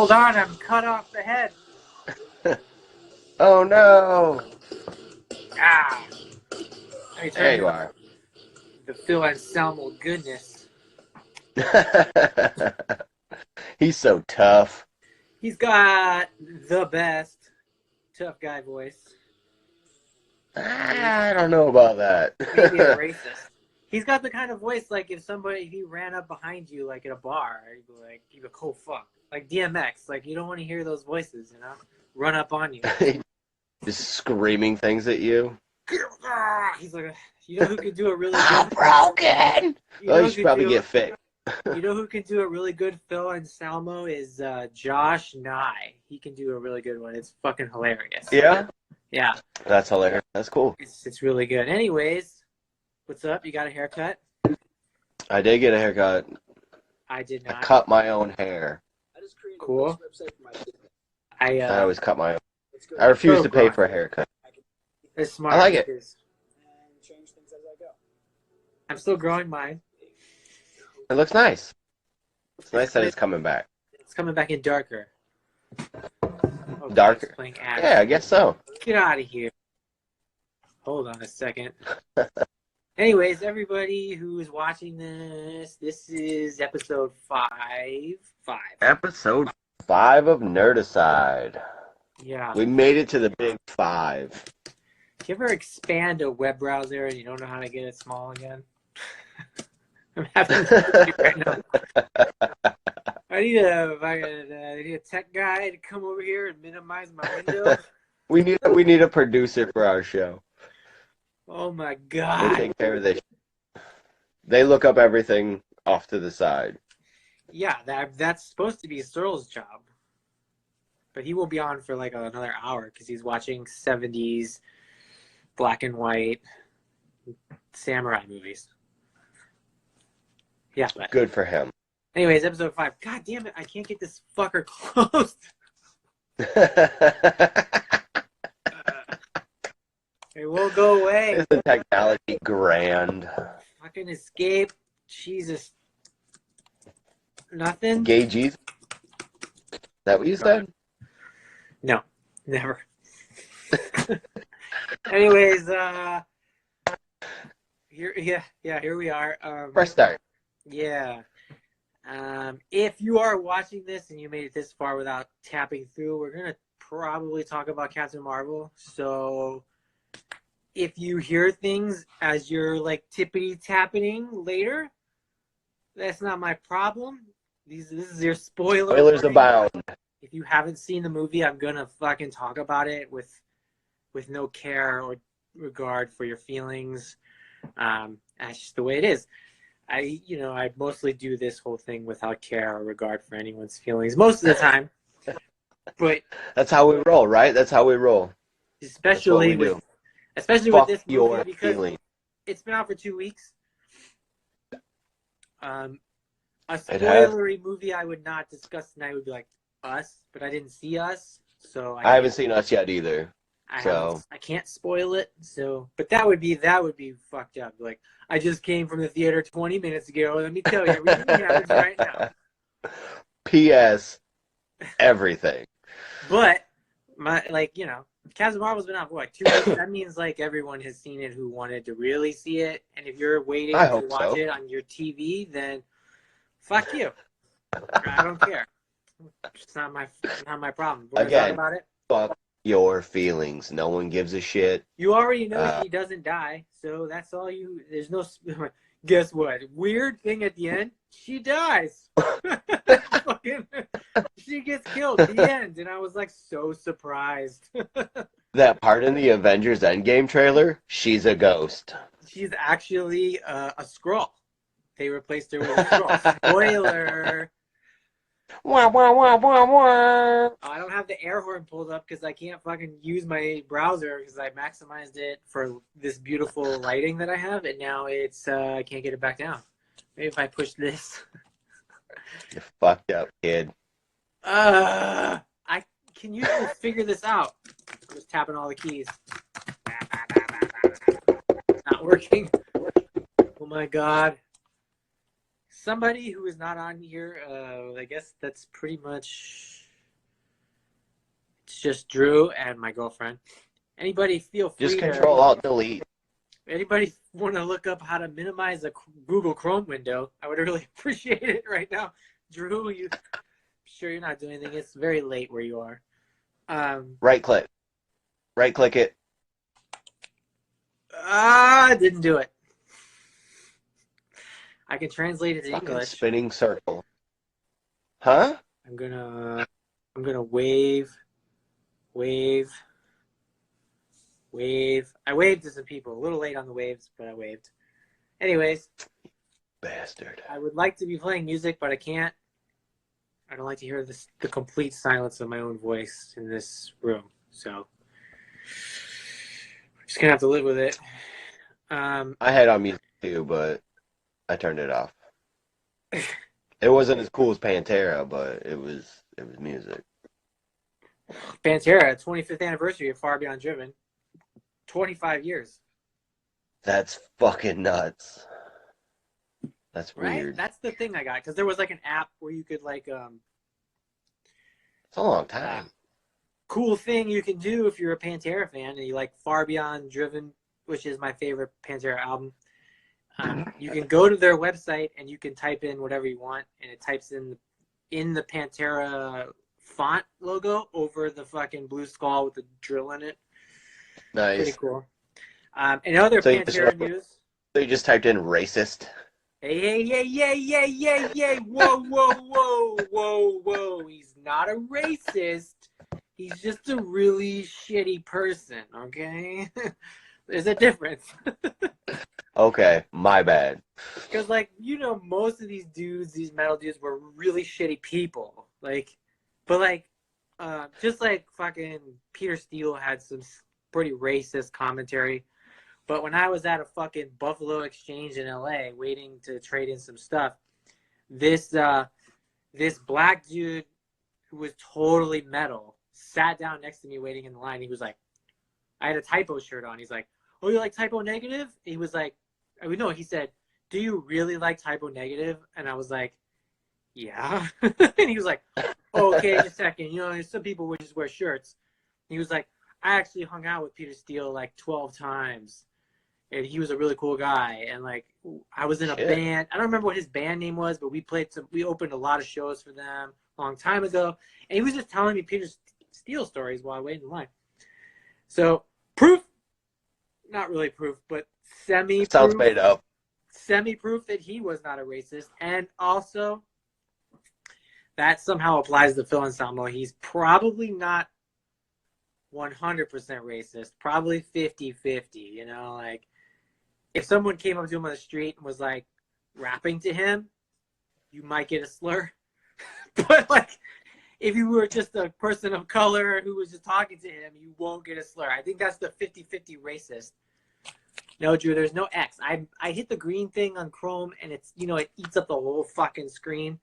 Hold on, I'm cut off the head. Oh no! Ah. There you are. The Phil Anselmo goodness. He's so tough. He's got the best tough guy voice. I don't know about that. Maybe a racist. He's got the kind of voice like if he ran up behind you like at a bar, you'd be like, oh fuck. Like DMX. Like you don't want to hear those voices, you know? Run up on you. Just screaming things at you. He's like, you know who could do a really good... I'm broken! You should probably get fixed. You know who can do a really good Phil Anselmo is Josh Nye. He can do a really good one. It's fucking hilarious. Yeah? Yeah. That's hilarious. That's cool. It's really good. Anyways, what's up? You got a haircut? I did get a haircut. I did not. I cut my own hair. Cool. I always cut my own. I refuse to pay for a haircut. It's smart. I like it. I'm still growing mine. It looks nice. It's nice that it's coming back. It's coming back in darker. Okay, Darker? Yeah, I guess so. Get out of here. Hold on a second. Anyways, everybody who's watching this is episode 5. Episode 5 of Nerdicide. Yeah. We made it to the big 5. Do you ever expand a web browser and you don't know how to get it small again? I'm having this right now. I need a tech guy to come over here and minimize my window. We need a producer for our show. Oh my god. They take care of this. They look up everything off to the side. Yeah, that's supposed to be Searle's job. But he will be on for like another hour because he's watching 70s black and white samurai movies. Yeah. But good for him. Anyways, episode 5. God damn it, I can't get this fucker closed. It won't go away. Is the technology grand? Fucking escape. Jesus. Nothing? Gay Jesus? Is that what you said? No, never. Anyways, here we are. Press start. Yeah. If you are watching this and you made it this far without tapping through, we're gonna probably talk about Captain Marvel. So if you hear things as you're like tippity tapping later, that's not my problem. This is your spoiler. Spoilers abound. If you haven't seen the movie, I'm gonna fucking talk about it with no care or regard for your feelings. That's just the way it is. I mostly do this whole thing without care or regard for anyone's feelings most of the time. But that's how we roll, right? That's how we roll. Especially with this movie because feeling. It's been out for 2 weeks. A spoilery movie I would not discuss tonight would be like Us, but I didn't see Us, so I haven't seen Us yet either. I can't spoil it. So, but that would be fucked up. Like, I just came from the theater 20 minutes ago. Let me tell you, everything happens right now. P.S. Everything. But Captain Marvel's been out for like 2 weeks. That means like everyone has seen it who wanted to really see it. And if you're waiting to watch it on your TV, then fuck you. I don't care. It's not my problem. We're gonna talk about it. Fuck your feelings. No one gives a shit. You already know he doesn't die, so that's all you. There's no. Guess what? Weird thing at the end. She dies. She gets killed at the end, and I was like so surprised. That part in the Avengers Endgame trailer. She's a ghost. She's actually a Skrull. They replaced her with a Skrull. Spoiler. Wah, wah, wah, wah, wah. I don't have the air horn pulled up because I can't fucking use my browser because I maximized it for this beautiful lighting that I have, and now it's I can't get it back down. Maybe if I push this. You're fucked up, kid. Can you figure this out? I'm just tapping all the keys. Not working. Oh my god. Somebody who is not on here, I guess that's pretty much It's just Drew and my girlfriend. Anybody feel free Just to... Control Alt Delete. Anybody want to look up how to minimize a Google Chrome window? I would really appreciate it right now. Drew, I'm sure you're not doing anything. It's very late where you are. Right click. Right click it. Didn't do it. I can translate it to Fucking English. spinning circle. Huh? I'm gonna wave. I waved to some people. A little late on the waves, but I waved. Anyways. Bastard. I would like to be playing music, but I can't. I don't like to hear the complete silence of my own voice in this room. So I'm just gonna have to live with it. I had on music too, but I turned it off. It wasn't as cool as Pantera, but it was music. Pantera, 25th anniversary of Far Beyond Driven. 25 years. That's fucking nuts. That's Right? weird. That's the thing I got, because there was like an app where you could like It's a long time. cool thing you can do if you're a Pantera fan and you like Far Beyond Driven, which is my favorite Pantera album. You can go to their website and you can type in whatever you want, and it types in the Pantera font logo over the fucking blue skull with the drill in it. Nice. Pretty cool. And other Pantera news. So you just typed in racist? Hey. Whoa. He's not a racist. He's just a really shitty person, okay? There's a difference. Okay, my bad. Because, like, most of these dudes, these metal dudes, were really shitty people. Just like fucking Peter Steele had some pretty racist commentary. But when I was at a fucking Buffalo Exchange in LA waiting to trade in some stuff, this black dude who was totally metal sat down next to me waiting in the line. He was like, I had a Typo shirt on. He's like, oh, you like Typo Negative? He was like, no, he said, do you really like Typo Negative? And I was like, yeah. And he was like, oh, okay, just a second. Some people would just wear shirts. He was like, I actually hung out with Peter Steele like 12 times. And he was a really cool guy. And like, I was in a band. I don't remember what his band name was, but we opened a lot of shows for them a long time ago. And he was just telling me Peter Steele stories while I waited in line. So proof, not really proof, but semi-proof. Sounds made up. Semi-proof that he was not a racist. And also, that somehow applies to Phil Anselmo. He's probably not 100% racist. Probably 50-50, like if someone came up to him on the street and was like rapping to him, you might get a slur. But like if you were just a person of color who was just talking to him, you won't get a slur. I think that's the 50-50 racist. No, Drew, there's no X. I hit the green thing on Chrome and it's, it eats up the whole fucking screen.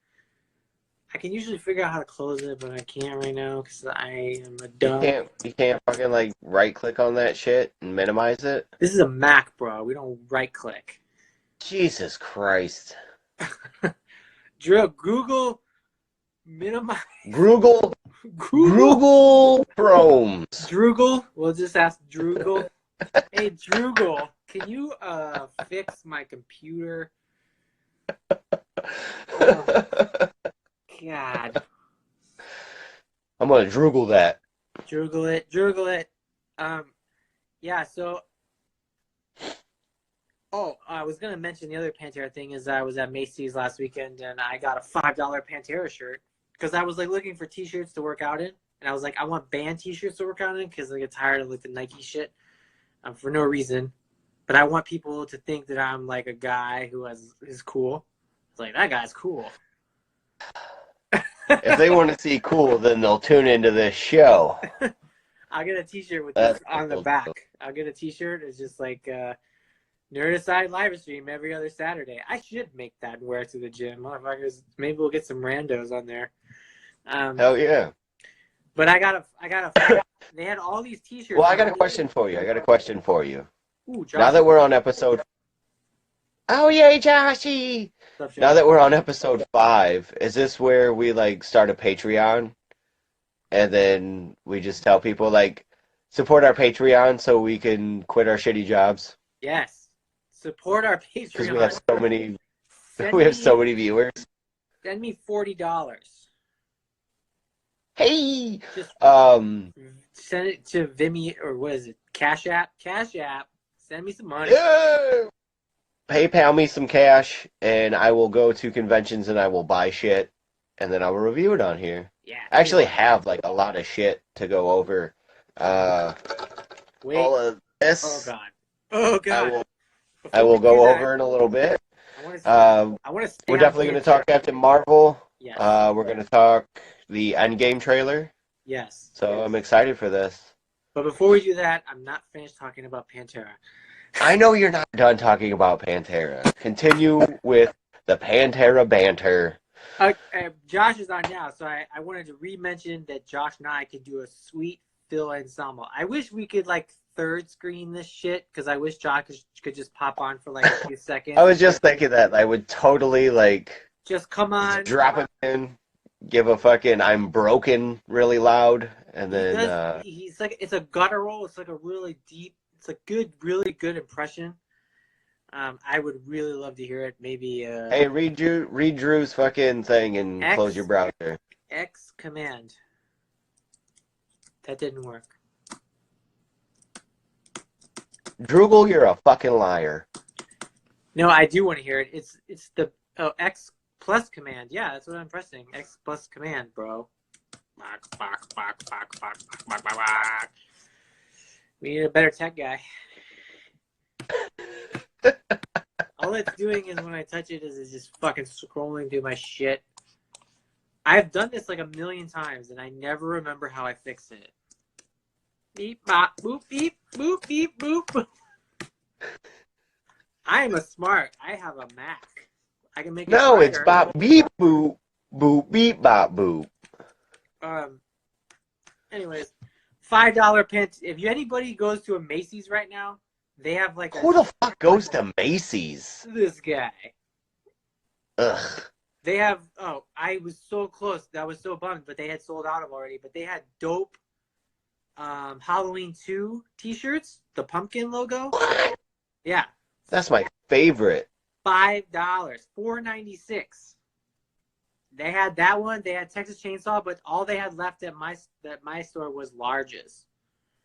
I can usually figure out how to close it, but I can't right now because I am a dumb. You can't fucking like right click on that shit and minimize it? This is a Mac, bro. We don't right click. Jesus Christ. Drew, Google minimize. Google Chromes. Droogle. We'll just ask Droogle. Hey, Droogle, can you fix my computer? Oh, God. I'm gonna droogle that. Droogle it. Yeah, so... Oh, I was going to mention the other Pantera thing is I was at Macy's last weekend and I got a $5 Pantera shirt because I was like looking for t-shirts to work out in. And I was like, I want band t-shirts to work out in because I get tired of like the Nike shit for no reason. But I want people to think that I'm like a guy who is cool. It's like, that guy's cool. If they want to see cool, then they'll tune into this show. I'll get a t-shirt with this on the back. I'll get a t-shirt. It's just like Nerdicide live stream every other Saturday. I should make that and wear it to the gym. Motherfuckers, maybe we'll get some randos on there. Hell yeah. But I got they had all these t-shirts. Well, I got a question for you. Ooh, now that we're on episode... Oh, yay, Joshy! Now that we're on episode 5, is this where we, like, start a Patreon? and then we just tell people like support our Patreon so we can quit our shitty jobs Yes. Support our because we have Patreon. so many Send we have so me many viewers. send me $40. Hey, Just um, send it to Vimeo or what is it? Cash App. Cash App. Send me some money. yeah! PayPal me some cash, and I will go to conventions and I will buy shit, and then I will review it on here. Yeah. I actually have like a lot of shit to go over. Uh, Wait. all of Oh this God. Oh I God. will I Before we will do go that, over in a little bit. I want to Uh, I want to stay we're on definitely going to talk Pantera. Captain Marvel. Yes. We're going to talk the Endgame trailer. Yes. So I'm excited for this. But before we do that, I'm not finished talking about Pantera. I know you're not done talking about Pantera. Continue with the Pantera banter. Josh is on now, so I wanted to re-mention that Josh and I could do a sweet fill ensemble. I wish we could like third screen this shit because I wish Josh could just pop on for like a few seconds. I was just thinking that I would totally like just come on. drop him in, give a fucking I'm broken really loud, and then He's like it's a guttural. It's like a really deep. It's a really good impression. I would really love to hear it. Maybe hey, read Drew's fucking thing and close your browser. X command. That didn't work. Droogle, you're a fucking liar. No, I do want to hear it. It's the X plus command. Yeah, that's what I'm pressing. X plus command, bro. We need a better tech guy. All it's doing is when I touch it is just fucking scrolling through my shit. I've done this like a million times and I never remember how I fix it. Beep, bop, boop, beep, boop, beep, boop. I am a smart. I have a Mac. I can make it No, brighter. it's bop beep boop boop beep bop boop. Anyways, $5 pant. If anybody goes to a Macy's right now, they have like Who the fuck goes to Macy's? This guy. Ugh. They have. Oh, I was so close. That was so bummed, but they had sold out of already. But they had dope Halloween 2 T-shirts, the pumpkin logo. What? Yeah. That's my favorite. $5, $4.96. They had that one. They had Texas Chainsaw, but all they had left at my store was larges.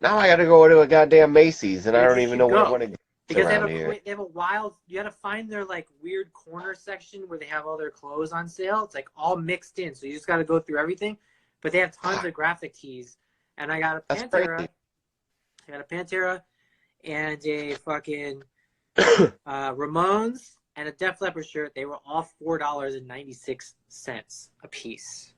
Now I gotta go to a goddamn Macy's, and I don't even know where I want to go. Because they have a wild. You got to find their like weird corner section where they have all their clothes on sale. It's like all mixed in, so you just got to go through everything. But they have tons of graphic tees, and I got a Pantera. I got a Pantera, and a fucking Ramones and a Def Leppard shirt. They were all $4.96 a piece.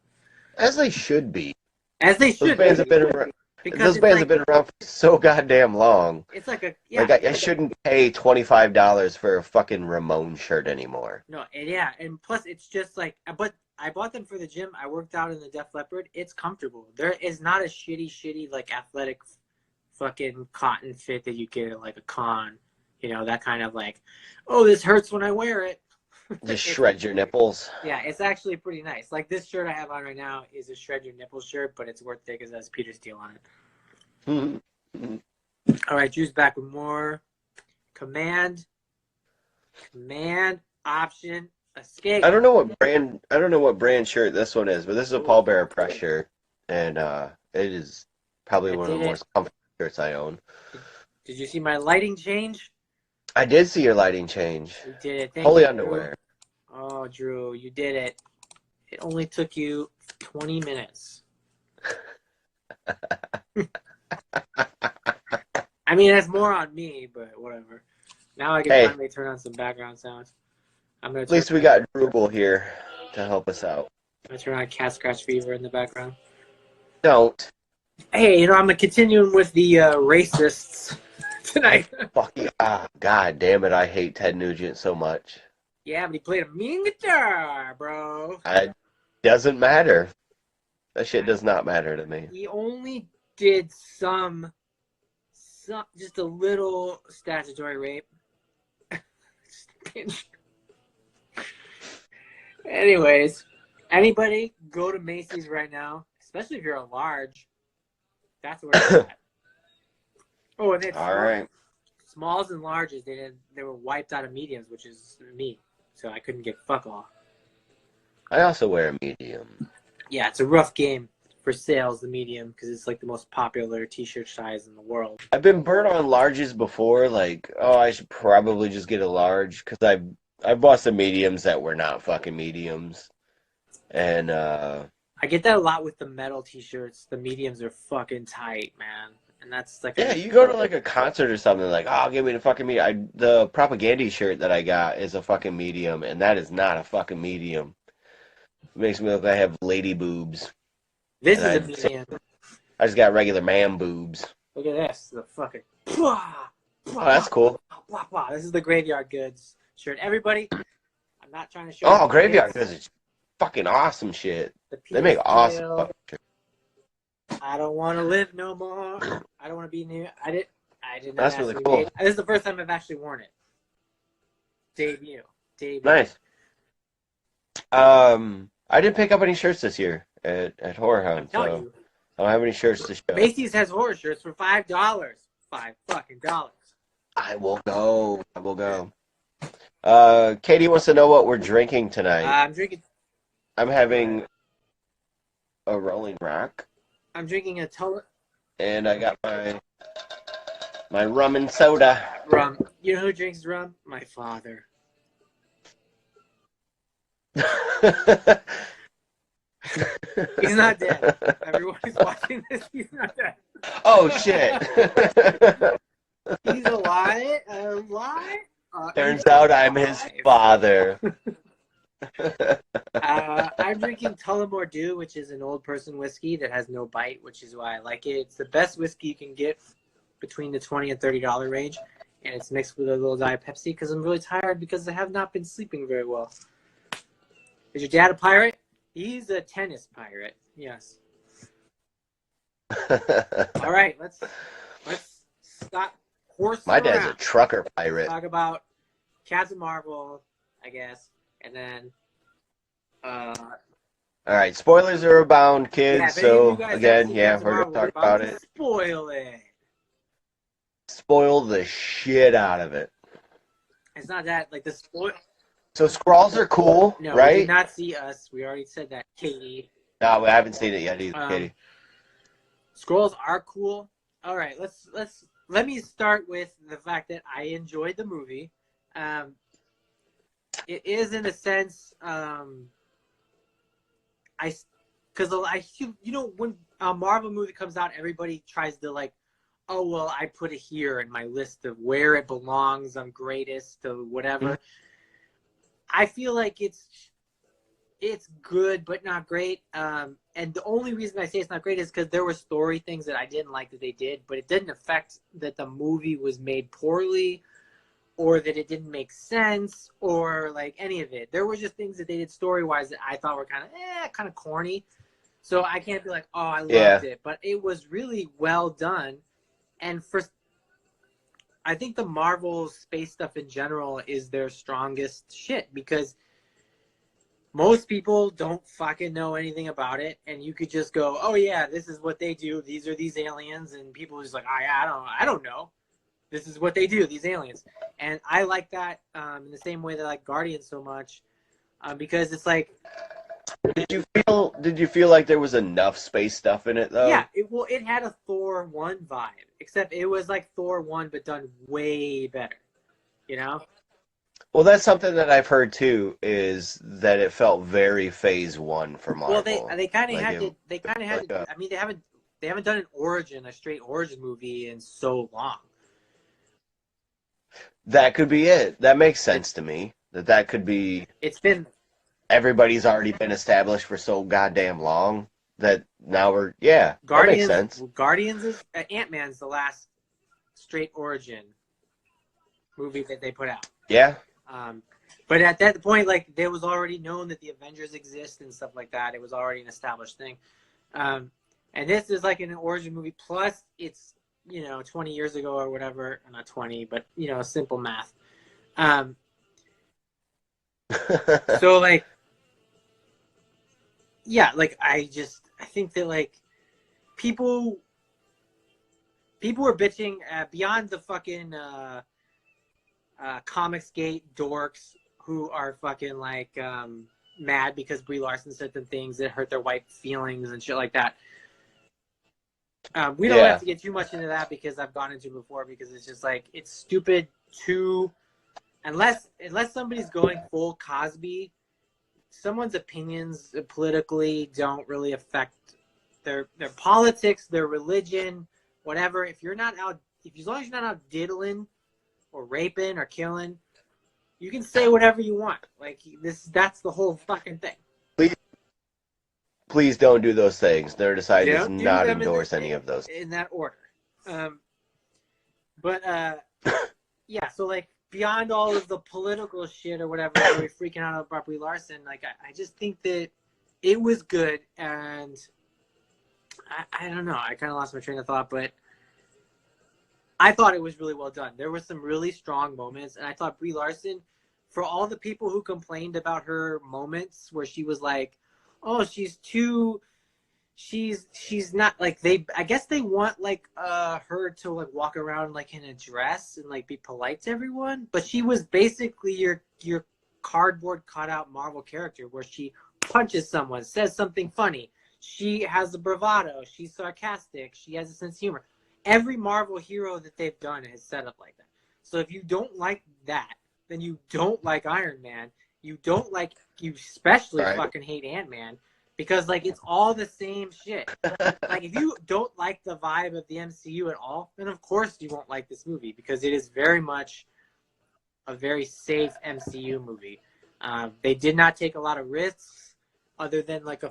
As they should be. As they should. Those bands have been around. Those bands have been around for so goddamn long. It's like I shouldn't pay $25 for a fucking Ramon shirt anymore. No, and plus it's just like, but I bought them for the gym. I worked out in the Def Leppard. It's comfortable. There is not a shitty like athletic fucking cotton fit that you get at like a con. You know, that kind of like, oh, this hurts when I wear it. Just shred your nipples. Yeah, it's actually pretty nice. Like this shirt I have on right now is a shred your nipples shirt, but it's worth it because it has Peter Steele on it. All right, Drew's back with more. Command, option, escape. I don't know what brand shirt this one is, but this is a Paul Bearer press shirt, and it is probably one of the most comfortable shirts I own. Did you see my lighting change? I did see your lighting change. You did it. Holy underwear. Oh, Drew, you did it. It only took you 20 minutes. I mean, that's more on me, but whatever. Now I can finally turn on some background sounds. At least we got Drupal here to help us out. I'm going to turn on Cat Scratch Fever in the background. Don't. Hey, I'm continuing with the racists tonight. God damn it, I hate Ted Nugent so much. Yeah, but he played a mean guitar, bro. It doesn't matter. That shit does not matter to me. He only did some just a little statutory rape. Anyways, anybody go to Macy's right now, especially if you're a large. That's where it's at. Oh, and it's All right. Smalls and larges. They were wiped out of mediums, which is me. So I couldn't get fuck all. I also wear a medium. Yeah, it's a rough game for sales, the medium, because it's like the most popular t-shirt size in the world. I've been burnt on larges before, like, oh, I should probably just get a large, because I bought some mediums that were not fucking mediums. And, I get that a lot with the metal t-shirts. The mediums are fucking tight, man. And that's like yeah, you go to like a concert or something, like, oh, give me the fucking medium. The Propaganda shirt that I got is a fucking medium, and that is not a fucking medium. It makes me look like I have lady boobs. This is a medium. I just got regular man boobs. Look at this. The fucking... Oh, that's cool. This is the Graveyard Goods shirt. Everybody, I'm not trying to show Oh, Graveyard Goods is fucking awesome shit. They make awesome fucking shit. I don't want to live no more. I don't want to be near... I did not. That's really cool. This is the first time I've actually worn it. Debut. Nice. I didn't pick up any shirts this year at Horrorhound, so I don't have any shirts to show. Macy's has horror shirts for $5. $5 fucking dollars. I will go. Katie wants to know what we're drinking tonight. I'm having a Rolling Rock. I'm drinking a and I got my rum and soda. Rum. You know who drinks rum? My father. He's not dead. Everyone who's watching this, he's not dead. Oh shit. He's alive. Turns out I'm his father. I'm drinking Tullamore Dew, which is an old person whiskey that has no bite, which is why I like it. It's the best whiskey you can get between the $20 and $30 range, and it's mixed with a little Diet Pepsi because I'm really tired because I have not been sleeping very well. Is your dad a pirate? He's a tennis pirate. Yes. All right, let's stop horsing My dad's around. a trucker pirate. Talk about Captain Marvel, I guess, and then. All right, spoilers are abound, kids. Yeah, so again, yeah, we're gonna talk about it. Spoil it. Spoil the shit out of it. It's not that like the spoil. So Skrulls are cool, No, right? we did not see us. We already said that, Katie. No, I haven't seen it yet either, Katie. Skrulls are cool. All right, let me start with the fact that I enjoyed the movie. It is in a sense, when a Marvel movie comes out, everybody tries to like, oh well, I put it here in my list of where it belongs. I'm greatest or whatever. Mm-hmm. I feel like it's good, but not great. And the only reason I say it's not great is because there were story things that I didn't like that they did, but it didn't affect that the movie was made poorly or that it didn't make sense or like any of it. There were just things that they did story-wise that I thought were kind of corny. So I can't be like, oh, I loved it. But it was really well done. And I think the Marvel space stuff in general is their strongest shit because most people don't fucking know anything about it, and you could just go, "Oh yeah, this is what they do. These are these aliens," and people are just like, "I don't know. This is what they do. These aliens." And I like that in the same way that I like Guardians so much because it's like. Did you feel like there was enough space stuff in it though? Yeah, it had a Thor 1 vibe, except it was like Thor 1 but done way better. You know? Well, that's something that I've heard too is that it felt very Phase 1 for Marvel. Well, they kind of had to. They kind of had to. I mean, they haven't done a straight origin movie in so long. That could be it. That makes sense to me. That could be. It's been. Everybody's already been established for so goddamn long that now that makes sense. Guardians is Ant-Man's the last straight origin movie that they put out. Yeah. But at that point, like, there was already known that the Avengers exist and stuff like that. It was already an established thing. And this is like an origin movie. Plus, it's, 20 years ago or whatever. Not 20, but, simple math. So, like, yeah, like, I think that like people were bitching beyond the fucking Comicsgate dorks who are fucking like mad because Brie Larson said some things that hurt their white feelings and shit like that. We don't have to get too much into that because I've gone into it before, because it's just like it's stupid to unless somebody's going full Cosby, someone's opinions politically don't really affect their politics, their religion, whatever. If you're not out, as long as you're not out diddling or raping or killing, you can say whatever you want. Like that's the whole fucking thing. Please don't do those things. Nerdicide does Don't not endorse any of those. In that order. But yeah, so like beyond all of the political shit or whatever, we're freaking out about Brie Larson. Like I just think that it was good, and I don't know. I kind of lost my train of thought, but I thought it was really well done. There were some really strong moments, and I thought Brie Larson, for all the people who complained about her moments where she was like, "Oh, she's not like I guess they want like her to like walk around like in a dress and like be polite to everyone, but she was basically your cardboard cutout Marvel character where she punches someone, says something funny, she has a bravado, she's sarcastic, she has a sense of humor. Every Marvel hero that they've done is set up like that. So if you don't like that, then you don't like Iron Man. You especially fucking hate Ant-Man, because like it's all the same shit. Like if you don't like the vibe of the MCU at all, then of course you won't like this movie, because it is very much a very safe MCU movie. They did not take a lot of risks other than like a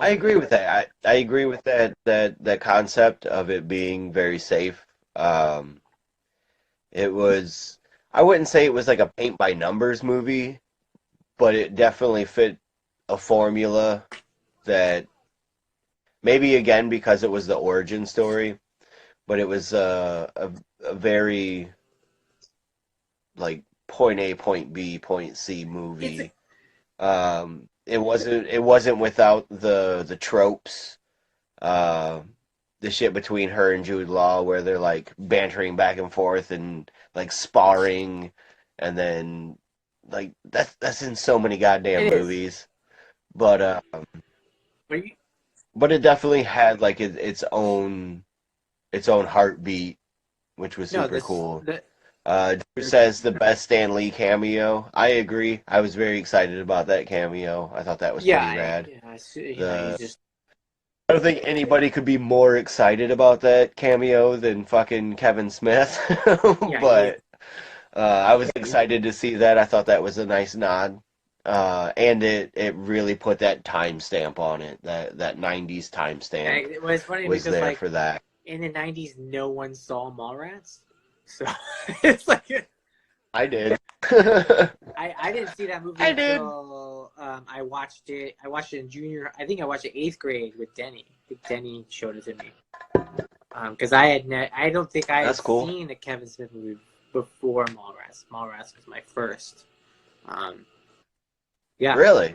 I agree with that. I agree with that concept of it being very safe. It was, I wouldn't say it was like a paint by numbers movie, but it definitely fit a formula that maybe again because it was the origin story, but it was a very like point A, point B, point C movie. It wasn't without the tropes, the shit between her and Jude Law where they're like bantering back and forth and like sparring, and then like that's in so many goddamn movies. But it definitely had like its own heartbeat, which was super cool. Drew says the best Stan Lee cameo. I agree. I was very excited about that cameo. I thought that was pretty rad. I don't think anybody could be more excited about that cameo than fucking Kevin Smith. But I was excited to see that. I thought that was a nice nod. And it really put that timestamp on it. That 90s timestamp. It was funny was because there like for that. In the 90s, no one saw Mallrats. So it's like I did. I didn't see that movie until I watched it. I watched it in junior. I think I watched it 8th grade with Denny. Denny showed it to me. Because I don't think I had seen a Kevin Smith movie before Mallrats. Mallrats was my first. Yeah. Really?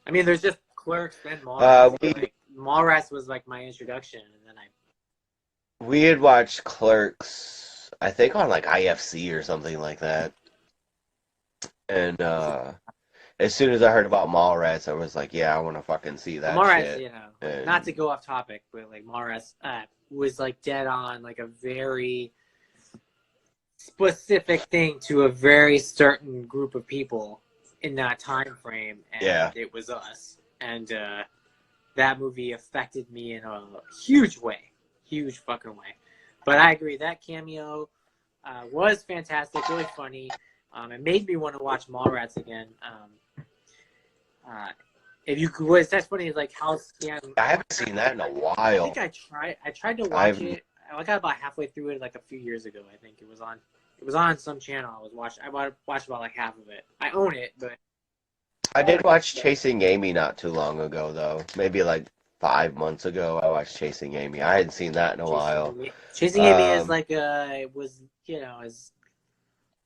I mean, there's just Clerks, then Mallrats. Mallrats was like my introduction, and then we had watched Clerks, I think on like IFC or something like that. And as soon as I heard about Mallrats, I was like, yeah, I want to fucking see that Mallrats, shit. And not to go off topic, but like Mallrats was like dead on, like a very specific thing to a very certain group of people in that time frame, and it was us. And that movie affected me in a huge fucking way. But I agree, that cameo was fantastic, really funny. It made me want to watch Mallrats again. If you could, that's funny. Is like how Stan. I haven't seen that in a while. I think I tried to watch it. I got about halfway through it like a few years ago. I think it was on. It was on some channel. I watched about like half of it. I own it, but I did watch Chasing Amy not too long ago, though. Maybe like 5 months ago, I watched Chasing Amy. I hadn't seen that in a while. Chasing Amy is like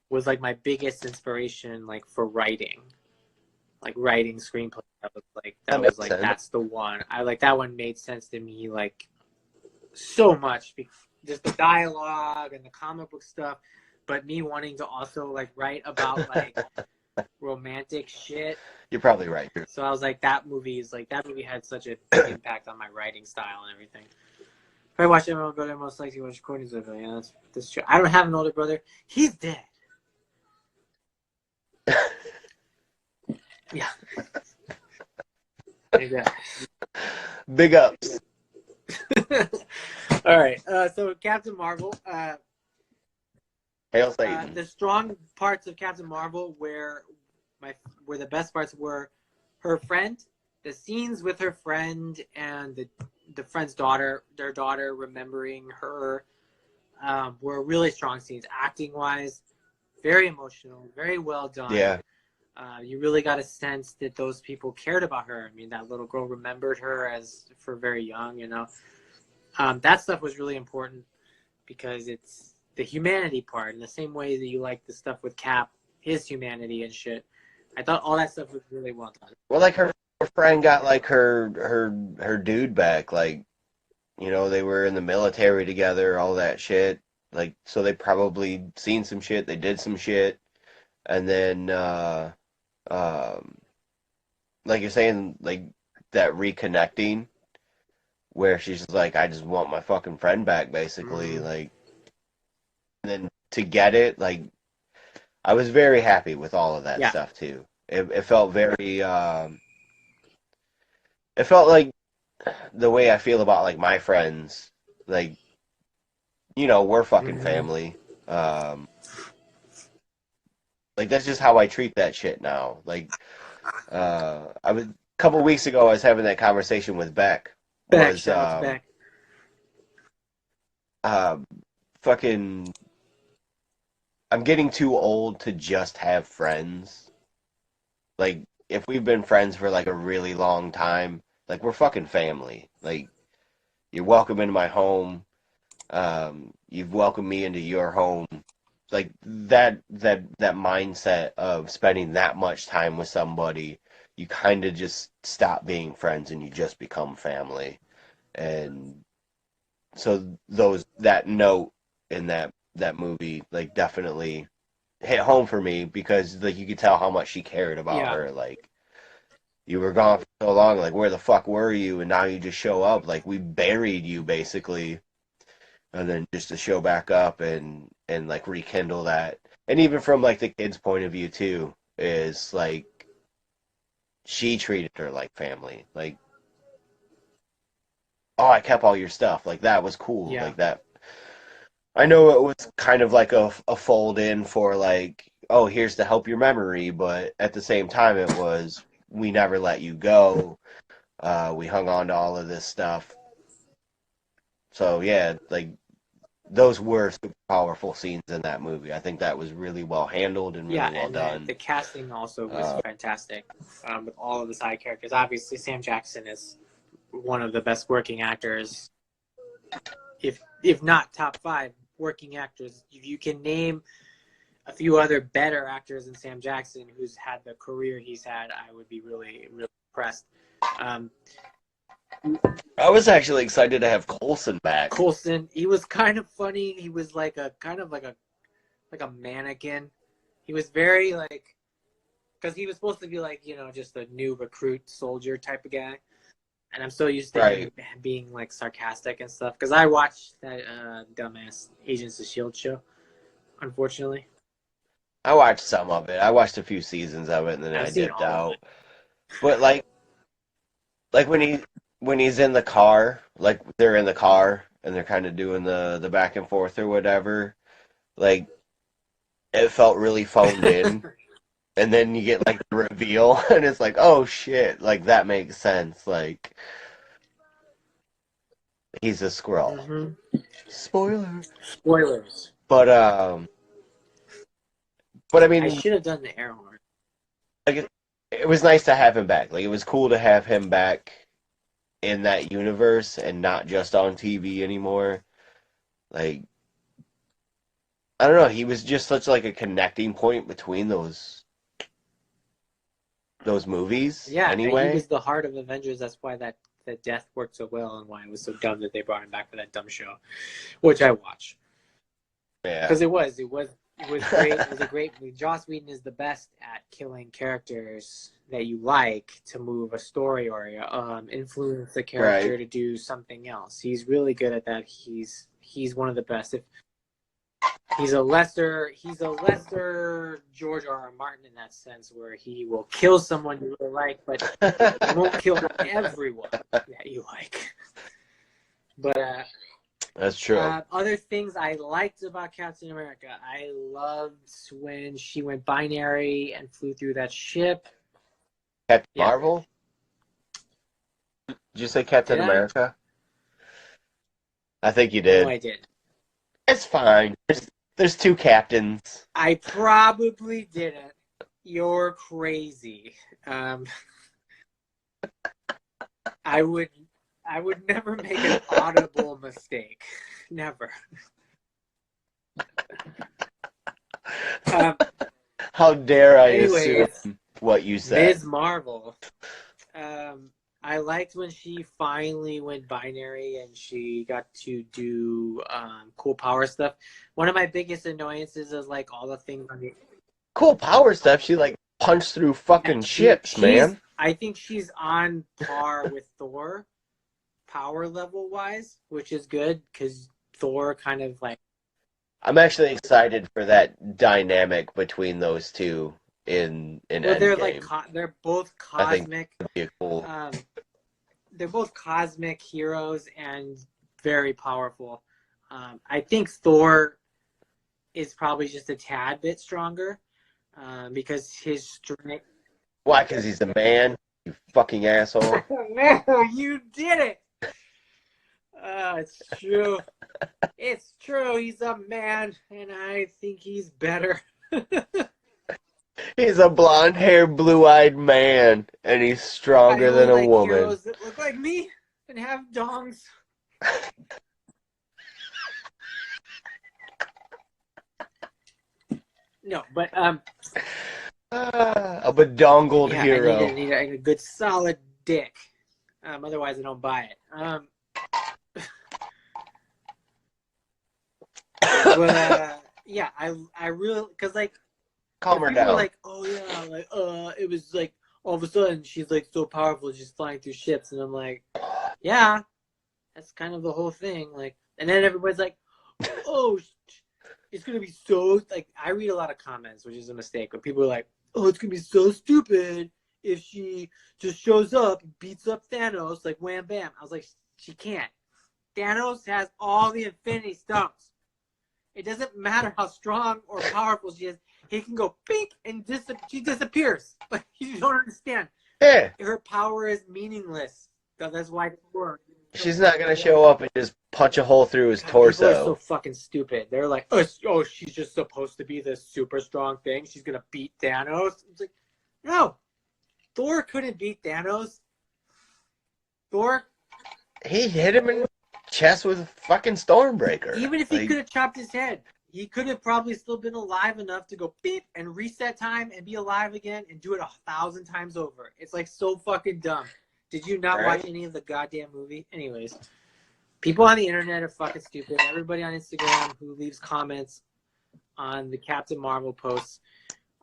was like my biggest inspiration like for writing. like writing screenplay. That That was makes like sense. that's the one. I like that one made sense to me like so much. Just the dialogue and the comic book stuff, but me wanting to also like write about like romantic shit. You're probably right. So I was like, that movie had such a big impact on my writing style and everything. If I watch it, my older brother, most likely watch Courtney's with me. Yeah, that's true. I don't have an older brother. He's dead. Yeah. Yeah. Big ups. All right. So Captain Marvel. Hail Satan. The strong parts of Captain Marvel, where the best parts were her friend, the scenes with her friend and the friend's daughter, their daughter remembering her, were really strong scenes. Acting wise, very emotional, very well done. Yeah. You really got a sense that those people cared about her. I mean, that little girl remembered her as for very young, you know. That stuff was really important because it's the humanity part, in the same way that you like the stuff with Cap, his humanity and shit. I thought all that stuff was really well done. Well, like her friend got like her dude back. Like, you know, they were in the military together, all that shit. Like, so they probably seen some shit. They did some shit, and then um, like you're saying, like that reconnecting, where she's just like, I just want my fucking friend back, basically. Like, and then to get it, like, I was very happy with all of that stuff too. It felt very, it felt like the way I feel about like my friends, like, you know, we're fucking family. Like that's just how I treat that shit now. Like, I was a couple weeks ago, I was having that conversation with Beck. Shout out to Beck. Fucking, I'm getting too old to just have friends. Like, if we've been friends for like a really long time, like we're fucking family. Like, you're welcome into my home. You've welcomed me into your home. Like that mindset of spending that much time with somebody, you kind of just stop being friends and you just become family. And so that note in that movie like definitely hit home for me because like you could tell how much she cared about her. Like, you were gone for so long, like where the fuck were you? And now you just show up, like we buried you basically, and then just to show back up and like rekindle that. And even from like the kid's point of view too, is like she treated her like family. Like, oh, I kept all your stuff. Like that was cool. Yeah. Like that. I know it was kind of like a fold in for like, oh, here's to help your memory, but at the same time, it was we never let you go. We hung on to all of this stuff. So yeah, like those were super powerful scenes in that movie. I think that was really well handled and really well done. The casting also was fantastic with all of the side characters. Obviously, Sam Jackson is one of the best working actors, if not top 5 working actors. If you can name a few other better actors than Sam Jackson who's had the career he's had, I would be really, really impressed. I was actually excited to have Coulson back. Coulson, he was kind of funny. He was like a mannequin. He was very like, because he was supposed to be like, you know, just a new recruit soldier type of guy. And I'm so used to him being like sarcastic and stuff. Because I watched that dumbass Agents of S.H.I.E.L.D. show, unfortunately. I watched some of it. I watched a few seasons of it and then I dipped out. But like when he's in the car, like they're in the car and they're kind of doing the back and forth or whatever, like it felt really phoned in. And then you get like the reveal and it's like, oh shit, like that makes sense. Like he's a Skrull. Mm-hmm. Spoilers. But I mean, I should have done the air horn. Like it was nice to have him back. Like it was cool to have him back in that universe and not just on TV anymore. Like I don't know, he was just such like a connecting point between those those movies Yeah, and he anyway. was the heart of Avengers. That's why that death worked so well, and why it was so dumb that they brought him back for that dumb show, which I watched Yeah. because it was great. It was a great movie. Joss Whedon is the best at killing characters that you like to move a story or influence the character Right. to do something else. He's really good at that. He's one of the best. If he's a lesser George R. R. Martin in that sense, where he will kill someone you really like, but he won't kill everyone that you like. But That's true. other things I liked about Captain America, I loved when she went binary and flew through that ship. Captain Yeah. Marvel? Did you say Captain Did I? America? I think you did. No, I did. It's fine. There's two captains. I probably didn't. You're crazy. I would never make an audible mistake. Never. How dare I Anyways, assume what you said? Ms. Marvel. I liked when she finally went binary and she got to do cool power stuff. One of my biggest annoyances is like all the things on the Cool power stuff. She like punched through fucking ships, man. I think she's on par with Thor, power level wise, which is good because Thor kind of like. I'm actually excited for that dynamic between those two in Well, they're Endgame. like they're both I think cosmic. it'd be cool. They're both cosmic heroes and very powerful. I think Thor is probably just a tad bit stronger because his strength. Why? Because he's a man. You fucking asshole. No, you did it. It's true. It's true. He's a man, and I think he's better. He's a blonde-haired, blue-eyed man, and he's stronger than a woman. Heroes that look like me and have dongs. No, but a bedongled hero. I need a good solid dick. Otherwise, I don't buy it. But yeah, I really because like. Calm her People down. were like, oh yeah, like it was like all of a sudden she's like so powerful, she's flying through ships, and I'm like, yeah, that's kind of the whole thing. Like, and then everybody's like, oh, it's gonna be so like. I read a lot of comments, which is a mistake, but people are like, oh, it's gonna be so stupid if she just shows up, beats up Thanos, like wham bam. I was like, she can't. Thanos has all the Infinity Stones. It doesn't matter how strong or powerful she is. He can go pink and she disappears. Like, you don't understand. Yeah. Her power is meaningless. That's why it works. She's not going to show up and just punch a hole through his torso. People are so fucking stupid. They're like, oh, she's just supposed to be this super strong thing. She's going to beat Thanos. It's like, no. Thor couldn't beat Thanos. He hit him in the chest with a fucking Stormbreaker. Even if he could have chopped his head, he could have probably still been alive enough to go beep and reset time and be alive again and do it 1,000 times over. It's like so fucking dumb. Did you not watch any of the goddamn movie? Anyways, people on the internet are fucking stupid. Everybody on Instagram who leaves comments on the Captain Marvel posts,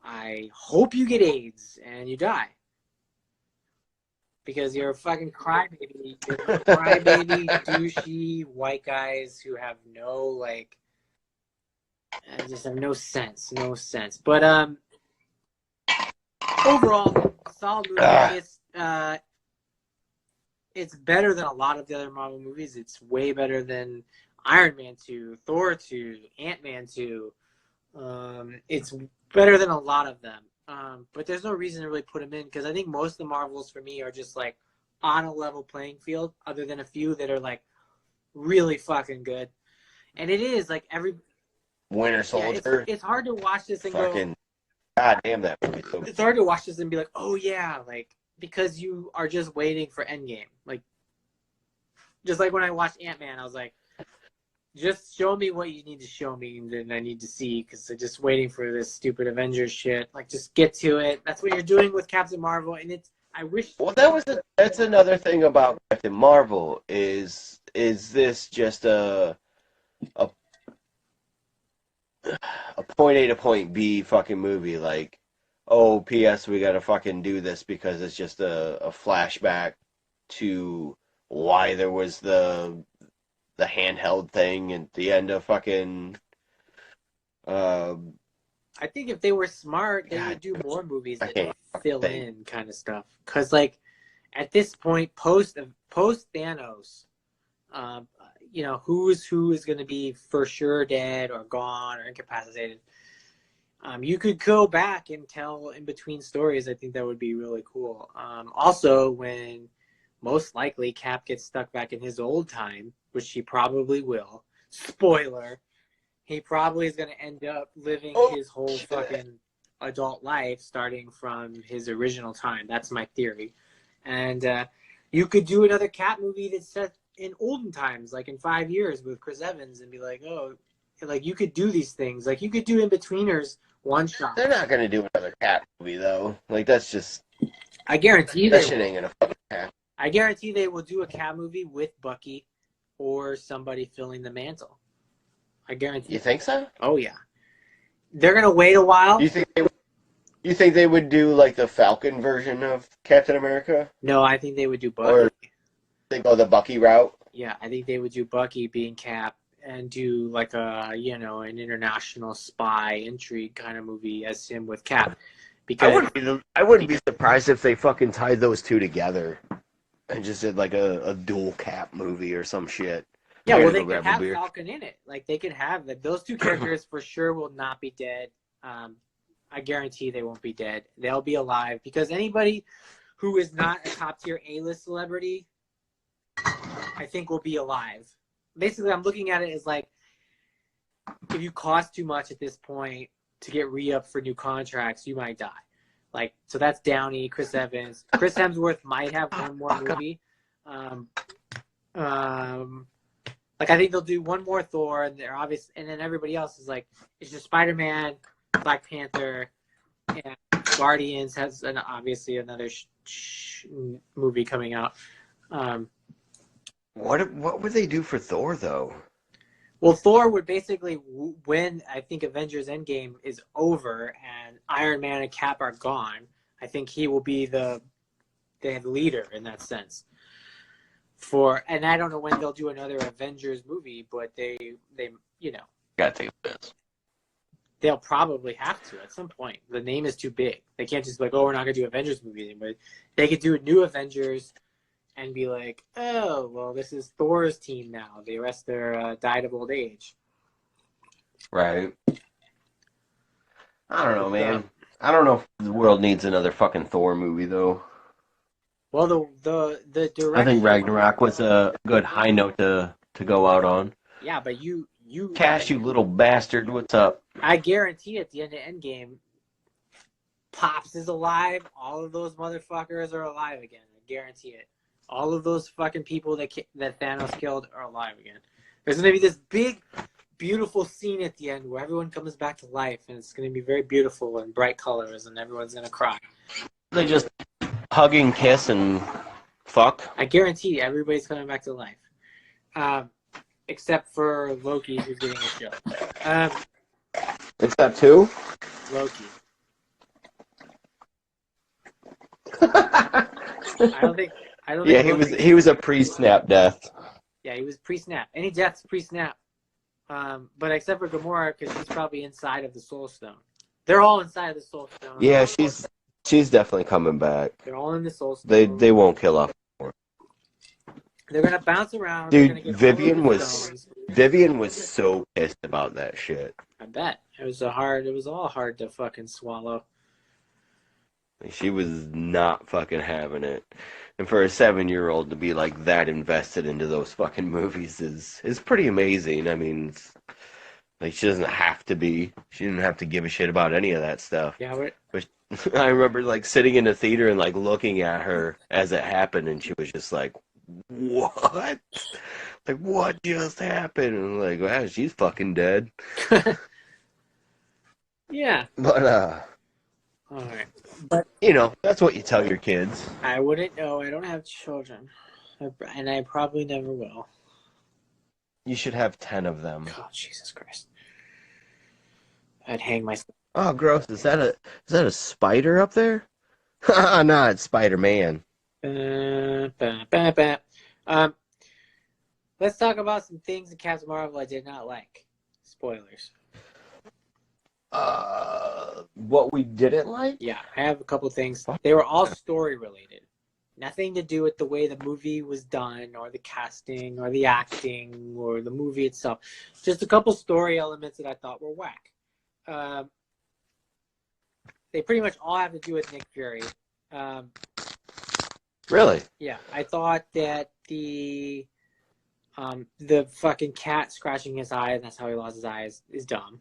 I hope you get AIDS and you die. Because you're a fucking crybaby. You're a crybaby, douchey, white guys who have no, like, just have no sense. No sense. But, overall, solid movie. It's better than a lot of the other Marvel movies. It's way better than Iron Man 2, Thor 2, Ant-Man 2. It's better than a lot of them. But there's no reason to really put them in because I think most of the Marvels for me are just like on a level playing field, other than a few that are like really fucking good. And it is like every Winter Soldier. It's hard to watch this and fucking God damn that movie. It's hard to watch this and be like, oh yeah, like because you are just waiting for Endgame. Like just like when I watched Ant-Man, I was like, Just show me what you need to show me, and then I need to see, because I'm just waiting for this stupid Avengers shit. Like, just get to it. That's what you're doing with Captain Marvel, and it's. I wish. Well, that's another thing about Captain Marvel is this just a a point A to point B fucking movie? Like, oh, P.S. we gotta fucking do this because it's just a flashback to why there was the handheld thing at the end of fucking. Uh, I think if they were smart, they would do more movies that fill in kind of stuff. Because, like, at this point, post Thanos, who is going to be for sure dead or gone or incapacitated. You could go back and tell in between stories. I think that would be really cool. Also, when most likely Cap gets stuck back in his old time, which he probably will. Spoiler. He probably is going to end up living his whole fucking adult life starting from his original time. That's my theory. And you could do another Cap movie that's set in olden times, like in 5 years with Chris Evans, and be like, oh, like you could do these things. Like you could do In-Betweeners one shot. They're not going to do another Cap movie, though. Like, that's just... I guarantee that shit ain't going to fucking happen. I guarantee they will do a Cap movie with Bucky or somebody filling the mantle. I guarantee. You think so? Oh yeah. They're gonna wait a while. You think they would do like the Falcon version of Captain America? No, I think they would do Bucky. Or they go the Bucky route? Yeah, I think they would do Bucky being Cap and do like an international spy intrigue kind of movie as him with Cap. Because I wouldn't be surprised if they fucking tied those two together and just did like a dual Cap movie or some shit. Yeah, well, they could have Falcon in it. Like, they could have those two characters for sure will not be dead. I guarantee they won't be dead. They'll be alive because anybody who is not a top-tier A-list celebrity, I think, will be alive. Basically, I'm looking at it as, like, if you cost too much at this point to get re-up for new contracts, you might die. Like, so that's Downey, Chris Evans. Chris Hemsworth might have one more movie. Like, I think they'll do one more Thor, and they're obvious, and then everybody else is like, it's just Spider-Man, Black Panther, and Guardians has obviously another movie coming out. What would they do for Thor though? Well, Thor would basically, when I think Avengers Endgame is over and Iron Man and Cap are gone, I think he will be the leader in that sense. And I don't know when they'll do another Avengers movie, but they Gotta take this. They'll probably have to at some point. The name is too big. They can't just be like, oh, we're not gonna do Avengers movie anymore. They could do a new Avengers and be like, oh, well, this is Thor's team now. The rest are died of old age. Right. I don't know, man. I don't know if the world needs another fucking Thor movie though. Well, the director. I think Ragnarok was a good high note to go out on. Yeah, but you Cash, you little bastard, what's up? I guarantee at the end of Endgame, Pops is alive. All of those motherfuckers are alive again. I guarantee it. All of those fucking people that Thanos killed are alive again. There's gonna be this big, beautiful scene at the end where everyone comes back to life, and it's gonna be very beautiful and bright colors, and everyone's gonna cry. They just hug and kiss and fuck. I guarantee everybody's coming back to life, except for Loki, who's getting a show. Except who? Loki. I don't think. Yeah, he was a pre-snap death. Yeah, he was pre-snap. Any death's pre-snap. But except for Gamora, because she's probably inside of the Soul Stone. They're all inside of the Soul Stone. Yeah, she's definitely coming back. They're all in the Soul Stone. They won't kill off. They're gonna bounce around. Dude, Vivian was so pissed about that shit. I bet it was all hard to fucking swallow. She was not fucking having it. And for a 7-year-old to be like that invested into those fucking movies is pretty amazing. I mean, like she doesn't have to be. She didn't have to give a shit about any of that stuff. Yeah, but I remember like sitting in the theater and like looking at her as it happened, and she was just like, "What? Like, what just happened? And I'm like, wow, she's fucking dead. Yeah. But All right. But that's what you tell your kids. I wouldn't know. I don't have children, and I probably never will. You should have 10 of them. Oh, Jesus Christ! I'd hang myself. Oh, gross! Is that a spider up there? No, it's Spider-Man. Um, let's talk about some things in Captain Marvel I did not like. Spoilers. What we didn't like? Yeah, I have a couple things. They were all story related. Nothing to do with the way the movie was done, or the casting, or the acting, or the movie itself. Just a couple story elements that I thought were whack. They pretty much all have to do with Nick Fury. Really? Yeah, I thought that the fucking cat scratching his eye, and that's how he lost his eyes, is dumb.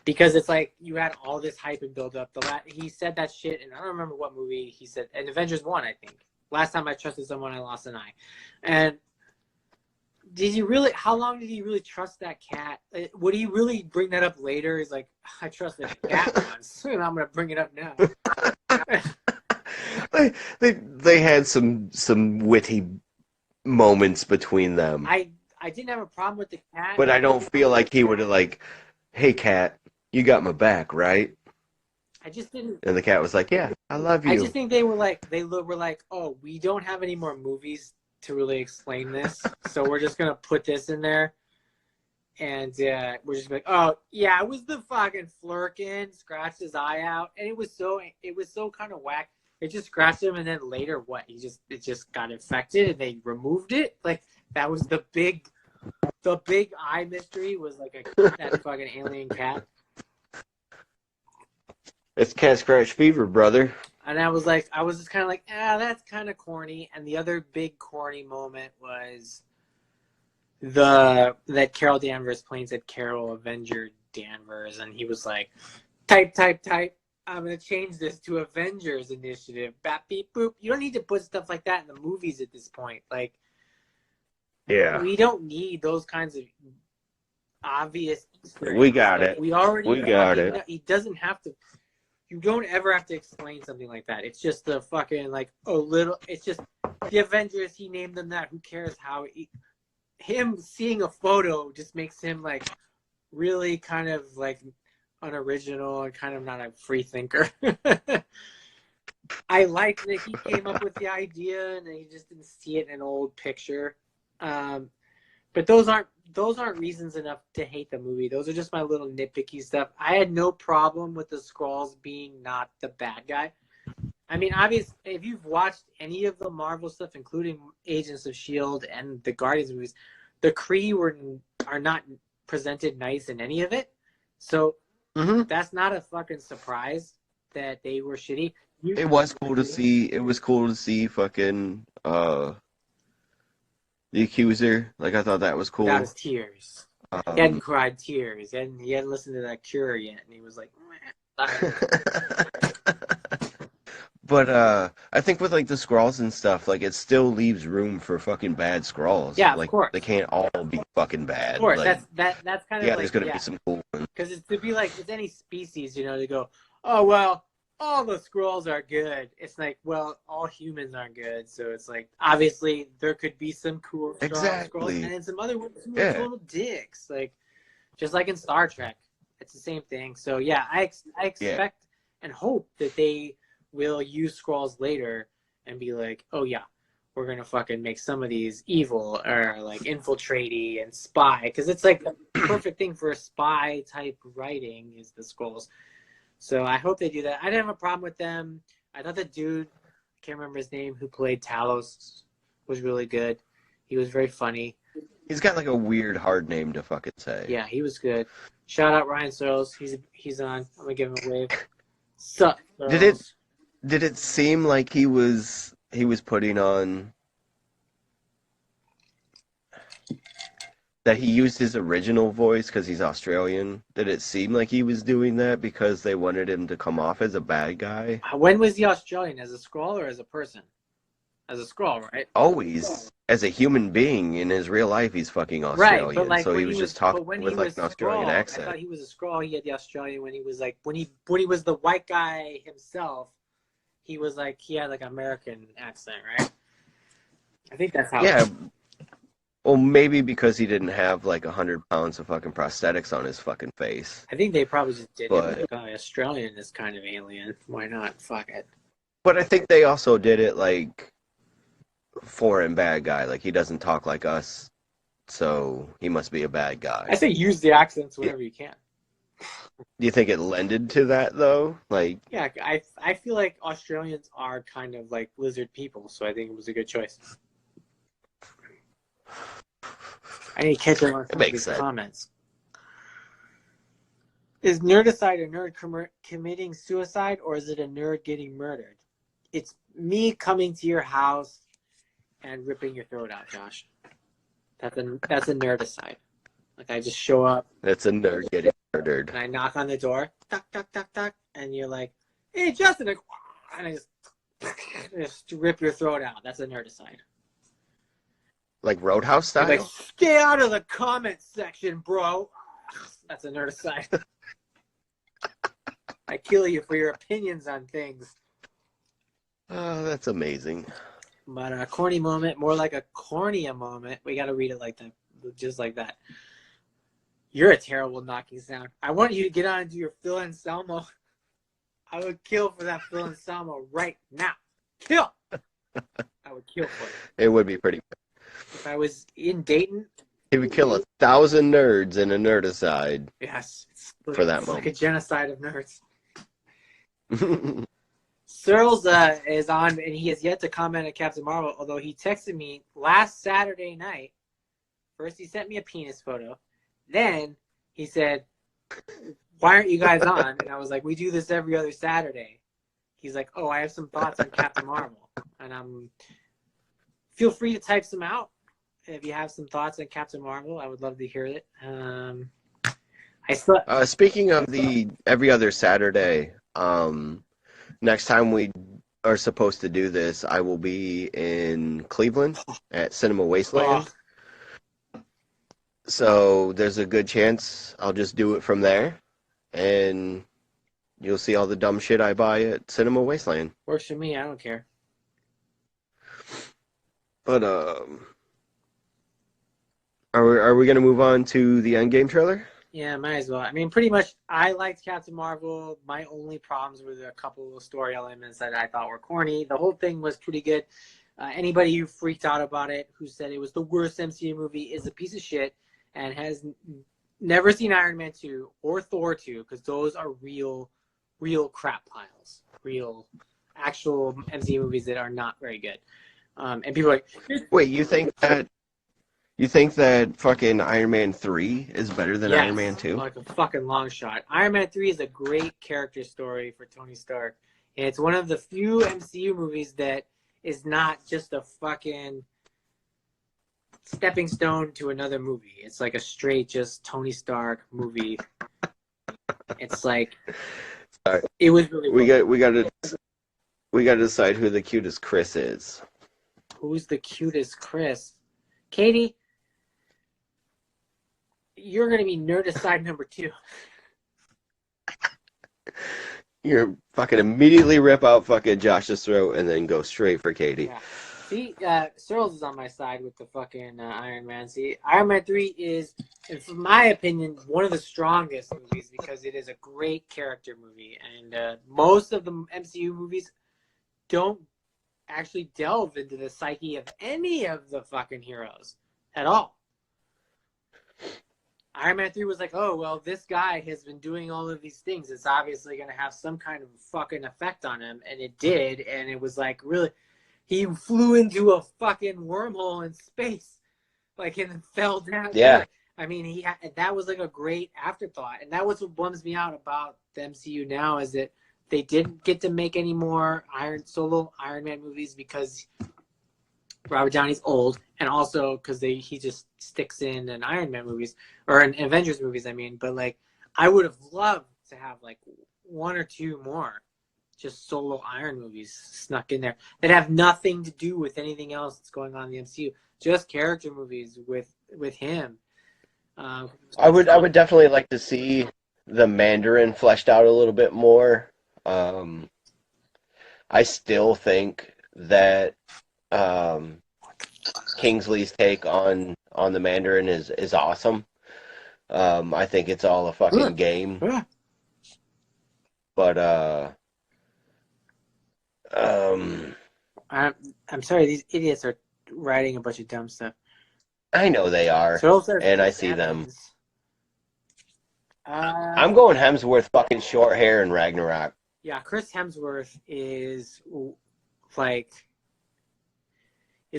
Because it's like you had all this hype and build up. He said that shit, and I don't remember what movie he said. In Avengers 1, I think. Last time I trusted someone, I lost an eye. And how long did he really trust that cat? Would he really bring that up later? He's like, I trusted the cat once, and I'm going to bring it up now. They had some witty moments between them. I didn't have a problem with the cat. But I don't feel like he would have like, hey, cat, you got my back, right? I just didn't. And the cat was like, yeah, I love you. I just think they were like, oh, we don't have any more movies to really explain this, so we're just going to put this in there. And we're just like, oh, yeah, it was the fucking Flurkin, scratched his eye out. And it was so kind of whack. It just scratched him, and then later, it just got infected, and they removed it. Like, that was the big eye mystery, was like that fucking alien cat. It's cat scratch fever, brother. And I was just kind of like, that's kind of corny. And the other big corny moment was that Carol Danvers plays at Carol Avenger Danvers, and he was like, type. I'm going to change this to Avengers Initiative. Bap, beep, boop. You don't need to put stuff like that in the movies at this point. Like, yeah, we don't need those kinds of obvious. We got it. We got it. He doesn't have to. You don't ever have to explain something like that. It's just the fucking it's just the Avengers. He named them that. Who cares how him seeing a photo just makes him like really kind of like unoriginal and kind of not a free thinker. I like that he came up with the idea and he just didn't see it in an old picture. But those aren't reasons enough to hate the movie. Those are just my little nitpicky stuff. I had no problem with the Skrulls being not the bad guy. I mean, obviously, if you've watched any of the Marvel stuff, including Agents of S.H.I.E.L.D. and the Guardians movies, the Kree are not presented nice in any of it. So that's not a fucking surprise that they were shitty. It was cool to see. It was cool to see fucking the Accuser. Like, I thought that was cool. Got his tears. He hadn't cried tears. He hadn't listened to that Cure yet, and he was like, But I think with like the Skrulls and stuff, like it still leaves room for fucking bad Skrulls. Yeah, like, of course. They can't all be fucking bad. Of course, like, that's kind of there's gonna be some cool ones. Because it's to be like it's any species, they go, oh well, all the Skrulls are good. It's like, well, all humans are good, so it's like obviously there could be some cool Skrulls, and then some other ones who are total dicks, like just like in Star Trek. It's the same thing. So yeah, I expect and hope that they will use Skrulls later and be like, oh yeah, we're going to fucking make some of these evil or like infiltrate-y and spy. Because it's like the perfect thing for a spy type writing is the Skrulls. So I hope they do that. I didn't have a problem with them. I thought the dude, I can't remember his name, who played Talos was really good. He was very funny. He's got like a weird hard name to fucking say. Yeah, he was good. Shout out Ryan Searles. He's on. I'm going to give him a wave. Sup, Searles. Did it seem like he was putting on that he used his original voice because he's Australian? Did it seem like he was doing that because they wanted him to come off as a bad guy? When was he Australian? As a Skrull or as a person? as a Skrull, right? Always, as a human being in his real life, he's fucking Right, but Australian. like So he was just talking when he with like was an Australian Skrull, I accent. thought he was a Skrull. He had the Australian when he was like when he was the white guy himself. He was like he had like an American accent, right? I think that's how. Yeah, well, maybe because he didn't have like 100 pounds of fucking prosthetics on his fucking face. I think they probably just did it But like, oh, Australian is kind of alien. Why not? Fuck it. I think they also did it like foreign bad guy. Like he doesn't talk like us, so he must be a bad guy. I say use the accents Yeah. whenever you can. Do you think it lended to that though? Like, Yeah, I feel like Australians are kind of like lizard people, so I think it was a good choice. I need to catch up on some of these comments. Is Nerdicide a nerd committing suicide, or is it a nerd getting murdered? It's me coming to your house and ripping your throat out, Josh. That's a Nerdicide. Like I just show up. that's a nerd getting murdered. And I knock on the door, tuck, tuck, tuck, tuck, and you're like, "Hey, Justin," and I just rip your throat out. That's a Nerdicide. Like Roadhouse style? You're like, stay out of the comment section, bro. That's a Nerdicide. I kill you for your opinions on things. Oh, that's amazing. But a corny moment, more like a cornea moment. We got to read it like that, just like that. You're a terrible knocking sound. I want you to get on and do your Phil Anselmo. I would kill for that Phil Anselmo right now. Kill! I would kill for it. It would be pretty good. If I was in Dayton. He would kill 1,000 nerds in a Nerdicide. Yes. It's moment. Like a genocide of nerds. Searles is on, and he has yet to comment on Captain Marvel, although he texted me last Saturday night. First, he sent me a penis photo. Then he said, "Why aren't you guys on?" And I was like, "We do this every other Saturday." He's like, "Oh, I have some thoughts on Captain Marvel." And feel free to type some out. If you have some thoughts on Captain Marvel, I would love to hear it. Speaking of the every other Saturday, next time we are supposed to do this, I will be in Cleveland at Cinema Wasteland. So there's a good chance I'll just do it from there, and you'll see all the dumb shit I buy at Cinema Wasteland. Works for me. I don't care. But are we gonna move on to the Endgame trailer? Yeah, might as well. I mean, pretty much, I liked Captain Marvel. My only problems were a couple of story elements that I thought were corny. The whole thing was pretty good. Anybody who freaked out about it, who said it was the worst MCU movie, is a piece of shit and has never seen Iron Man 2 or Thor 2, because those are real crap piles. Real, actual MCU movies that are not very good. And people are like... Wait, you think that fucking Iron Man 3 is better than Iron Man 2? Like a fucking long shot. Iron Man 3 is a great character story for Tony Stark. And it's one of the few MCU movies that is not just a fucking stepping stone to another movie. It's like a straight just Tony Stark movie. It's like... Sorry. It was really... We got to decide who the cutest Chris is. Who's the cutest Chris? Katie... You're going to be Nerdicide number 2. You're fucking immediately rip out fucking Josh's throat and then go straight for Katie. Yeah. See, Searles is on my side with the fucking Iron Man. See, Iron Man 3 is, in my opinion, one of the strongest movies because it is a great character movie. And most of the MCU movies don't actually delve into the psyche of any of the fucking heroes at all. Iron Man 3 was like, oh, well, this guy has been doing all of these things. It's obviously going to have some kind of fucking effect on him. And it did. And it was like, really, he flew into a fucking wormhole in space. Like, and fell down. Yeah. I mean, that was like a great afterthought. And that was what bums me out about the MCU now is that they didn't get to make any more solo Iron Man movies because Robert Downey's old, and also because he just sticks in Iron Man movies or in Avengers movies. I mean, but like I would have loved to have like one or two more just solo Iron movies snuck in there that have nothing to do with anything else that's going on in the MCU. Just character movies with him. I would definitely like to see the Mandarin fleshed out a little bit more. I still think that Kingsley's take on the Mandarin is awesome. I think it's all a fucking game. But I'm sorry, these idiots are writing a bunch of dumb stuff. I know they are, So and I see them. I'm going Hemsworth fucking short hair in Ragnarok. Yeah, Chris Hemsworth is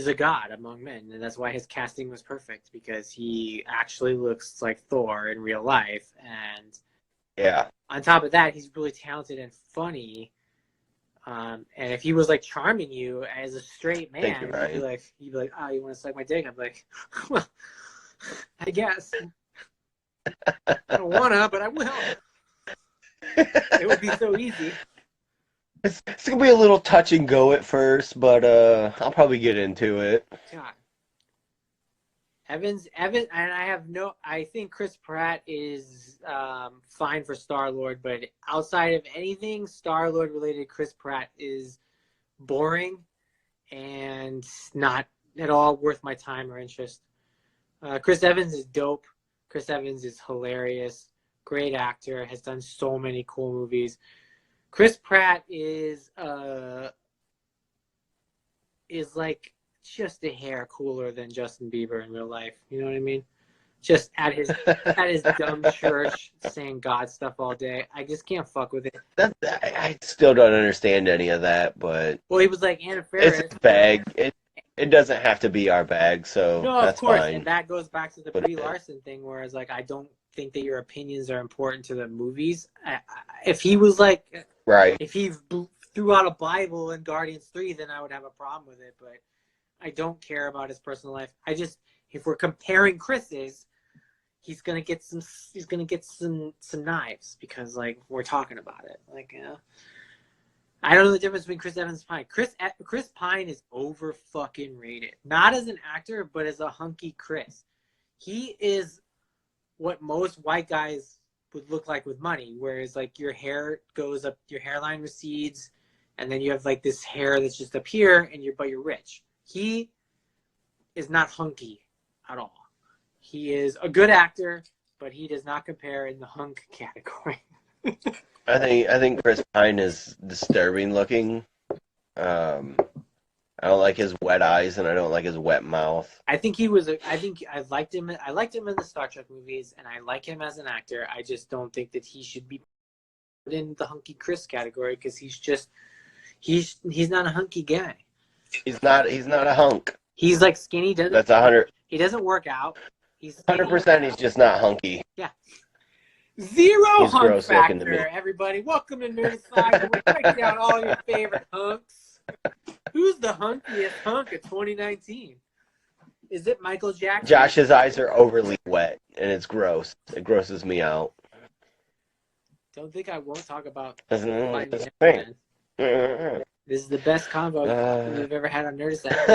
a god among men, and that's why his casting was perfect, because he actually looks like Thor in real life, and yeah, on top of that, he's really talented and funny. And if he was like charming you as a straight man, you'd be like, oh, you want to suck my dick? I'm like, well, I guess. I don't wanna, but I will. It would be so easy. It's gonna be a little touch and go at first, but I'll probably get into it. God. Evans, and I think Chris Pratt is fine for Star-Lord, but outside of anything Star-Lord related, Chris Pratt is boring and not at all worth my time or interest. Chris Evans is dope. Chris Evans is hilarious. Great actor. Has done so many cool movies. Chris Pratt is like just a hair cooler than Justin Bieber in real life. You know what I mean? Just at his dumb church saying God stuff all day. I just can't fuck with it. I still don't understand any of that, but well, he was like Anna Faris. It's a bag. It doesn't have to be our bag, so no, that's of course, fine. And that goes back to the Brie Larson thing, whereas like I don't think that your opinions are important to the movies. If he was like, right, if he threw out a Bible in Guardians 3, then I would have a problem with it. But I don't care about his personal life. If we're comparing Chris's, he's gonna get some knives because like we're talking about it. Like, you know, I don't know the difference between Chris Evans and Pine. Chris Pine is over fucking rated. Not as an actor, but as a hunky Chris. He is what most white guys would look like with money, whereas like your hair goes up, your hairline recedes, and then you have like this hair that's just up here, but you're rich. He is not hunky at all. He is a good actor, but he does not compare in the hunk category. I think Chris Pine is disturbing looking. I don't like his wet eyes, and I don't like his wet mouth. I think I liked him. I liked him in the Star Trek movies, and I like him as an actor. I just don't think that he should be put in the hunky Chris category because he's not a hunky guy. He's not a hunk. He's like skinny. That's 100. He doesn't work out. He's 100%. He's just not hunky. Yeah. Zero he's hunk factor, everybody. Welcome to Nerdicide. We're breaking down all your favorite hunks. Who's the hunkiest hunk of 2019? Is it Michael Jackson? Josh's eyes are overly wet, and it's gross. It grosses me out. Don't think I won't talk about that's the thing. This is the best convo we've ever had on Nerdicide.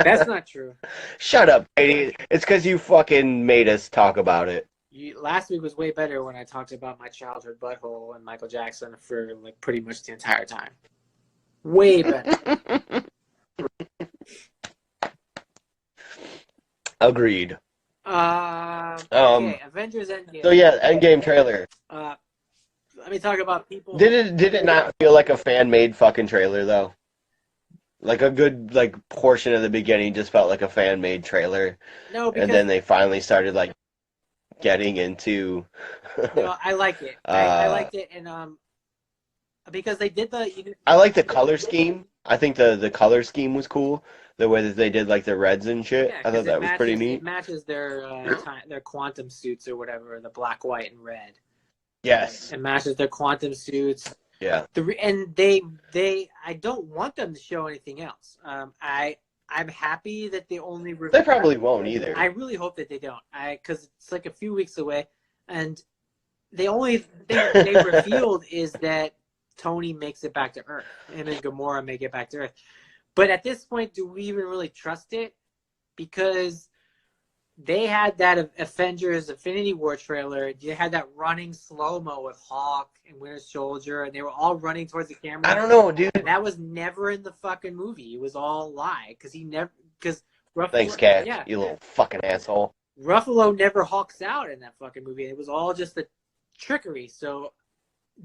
That's not true. Shut up, Katie. It's because you fucking made us talk about it. Last week was way better when I talked about my childhood butthole and Michael Jackson for like pretty much the entire time. Way better. Agreed. Okay, Avengers Endgame. So yeah, Endgame trailer. Let me talk about people. Did it not feel like a fan-made fucking trailer though? Like a good portion of the beginning just felt like a fan-made trailer. No, because... and then they finally started getting into. No, I like it. I liked it, and because they did I like the color scheme. I think the color scheme was cool. The way that they did the reds and shit. Yeah, I thought that was pretty neat. It matches their quantum suits or whatever, the black, white, and red. Yes. It matches their quantum suits. Yeah. And they I don't want them to show anything else. I'm happy that they only. They probably won't either. I really hope that they don't. Because it's like a few weeks away, and the only thing they revealed is that Tony makes it back to Earth. Him and Gamora make it back to Earth. But at this point, do we even really trust it? Because they had that Avengers Infinity War trailer. You had that running slow-mo with Hawk and Winter Soldier, and they were all running towards the camera. I don't know, dude. And that was never in the fucking movie. It was all lie. Because Thanks, Cat. Yeah. You little fucking asshole. Ruffalo never hulks out in that fucking movie. It was all just a trickery. So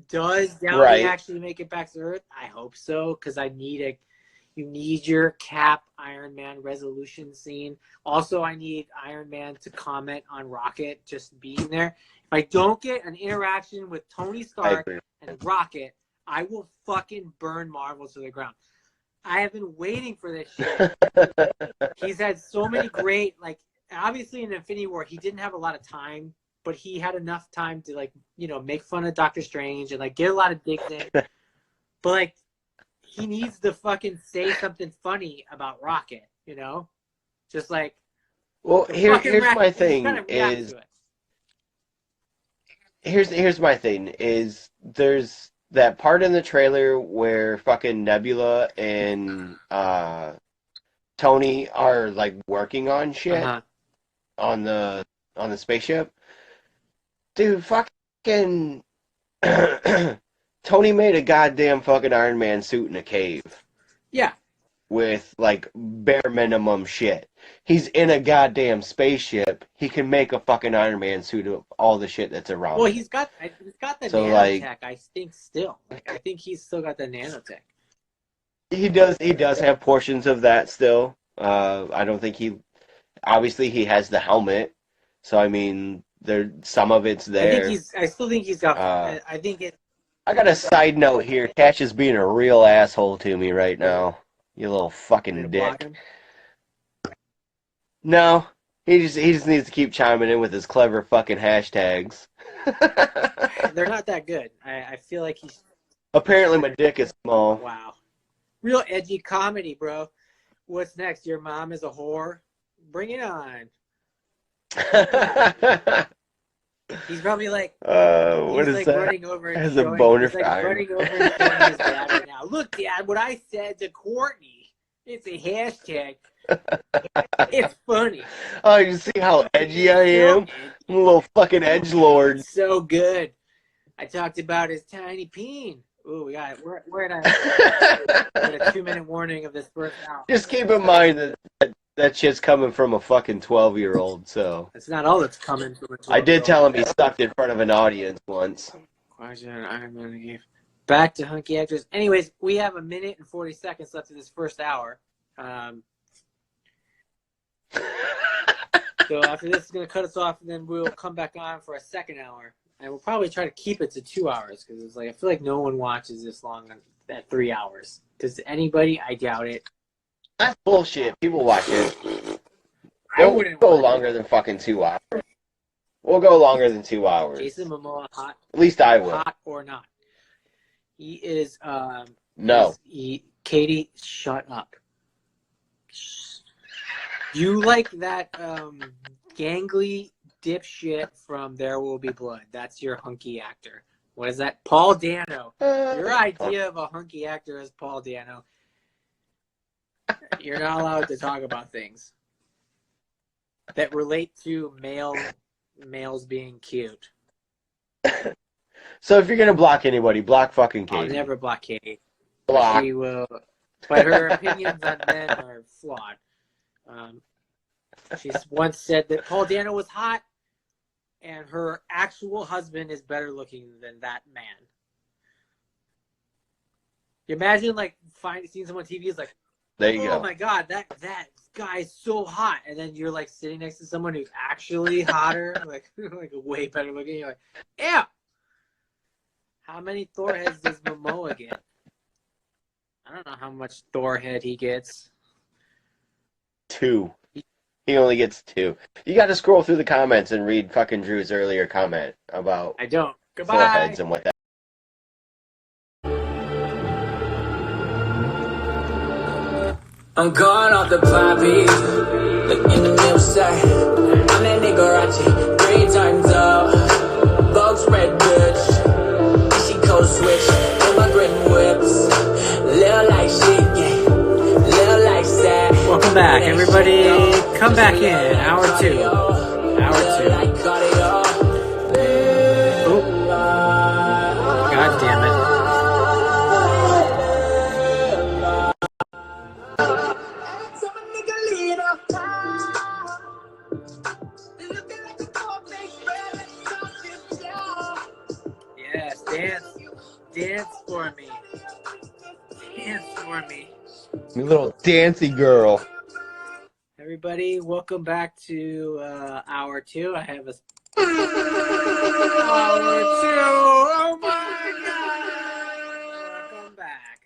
does Downey actually make it back to Earth? I hope so, because you need your Cap Iron Man resolution scene. Also, I need Iron Man to comment on Rocket just being there. If I don't get an interaction with Tony Stark and Rocket, I will fucking burn Marvel to the ground. I have been waiting for this shit. He's had so many great, like, obviously in Infinity War, he didn't have a lot of time, but he had enough time to, like, make fun of Doctor Strange and, like, get a lot of digs in. But, like, he needs to fucking say something funny about Rocket, Just like... Well, here's my thing is... Here's my thing is there's that part in the trailer where fucking Nebula and Tony are, like, working on shit on the spaceship. Dude, fucking... Tony made a goddamn fucking Iron Man suit in a cave. Yeah. With, like, bare minimum shit. He's in a goddamn spaceship. He can make a fucking Iron Man suit of all the shit that's around him. Well, he's got the nanotech, I think, still. I think he's still got the nanotech. He does have portions of that still. I don't think obviously he has the helmet. So, I mean, some of it's there. I still think he's got, I got a side note here. Cash is being a real asshole to me right now. You little fucking dick. No, he just needs to keep chiming in with his clever fucking hashtags. They're not that good. I feel like he's... Apparently my dick is small. Wow. Real edgy comedy, bro. What's next? Your mom is a whore? Bring it on. He's probably like, what is like that? running over and As a boner he's like running over and showing his dad right now. Look, Dad, what I said to Courtney. It's a hashtag. It's funny. Oh, you see how edgy I am? I'm a little fucking edgelord. So good. I talked about his tiny peen. Ooh, we got it. We're at a 2-minute warning of this first hour. Just keep in mind that shit's coming from a fucking 12-year-old, so. That's not all that's coming from a 12-year-old. I did tell him he sucked in front of an audience once. Back to hunky actors. Anyways, we have 1 minute and 40 seconds left of this first hour. So after this is going to cut us off, and then we'll come back on for a second hour. And we'll probably try to keep it to 2 hours, because it's like I feel like no one watches this long at 3 hours. Does anybody? I doubt it. That's bullshit. People watch it. We'll go longer than fucking 2 hours. We'll go longer than 2 hours. Jason Momoa, hot? At least I will. Hot or not? He is. No. Katie, shut up. You like that gangly dipshit from There Will Be Blood. That's your hunky actor. What is that? Paul Dano. Your idea of a hunky actor is Paul Dano. You're not allowed to talk about things that relate to males being cute. So if you're going to block anybody, block fucking Katie. I'll never block Katie. Block. She will. But her opinions on men are flawed. She's once said that Paul Dano was hot, and her actual husband is better looking than that man. You imagine, like, seeing someone on TV is like, there you go. Oh my God, that guy's so hot, and then you're like sitting next to someone who's actually hotter, like way better looking. You're like, yeah. How many Thor heads does Momoa get? I don't know how much Thor head he gets. 2. He only gets 2. You got to scroll through the comments and read fucking Drew's earlier comment about. I don't. Goodbye. Thor heads and what that. I'm gone off the poppy, like in the middle side. I'm that nigga Rachi, 3 times up. Bugs red bitch, she code switch. In my grade Welcome back, everybody. Come back in. Hour 2. Oh. God damn it. Yes, dance for me. Dance for me. You little dancy girl. Everybody, welcome back to hour 2. I have a hour 2. Oh my god! Welcome back.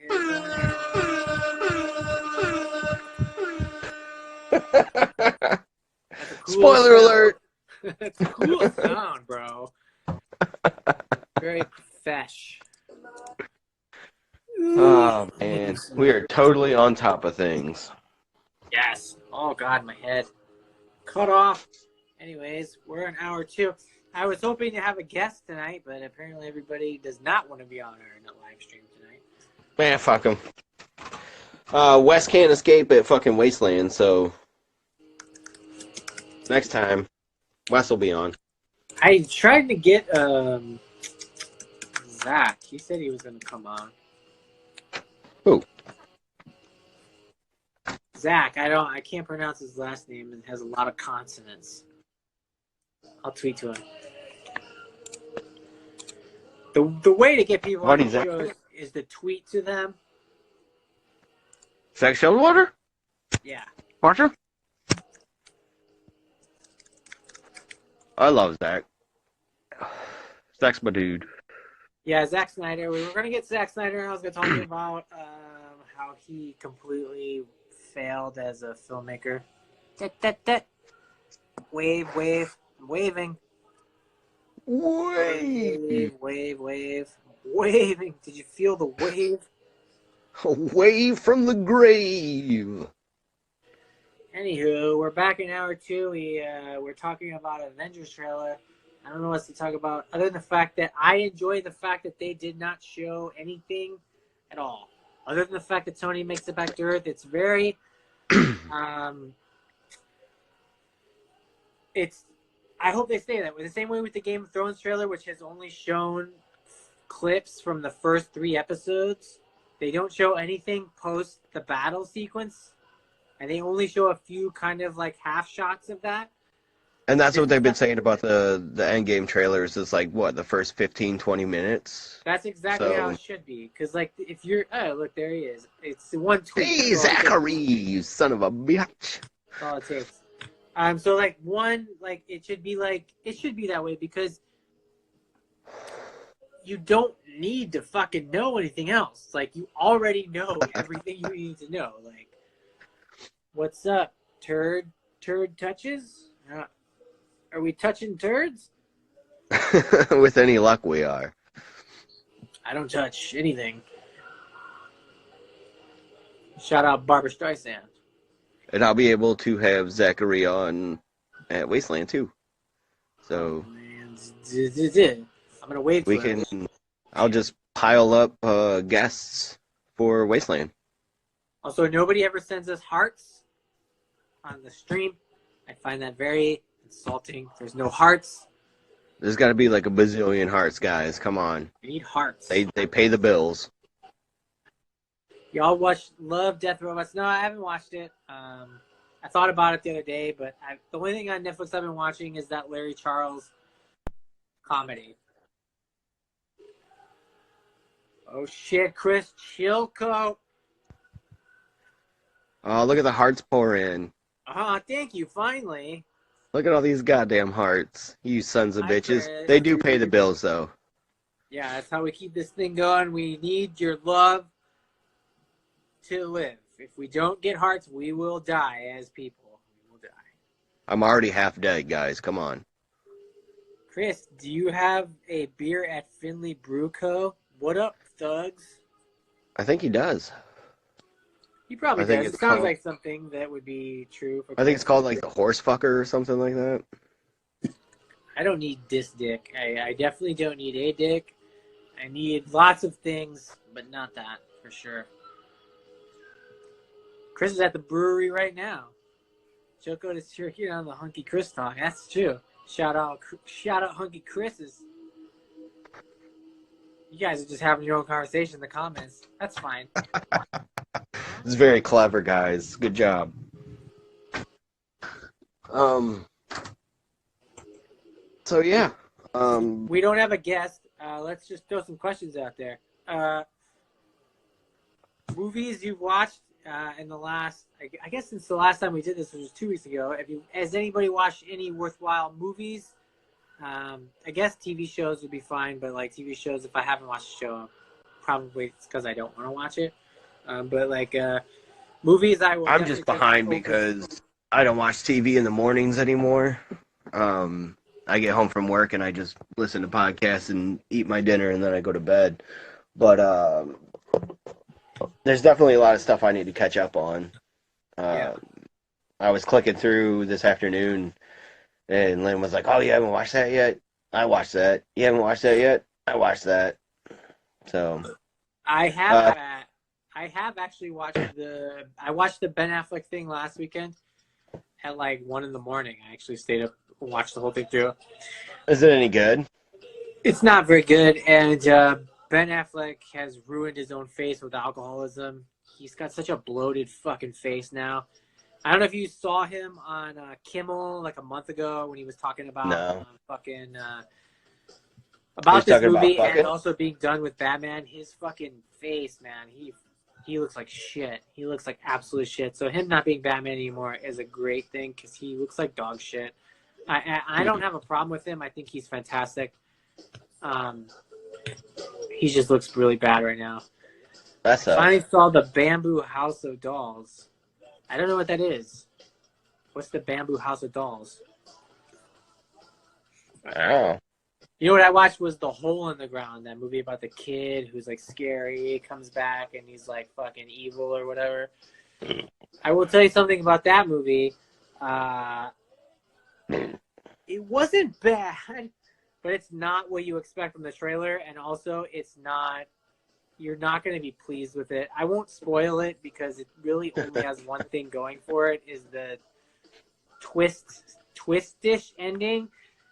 That's a cool Spoiler sound. alert! That's a cool sound, bro. Very fresh. Oh man, we are totally on top of things. Yes. Oh god, my head. Cut off. Anyways, we're in hour 2. I was hoping to have a guest tonight, but apparently everybody does not want to be on our live stream tonight. Man, fuck him. Wes can't escape at fucking Wasteland, so next time, Wes will be on. I tried to get Zach. He said he was going to come on. Who? Zach. I can't pronounce his last name. It has a lot of consonants. I'll tweet to him. The way to get people on the show is to tweet to them. Zach Shellwater? Yeah. Watcher? I love Zach. Zach's my dude. Yeah, Zack Snyder. We were going to get Zack Snyder, and I was going to talk to you about how he completely failed as a filmmaker. Wave. I'm waving. Waving. Did you feel the wave? A wave from the grave. Anywho, we're back in hour 2. We're talking about Avengers trailer. I don't know what to talk about other than the fact that I enjoy the fact that they did not show anything at all. Other than the fact that Tony makes it back to Earth, it's very I hope they stay that way. The same way with the Game of Thrones trailer, which has only shown clips from the first 3 episodes. They don't show anything post the battle sequence, and they only show a few kind of like half shots of that. And that's what they've been saying about the Endgame trailers. It's like, what, the first 15, 20 minutes? That's exactly how it should be. Because, like, if you're... Oh, look, there he is. It's one tweet. Hey, Zachary, you son of a bitch. That's all it takes. So, like, it should be that way because you don't need to fucking know anything else. Like, you already know everything you need to know. Like, what's up, turd touches? Are we touching turds? With any luck, we are. I don't touch anything. Shout out Barbara Streisand. And I'll be able to have Zachary on at Wasteland, too. So... I'm going to wait for it. I'll just pile up guests for Wasteland. Also, nobody ever sends us hearts on the stream. I find that very insulting. There's no hearts. There's got to be like a bazillion hearts, guys. Come on. We need hearts. They pay the bills. Y'all watch Love, Death Robots? No, I haven't watched it. I thought about it the other day, but the only thing on Netflix I've been watching is that Larry Charles comedy. Oh shit, Chris Chilcote. Oh, look at the hearts pour in. Thank you, finally. Look at all these goddamn hearts. You sons of bitches. Chris. They do pay the bills, though. Yeah, that's how we keep this thing going. We need your love to live. If we don't get hearts, we will die as people. We will die. I'm already half dead, guys. Come on. Chris, do you have a beer at Finley Brew Co.? What up, thugs? I think he does. He probably does. It sounds like something that would be true. I think it's called like the horse fucker or something like that. I don't need this dick. I definitely don't need a dick. I need lots of things, but not that, for sure. Chris is at the brewery right now. Joko is here on the Hunky Chris talk. That's true. Shout out Hunky Chris's. You guys are just having your own conversation in the comments. That's fine. It's very clever, guys. Good job. So yeah. We don't have a guest. Let's just throw some questions out there. Movies you've watched in the last, I guess since the last time we did this, which was 2 weeks ago. Has anybody watched any worthwhile movies? I guess TV shows would be fine, but like TV shows, if I haven't watched a show, probably it's because I don't want to watch it. But like movies, I'm just behind because I don't watch TV in the mornings anymore. I get home from work and I just listen to podcasts and eat my dinner and then I go to bed. But there's definitely a lot of stuff I need to catch up on. I was clicking through this afternoon and Lynn was like, "Oh, you haven't watched that yet?" I watched that. "You haven't watched that yet?" I watched that. So I have actually watched I watched the Ben Affleck thing last weekend at like 1 a.m. I actually stayed up and watched the whole thing through. Is it any good? It's not very good, and Ben Affleck has ruined his own face with alcoholism. He's got such a bloated fucking face now. I don't know if you saw him on Kimmel like a month ago when he was talking about about this movie and also being done with Batman. His fucking face, man, he looks like shit. He looks like absolute shit. So him not being Batman anymore is a great thing because he looks like dog shit. I don't have a problem with him. I think he's fantastic. He just looks really bad right now. I finally saw the Bamboo House of Dolls. I don't know what that is. What's the Bamboo House of Dolls? Oh. You know what I watched was The Hole in the Ground, that movie about the kid who's like scary, comes back and he's like fucking evil or whatever. I will tell you something about that movie. It wasn't bad, but it's not what you expect from the trailer, and also you're not going to be pleased with it. I won't spoil it because it really only has one thing going for it, is the twistish ending,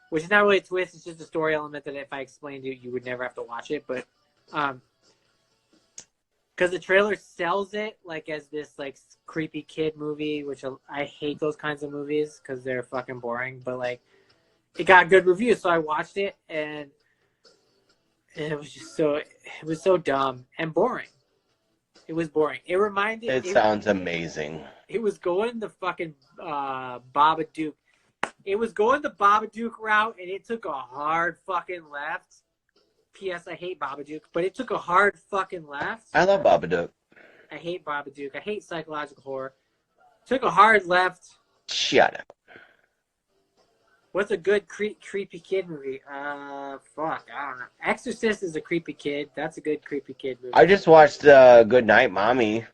which is not really a twist. It's just a story element that if I explained it, you would never have to watch it. But because the trailer sells it like as this like creepy kid movie, which I hate those kinds of movies because they're fucking boring. But like, it got good reviews, so I watched it and it was just so dumb and boring. It was boring. It sounds amazing. It was going the fucking Babadook. It was going the Babadook route, and it took a hard fucking left. P.S. I hate Babadook, but it took a hard fucking left. I love Babadook. I hate Babadook. I hate psychological horror. Took a hard left. Shut up. What's a good creepy kid movie? Fuck, I don't know. Exorcist is a creepy kid. That's a good creepy kid movie. I just watched Good Night Mommy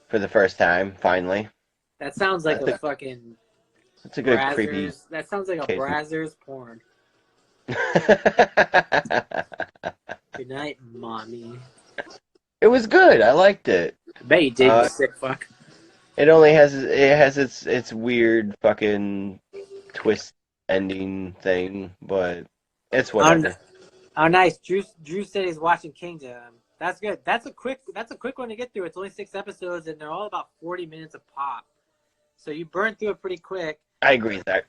for the first time, finally. That sounds like a fucking... It's a good creepy... That sounds like a Brazzers porn. Good night, Mommy. It was good. I liked it. I bet you did, you sick fuck. It has its weird fucking twist ending thing, but it's whatever. Oh, nice. Drew said he's watching Kingdom. That's good. That's a quick one to get through. It's only 6 episodes, and they're all about 40 minutes a pop. So you burn through it pretty quick. I agree with that.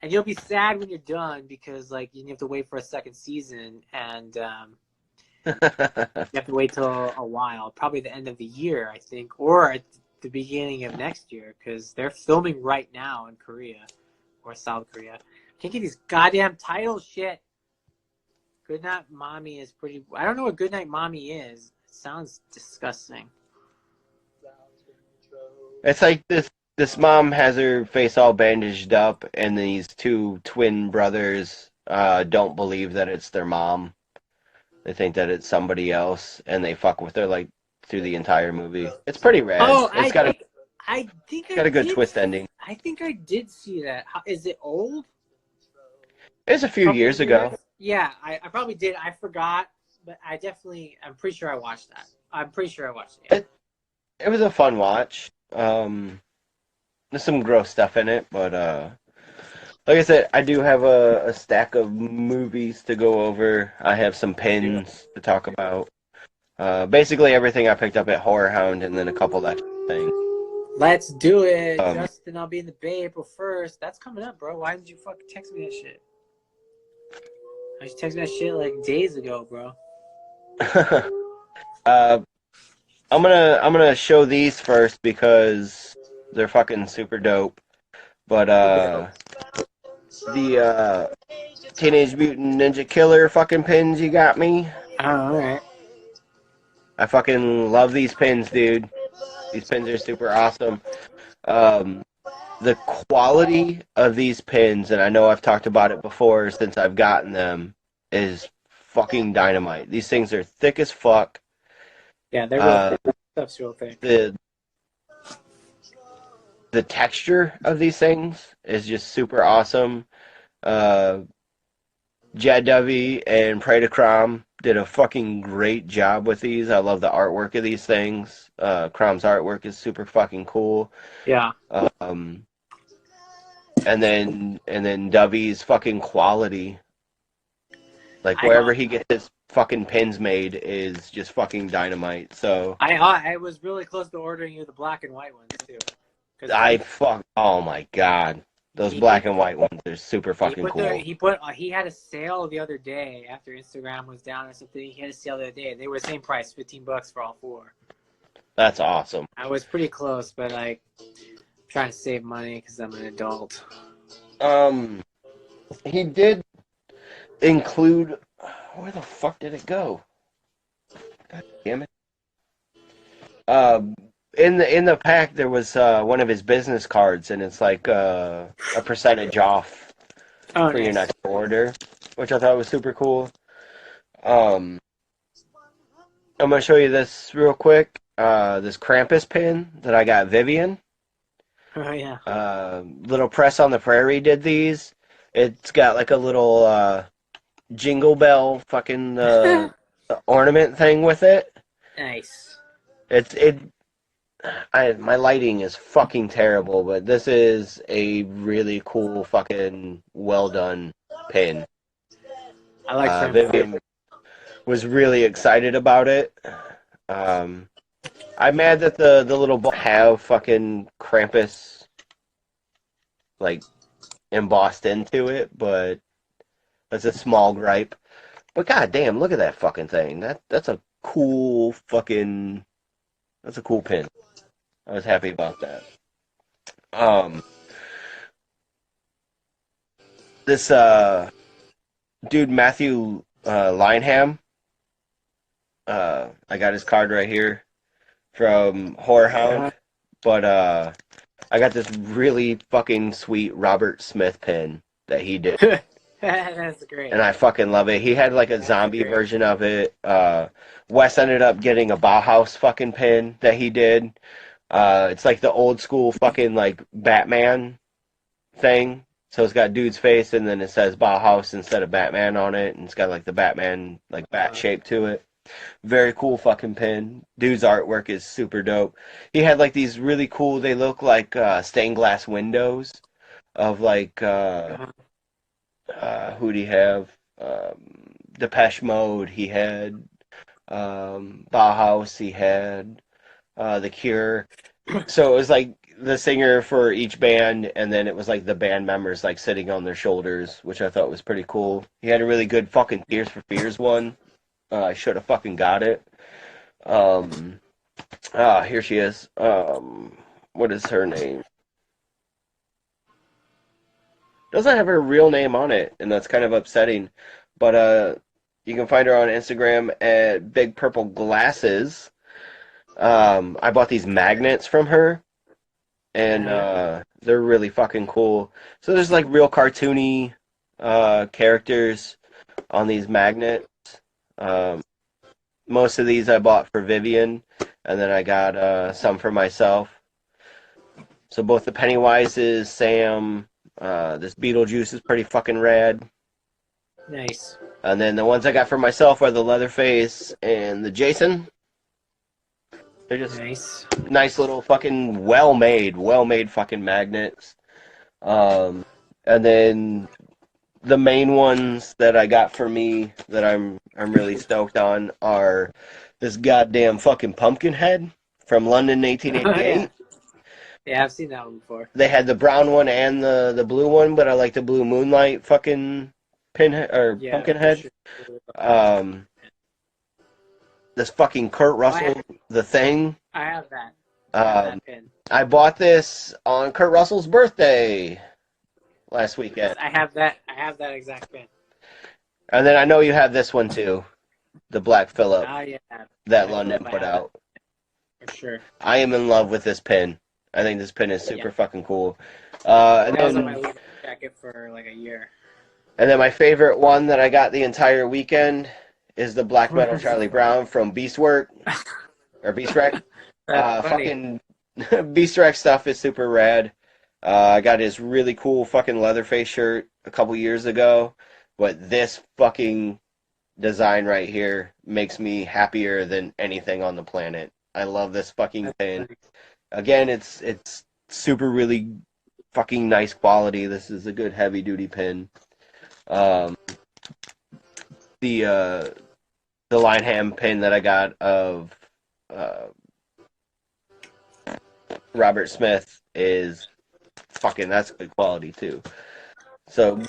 And you'll be sad when you're done because like you have to wait for a second season, and you have to wait till a while, probably the end of the year, I think, or at the beginning of next year, because they're filming right now in Korea or South Korea. Can't get these goddamn titles shit. Goodnight Mommy is pretty... I don't know what Goodnight Mommy is. It sounds disgusting. It's like this mom has her face all bandaged up, and these two twin brothers don't believe that it's their mom. They think that it's somebody else, and they fuck with her like through the entire movie. It's pretty rad. Oh, it's got a good twist ending. I think I did see that. Is it old? It was a few years ago. Yeah, I probably did. I forgot, but I'm pretty sure I watched that. I'm pretty sure I watched it. It was a fun watch. There's some gross stuff in it, but like I said, I do have a stack of movies to go over. I have some pins to talk about. Basically everything I picked up at Horrorhound, and then a couple extra things. Let's do it. Um, Justin, I'll be in the Bay April 1st. That's coming up, bro. Why didn't you fucking text me that shit? I just texted me that shit like days ago, bro. I'm gonna show these first because they're fucking super dope. But the Teenage Mutant Ninja Killer fucking pins you got me. Oh, alright. I fucking love these pins, dude. These pins are super awesome. The quality of these pins, and I know I've talked about it before since I've gotten them, is fucking dynamite. These things are thick as fuck. Yeah, they're real thick. Stuff's real thick. The texture of these things is just super awesome. Jad Dovey and Predacrom did a fucking great job with these. I love the artwork of these things. Crom's artwork is super fucking cool. Yeah. And then Dovey's fucking quality. Like wherever he gets his fucking pins made is just fucking dynamite. So I was really close to ordering you the black and white ones too. Oh my god. Those black and white ones are super fucking cool. He had a sale the other day after Instagram was down or something. He had a sale the other day. They were the same price, $15 for all four. That's awesome. I was pretty close, but like trying to save money because I'm an adult. He did include. Where the fuck did it go? God damn it. In the pack there was one of his business cards, and it's like a percentage off for your next order, which I thought was super cool. I'm gonna show you this real quick. This Krampus pin that I got Vivian. Oh yeah. Little Press on the Prairie did these. It's got like a little jingle bell fucking ornament thing with it. Nice. My lighting is fucking terrible, but this is a really cool fucking well done pin. I like Vivian was really excited about it. I'm mad that the little ball have fucking Krampus like embossed into it, but that's a small gripe. But goddamn, look at that fucking thing. That's a cool pin. I was happy about that. This dude Matthew Lineham. I got his card right here from Horrorhound, but I got this really fucking sweet Robert Smith pin that he did. That's great. And I fucking love it. He had like a zombie version of it. Wes ended up getting a Bauhaus fucking pin that he did. It's like the old school fucking like Batman thing. So it's got dude's face and then it says Bauhaus instead of Batman on it. And it's got like the Batman like bat shape to it. Very cool fucking pin. Dude's artwork is super dope. He had like these really cool, they look like stained glass windows of like who'd he have? Depeche Mode he had. Bauhaus he had. The Cure. So it was like the singer for each band, and then it was like the band members like sitting on their shoulders, which I thought was pretty cool. He had a really good fucking Tears for Fears one. I should have fucking got it. Here she is. What is her name? Doesn't have her real name on it, and that's kind of upsetting. But you can find her on Instagram at Big Purple Glasses. I bought these magnets from her, and they're really fucking cool. So there's like real cartoony characters on these magnets. Most of these I bought for Vivian, and then I got some for myself. So both the Pennywises, Sam, this Beetlejuice is pretty fucking rad. Nice. And then the ones I got for myself are the Leatherface and the Jason. They're just Nice. nice little fucking well-made fucking magnets. And then the main ones that I got for me that I'm really stoked on are this goddamn fucking pumpkin head from London Oh, yeah. 1888. Yeah, I've seen that one before. They had the brown one and the blue one, but I like the blue moonlight fucking pinhead or Yeah, pumpkin for head. sure. This fucking Kurt Russell, The Thing. I have that. I have that pin. I bought this on Kurt Russell's birthday last weekend. I have that exact pin. And then I know you have this one too, the Black Phillip Yeah. that London put out. For sure. I am in love with this pin. I think this pin is super fucking cool. And That was on my then, lead jacket for like a year. and then my favorite one that I got the entire weekend is the Black Metal Charlie Brown from Beastwork or Beastwreck. Fucking Beastwreck stuff is super rad. I got his really cool fucking Leatherface shirt a couple years ago, but this fucking design right here makes me happier than anything on the planet. I love this fucking pin. Again, it's super really fucking nice quality. This is a good heavy duty pin. The Lineham pin that I got of Robert Smith is fucking, that's good quality too. So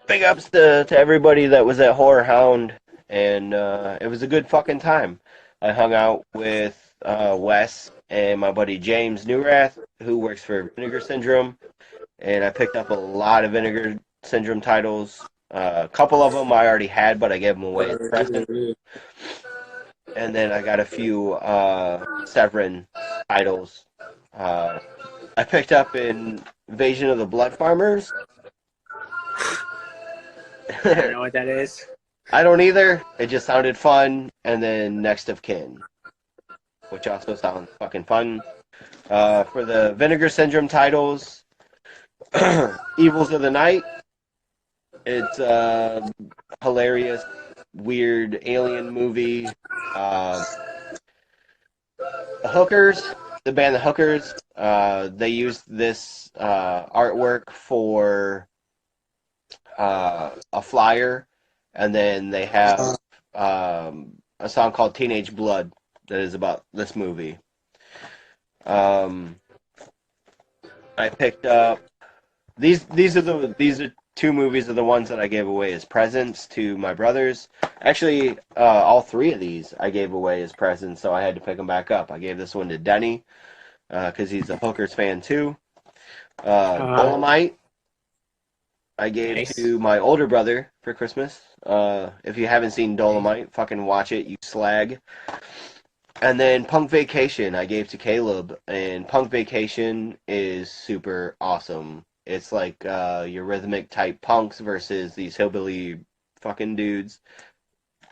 big ups to everybody that was at Horrorhound, and it was a good fucking time. I hung out with Wes and my buddy James Newrath, who works for Vinegar Syndrome, and I picked up a lot of Vinegar Syndrome titles. A couple of them I already had, but I gave them away as presents. And then I got a few Severin titles. I picked up Invasion of the Blood Farmers. I don't know what that is. I don't either. It just sounded fun. And then Next of Kin, which also sounds fucking fun. For the Vinegar Syndrome titles, Evils of the Night. It's a hilarious, weird alien movie. The Hookers, the band The Hookers, they used this artwork for a flyer, and then they have a song called Teenage Blood that is about this movie. I picked up these are two movies are the ones that I gave away as presents to my brothers. Actually, all three of these I gave away as presents, so I had to pick them back up. I gave this one to Denny because he's a Hookers fan too. Dolomite I gave to my older brother for Christmas. If you haven't seen Dolomite, fucking watch it, you slag. And then Punk Vacation I gave to Caleb, and Punk Vacation is super awesome. It's like your rhythmic type punks versus these hillbilly fucking dudes.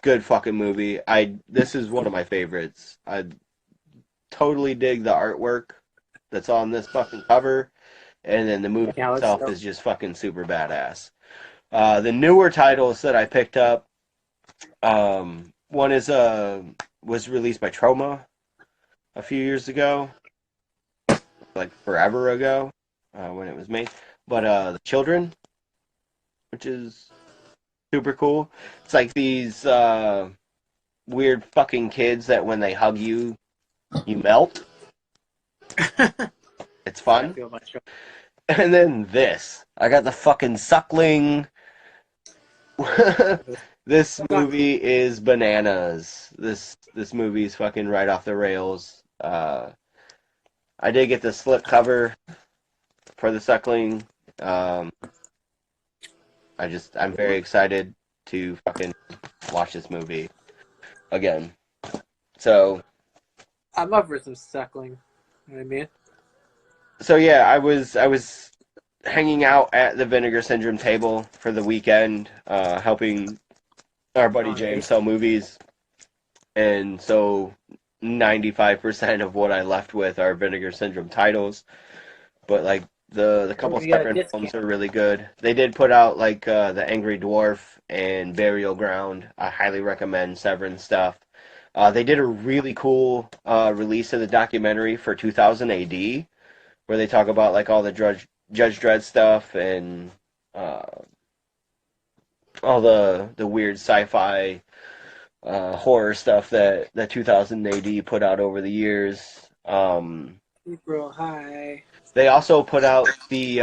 Good fucking movie. This is one of my favorites. I totally dig the artwork that's on this fucking cover, and then the movie itself is just fucking super badass. The newer titles that I picked up, one is was released by Troma a few years ago, like forever ago. When it was made, but The Children, which is super cool. It's like these weird fucking kids that when they hug you, you melt. It's fun. And then this, I got the fucking Suckling. This movie is bananas. This movie is fucking right off the rails. I did get the slip cover for the Suckling. I'm very excited to fucking watch this movie again. So I'm up for some Suckling. You know what I mean? So yeah, I was hanging out at the Vinegar Syndrome table for the weekend, helping our buddy James sell movies, and so 95% of what I left with are Vinegar Syndrome titles, but like the couple Severin films are really good. They did put out like The Angry Dwarf and Burial Ground. I highly recommend Severin stuff. They did a really cool release of the documentary for 2000 AD, where they talk about like all the Judge Dredd stuff and uh, all the weird sci-fi horror stuff that 2000 AD put out over the years. April High. They also put out the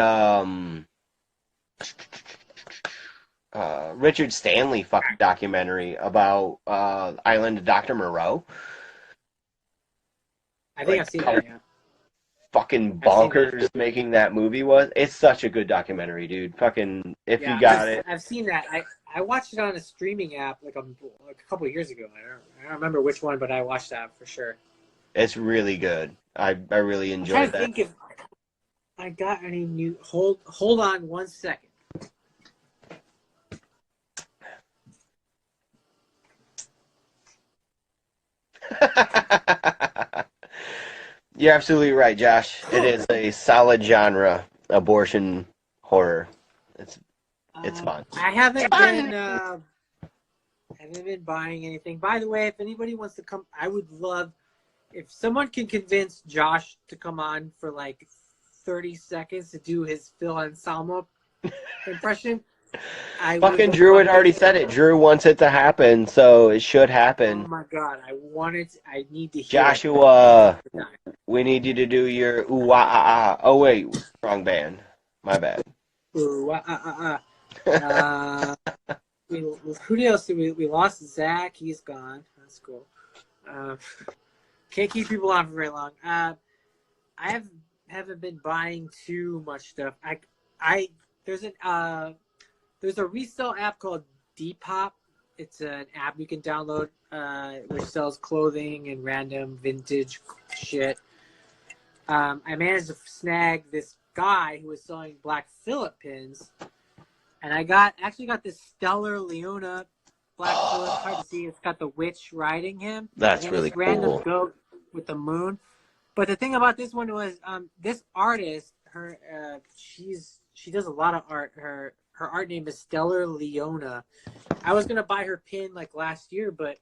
Richard Stanley fucking documentary about Island of Dr. Moreau. I think Like, I've seen that. Yeah. fucking I've seen that. bonkers making that movie was. It's such a good documentary, dude. Fucking, if you Yeah, got it, I've seen that. I watched it on a streaming app like a couple of years ago. I don't remember which one, but I watched that for sure. it's really good. I really I'm trying enjoyed to that. think if I got any new. Hold on 1 second. You're absolutely right, Josh. It is a solid genre, abortion horror. It's fun. I haven't been buying anything. By the way, if anybody wants to come, I would love if someone can convince Josh to come on for like 30 seconds to do his Phil Anselmo impression. Fucking Drew had already said it. Drew wants it to happen, so it should happen. Oh my god, I need to hear Joshua, it. we need you to do your ooh ah ah ah. Oh wait, wrong band. My bad. Ooh, who else did we lost? Zach, he's gone. That's cool. Can't keep people on for very long. I haven't been buying too much stuff. There's a resale app called Depop. It's an app you can download which sells clothing and random vintage shit. I managed to snag this guy who was selling Black Phillip pins, and I actually got this Stellar Leona Black Phillip. Hard to see. It's got the witch riding him. That's and really this random cool. goat with the moon. But the thing about this one was this artist, she does a lot of art. Her art name is Stellar Leona. I was gonna buy her pin like last year, but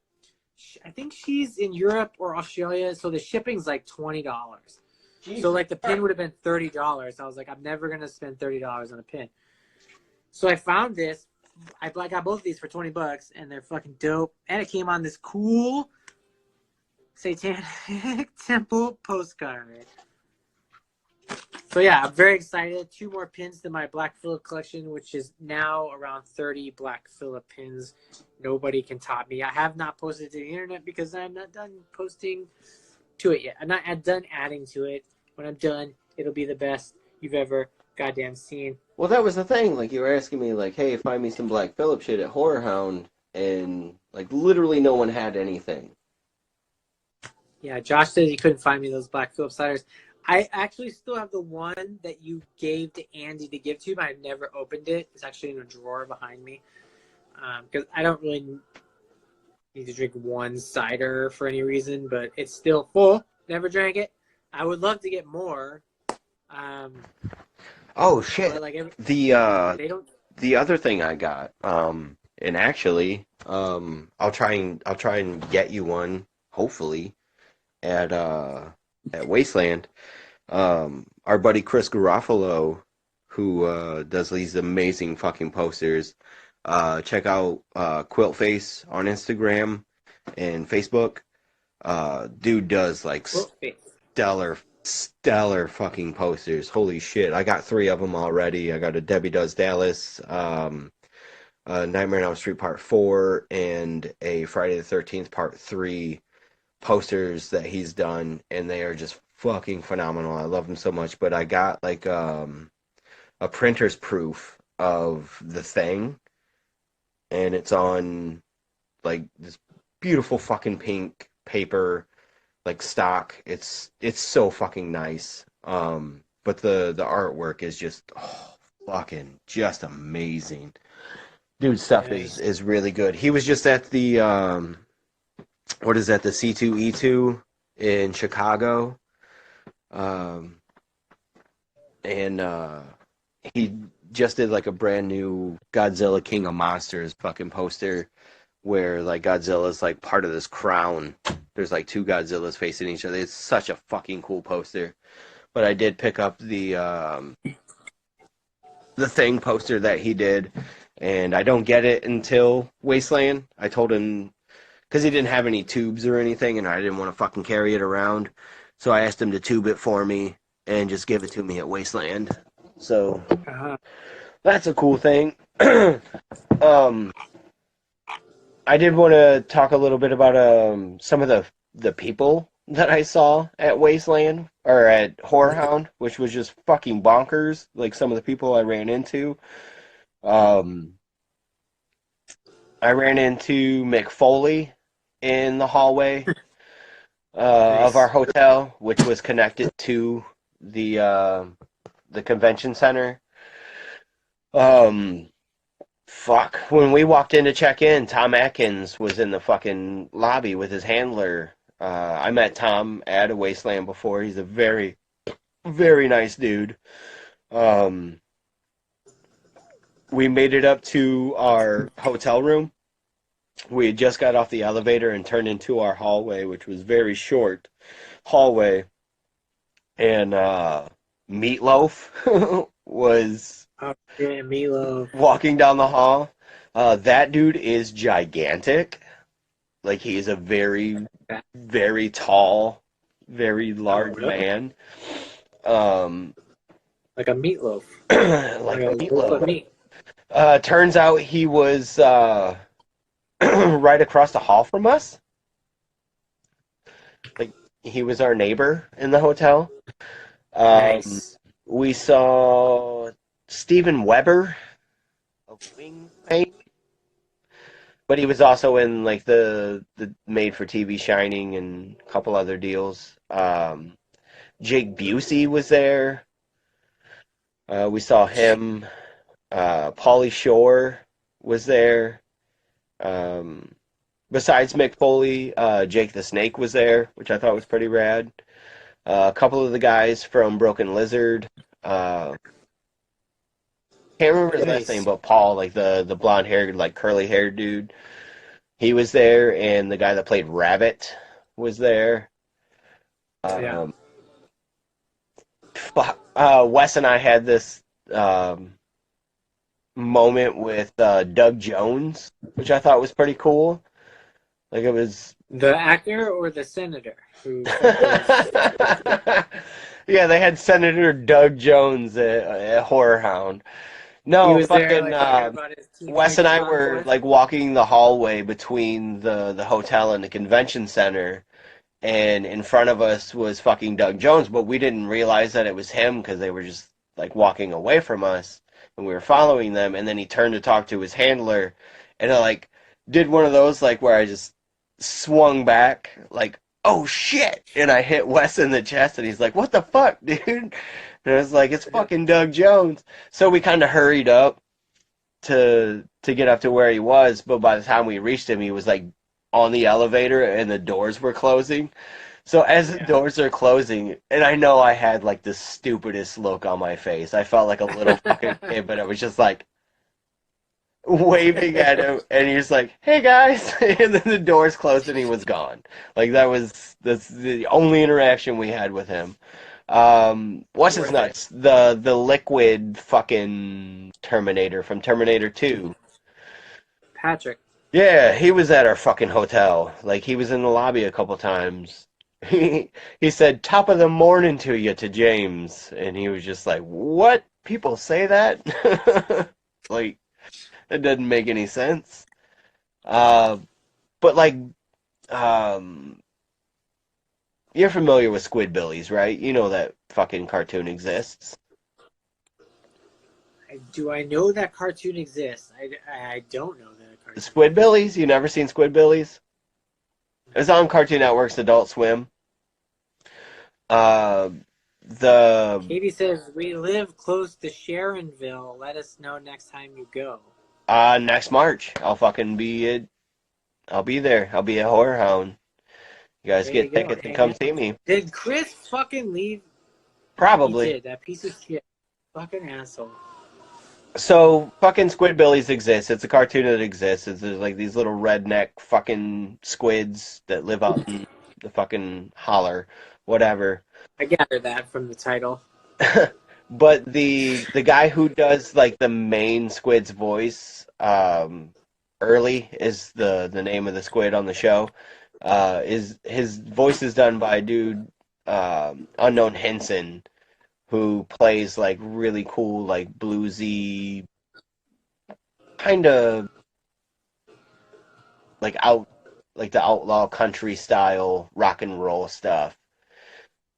I think she's in Europe or Australia, so the shipping's like $20. So like the pin would have been $30. I was like, I'm never gonna spend $30 on a pin. So I found this. I got both of these for $20, and they're fucking dope. And it came on this cool Satanic Temple postcard. So yeah, I'm very excited. 2 more pins to my Black Phillip collection, which is now around 30 Black Phillip pins. Nobody can top me. I have not posted to the internet because I'm not done posting to it yet. I'm not done adding to it. When I'm done, it'll be the best you've ever goddamn seen. Well, that was the thing. Like, you were asking me, like, hey, find me some Black Phillip shit at Horrorhound, and, like, literally no one had anything. Yeah, Josh said he couldn't find me those Black Phillip sliders. I actually still have the one that you gave to Andy to give to, but I've never opened it. It's actually in a drawer behind me. Because I don't really need to drink one cider for any reason, but it's still full. Never drank it. I would love to get more. Oh shit! But like the they don't. the other thing I got, and actually, I'll try and get you one, hopefully, at Wasteland. Our buddy Chris Garofalo, who does these amazing fucking posters. Check out Quilt Face on Instagram and Facebook. Dude does like stellar fucking posters. Holy shit! I got 3 of them already. I got a Debbie Does Dallas, Nightmare on Elm Street Part 4, and a Friday the 13th Part 3 posters that he's done, and they are just fucking phenomenal. I love them so much. But I got like a printer's proof of The Thing, and it's on like this beautiful fucking pink paper, like stock. It's so fucking nice. But the artwork is just fucking just amazing. Dude's stuff is really good. He was just at the what is that, the C2E2 in Chicago. And he just did like a brand new Godzilla King of Monsters fucking poster where like Godzilla's like part of this crown. There's like two Godzillas facing each other. It's such a fucking cool poster. But I did pick up the Thing poster that he did, and I don't get it until Wasteland. I told him, because he didn't have any tubes or anything, and I didn't want to fucking carry it around, so I asked him to tube it for me and just give it to me at Wasteland. So that's a cool thing. I did want to talk a little bit about some of the people that I saw at Wasteland, or at Horrorhound, which was just fucking bonkers, like some of the people I ran into. I ran into Mick Foley in the hallway of our hotel, which was connected to the convention center. Fuck. When we walked in to check in, Tom Atkins was in the fucking lobby with his handler. I met Tom at a Wasteland before. He's a very, very nice dude. We made it up to our hotel room. We had just got off the elevator and turned into our hallway, which was very short hallway. And Meatloaf was Meatloaf walking down the hall. That dude is gigantic. Like, he is a very, very tall, very large man. Like a meatloaf. Like a meatloaf. Of meat. Turns out he was right across the hall from us. Like, he was our neighbor in the hotel. Nice. We saw Steven Weber of Wingmate. But he was also in like the made-for-TV Shining and a couple other deals. Jake Busey was there. We saw him. Pauly Shore was there. Besides Mick Foley, Jake the Snake was there, which I thought was pretty rad. A couple of the guys from Broken Lizard. Can't remember his last name, but Paul, like the blonde-haired, like curly-haired dude. He was there, and the guy that played Rabbit was there. Wes and I had this moment with Doug Jones, which I thought was pretty cool. Like, it was... The actor or the senator? Yeah, they had Senator Doug Jones at Horrorhound. No, fucking there, Wes and I were like walking the hallway between the hotel and the convention center, and in front of us was fucking Doug Jones, but we didn't realize that it was him because they were just like walking away from us, and we were following them. And then he turned to talk to his handler, and I like did one of those like where I just swung back like, oh shit, and I hit Wes in the chest, and he's like, what the fuck, dude? And I was like, it's fucking Doug Jones. So we kind of hurried up to get up to where he was, but by the time we reached him, he was like on the elevator and the doors were closing. So as the doors are closing, and I know I had like the stupidest look on my face. I felt like a little fucking kid, but I was just like waving at him, and he's like, hey guys, and then the doors closed and he was gone. Like, that's the only interaction we had with him. What's his nuts? The liquid fucking Terminator from Terminator 2. Patrick. Yeah, he was at our fucking hotel. Like, he was in the lobby a couple times. He said, top of the morning to you, to James. And he was just like, what? People say that? Like, that doesn't make any sense. But, like, you're familiar with Squidbillies, right? You know that fucking cartoon exists. Do I know that cartoon exists? I don't know that cartoon. Squidbillies? You never seen Squidbillies? It's on Cartoon Network's Adult Swim. Katie says, we live close to Sharonville. Let us know next time you go. Next March. I'll fucking be it. I'll be there. I'll be at Horrorhound. You guys get tickets and come see me. Did Chris fucking leave? Probably. He did. That piece of shit. Fucking asshole. So fucking Squidbillies exists. It's a cartoon that exists. It's like these little redneck fucking squids that live out in the fucking holler, whatever. I gathered that from the title. But the guy who does like the main squid's voice, Early is the name of the squid on the show. Is his voice is done by a dude, unknown Henson, who plays like really cool, like bluesy, kind of like like the outlaw country style rock and roll stuff.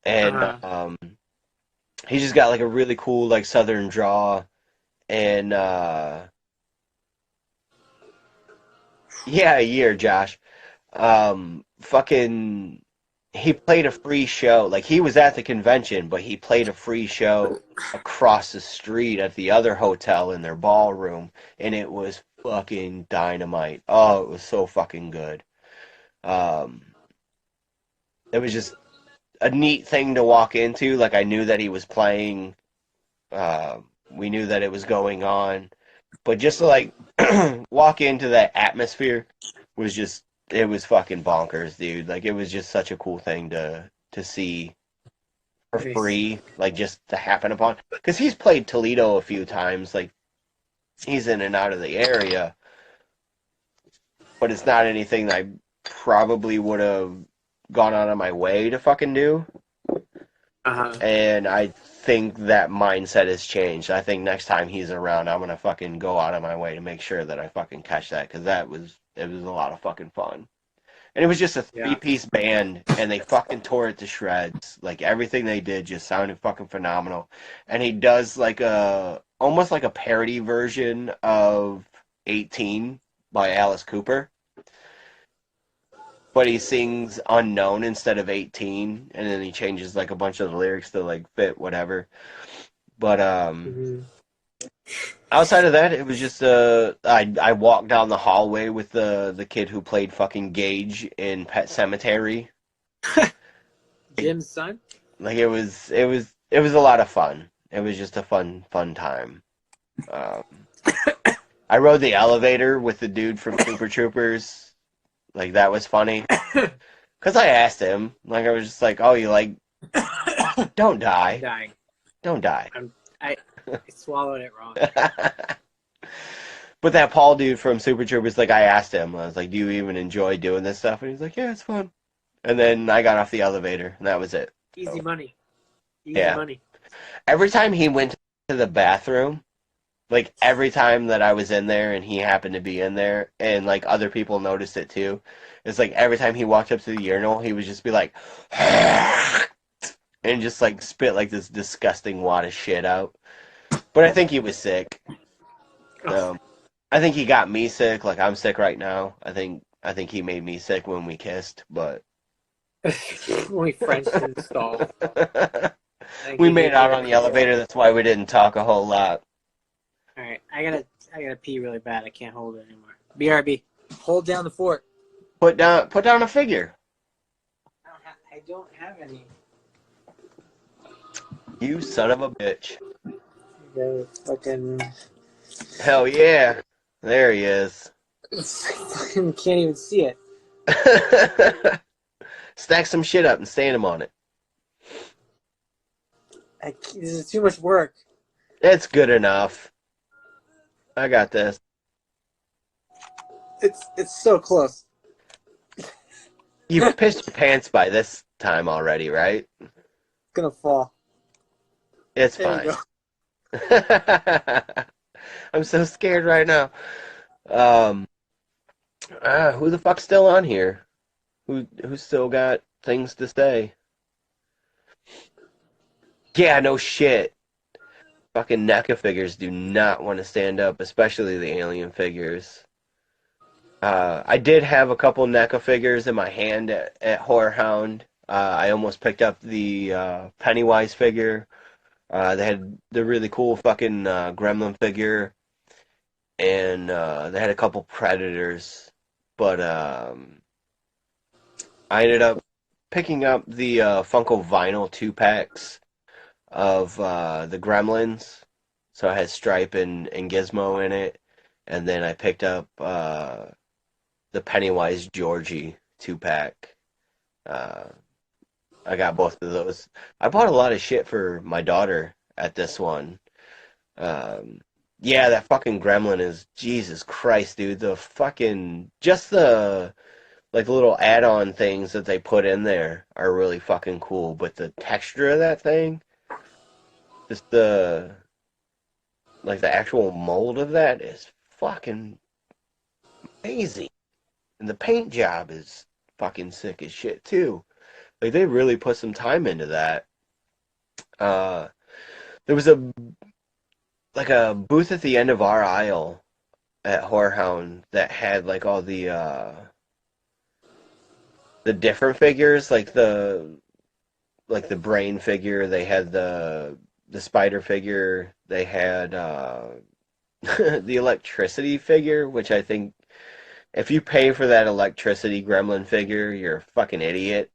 And he's just got like a really cool like southern draw, and yeah, a year, Josh. Fucking, he played a free show. Like, he was at the convention, but he played a free show across the street at the other hotel in their ballroom, and it was fucking dynamite. Oh, it was so fucking good. Um, it was just a neat thing to walk into. Like, I knew that he was playing. We knew that it was going on. But just to, like, walk into that atmosphere was just, it was fucking bonkers, dude. Like, it was just such a cool thing to see for free, like, just to happen upon. Because he's played Toledo a few times, like, he's in and out of the area. But it's not anything that I probably would have gone out of my way to fucking do. And I think that mindset has changed. I think next time he's around, I'm gonna fucking go out of my way to make sure that I fucking catch that, because it was a lot of fucking fun. And it was just a three-piece band, and they fucking tore it to shreds. Like, everything they did just sounded fucking phenomenal. And he does like almost like a parody version of 18 by Alice Cooper. But he sings Unknown instead of 18, and then he changes like a bunch of the lyrics to like fit whatever. But outside of that, it was just I walked down the hallway with the kid who played fucking Gage in Pet Sematary. Jim's son? Like, it was a lot of fun. It was just a fun time. I rode the elevator with the dude from Super Troopers. Like, that was funny. Because I asked him, like, I was just like, oh, you like, don't die. I'm dying. Don't die. I swallowed it wrong. But that Paul dude from Super Troopers, like, I asked him, I was like, do you even enjoy doing this stuff? And he's like, yeah, it's fun. And then I got off the elevator, and that was it. Easy money. Easy money. Every time he went to the bathroom, like, every time that I was in there and he happened to be in there, and, like, other people noticed it too, it's like every time he walked up to the urinal, he would just be like, and just, like, spit, like, this disgusting wad of shit out. But I think he was sick. I think he got me sick, like, I'm sick right now. I think he made me sick when we kissed, but... When we Frenched in the stall. We made out on the elevator, that's why we didn't talk a whole lot. Alright, I gotta pee really bad. I can't hold it anymore. BRB, hold down the fort. Put down a figure. I don't have any. You son of a bitch. The fucking... Hell yeah. There he is. Fucking can't even see it. Stack some shit up and stand him on it. This is too much work. It's good enough. I got this. It's so close. You've pissed your pants by this time already, right? It's gonna fall. It's There fine. I'm so scared right now. Who the fuck's still on here? Who's still got things to say? Yeah, no shit. Fucking NECA figures do not want to stand up, especially the alien figures. I did have a couple NECA figures in my hand at Horrorhound. I almost picked up the Pennywise figure. They had the really cool fucking Gremlin figure. And they had a couple Predators. But I ended up picking up the Funko Vinyl 2-packs of the Gremlins. So it has Stripe and Gizmo in it. And then I picked up the Pennywise Georgie 2-pack. I got both of those. I bought a lot of shit for my daughter at this one. Um, yeah, that fucking gremlin is Jesus Christ, dude. The fucking just the like little add-on things that they put in there are really fucking cool. But the texture of that thing, just the actual mold of that is fucking amazing. And the paint job is fucking sick as shit too. Like they really put some time into that. Uh, there was a booth at the end of our aisle at Horrorhound that had like all the different figures, like the brain figure. They had the spider figure. They had the electricity figure, which I think if you pay for that electricity gremlin figure, you're a fucking idiot.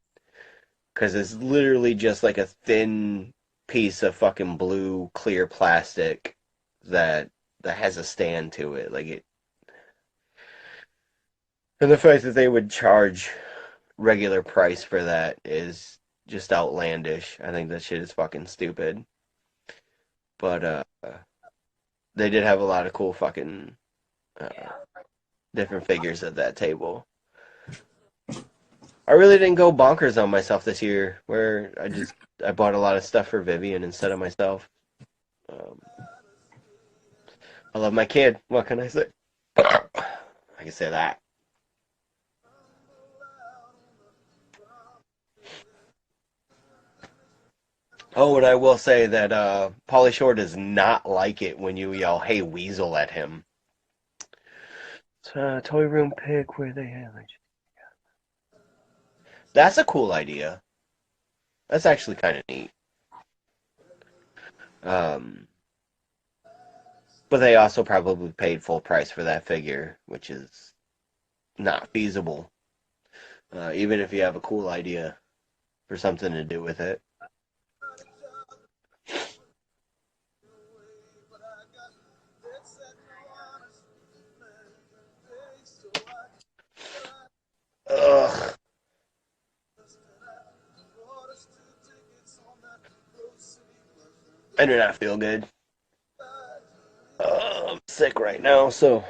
Because it's literally just like a thin piece of fucking blue clear plastic that has a stand to it. Like it, and the fact that they would charge regular price for that is just outlandish. I think that shit is fucking stupid. But they did have a lot of cool fucking uh, different figures at that table. I really didn't go bonkers on myself this year, where I bought a lot of stuff for Vivian instead of myself. Um, I love my kid. What can I say? I can say that. Oh, and I will say that Pauly Shore does not like it when you yell "Hey Weasel" at him. It's a toy room pick where they have it. That's a cool idea. That's actually kind of neat. Um, but they also probably paid full price for that figure, which is not feasible. Even if you have a cool idea for something to do with it. Ugh. I do not feel good. I'm sick right now, so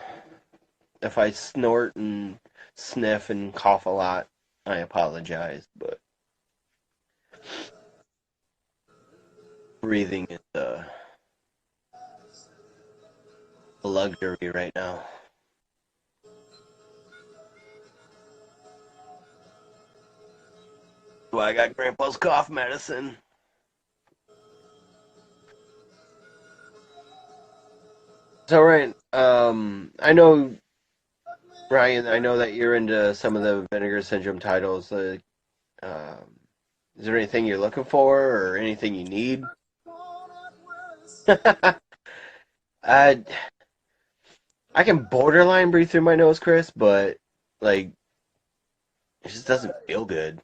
if I snort and sniff and cough a lot, I apologize, but breathing is a luxury right now. Well, I got Grandpa's cough medicine. So, Ryan, I know, Ryan, I know that you're into some of the Vinegar Syndrome titles. Um, is there anything you're looking for or anything you need? I I can borderline breathe through my nose, Chris, but like it just doesn't feel good.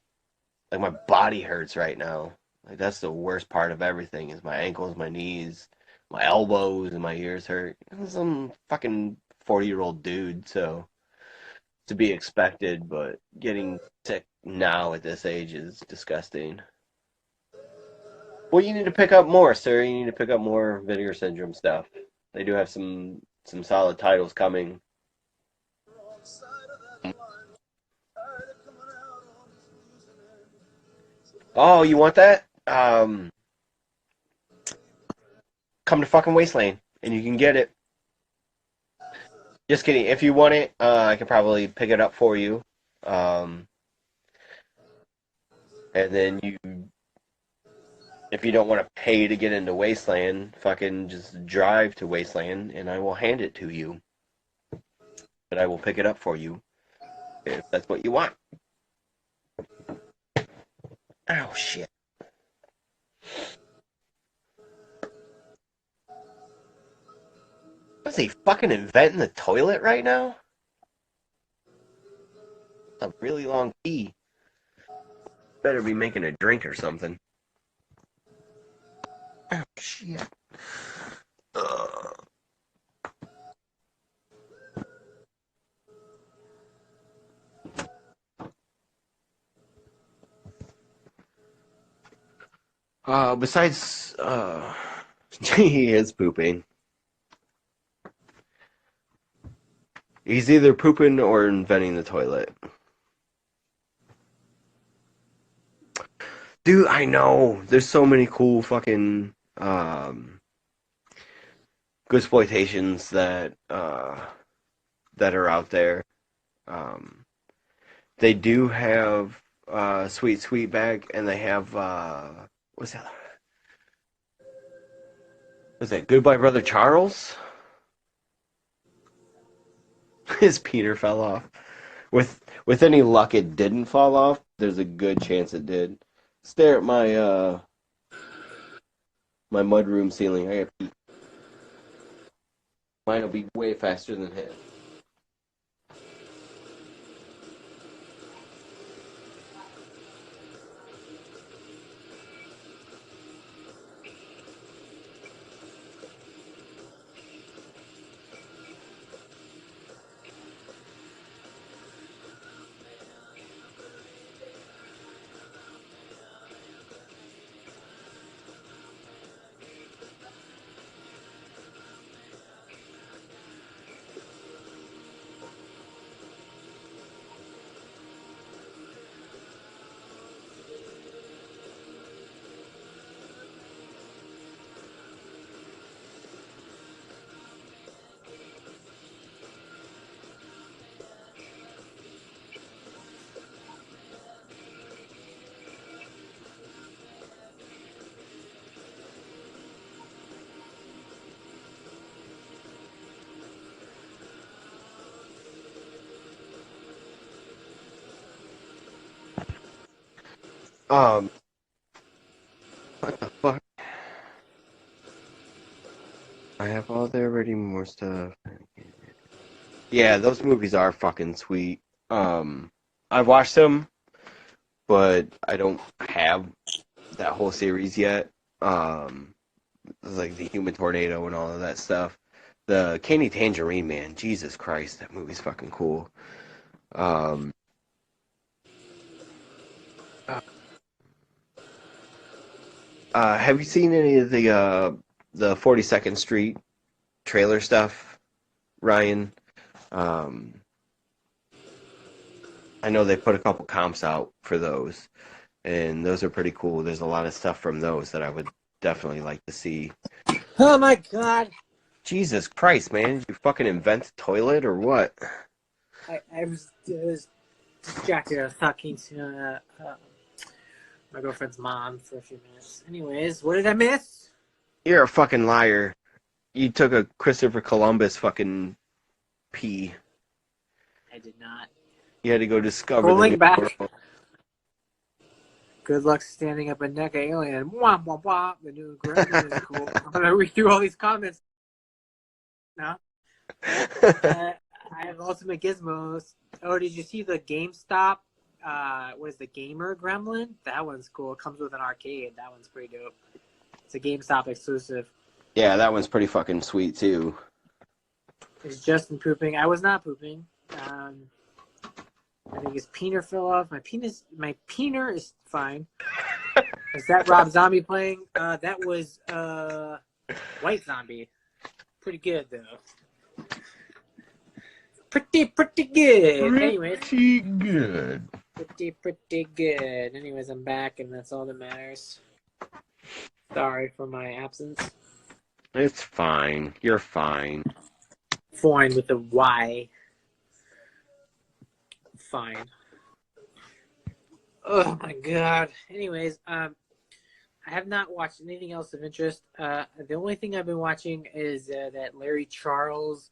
Like my body hurts right now. Like that's the worst part of everything is my ankles, my knees, my elbows, and my ears hurt. I'm some fucking 40-year-old dude, so to be expected, but getting sick now at this age is disgusting. Well, you need to pick up more, sir. You need to pick up more Vinegar Syndrome stuff. They do have some solid titles coming. Oh, you want that? Come to fucking Wasteland, and you can get it. Just kidding. If you want it, I can probably pick it up for you. Um, and then if you don't want to pay to get into Wasteland, fucking just drive to Wasteland, and I will hand it to you. But I will pick it up for you if that's what you want. Oh shit. Was he fucking inventing the toilet right now? A really long pee. Better be making a drink or something. Oh shit. Ugh. Besides, he is pooping. He's either pooping or inventing the toilet. Dude, I know. There's so many cool fucking good exploitations that that are out there. They do have Sweet Sweetback, and they have what's that? Was that Goodbye Brother Charles? His Peter fell off. With any luck, it didn't fall off. There's a good chance it did. Stare at my my mudroom ceiling. I got to pee. Mine will be way faster than his. What the fuck? I have all there already. More stuff. Yeah, those movies are fucking sweet. I've watched them, but I don't have that whole series yet. Like the Human Tornado and all of that stuff. The Candy Tangerine Man, Jesus Christ, that movie's fucking cool. Have you seen any of the 42nd Street trailer stuff, Ryan? I know they put a couple comps out for those, and those are pretty cool. There's a lot of stuff from those that I would definitely like to see. Oh my god! Jesus Christ, man! Did you fucking invent the toilet or what? I was distracted. I was talking to my girlfriend's mom for a few minutes. Anyways, what did I miss? You're a fucking liar. You took a Christopher Columbus fucking pee. I did not. You had to go discover Rolling the new back. world. Good luck standing up a neck alien. Wah, wah, wah. The new Gremlin is cool. I'm going to read through all these comments now. I have Ultimate Gizmos. Oh, did you see the GameStop? What is the Gamer Gremlin? That one's cool. It comes with an arcade. That one's pretty dope. It's a GameStop exclusive. Yeah, that one's pretty fucking sweet too. Is Justin pooping? I was not pooping. I think his peener fell off. My peener is fine. Is that Rob Zombie playing? That was White Zombie. Pretty good though. Pretty good. Anyways. Pretty good. Pretty good. Anyways, I'm back and that's all that matters. Sorry for my absence. It's fine. You're fine. Fine with a Y. Fine. Oh my god. Anyways, I have not watched anything else of interest. The only thing I've been watching is that Larry Charles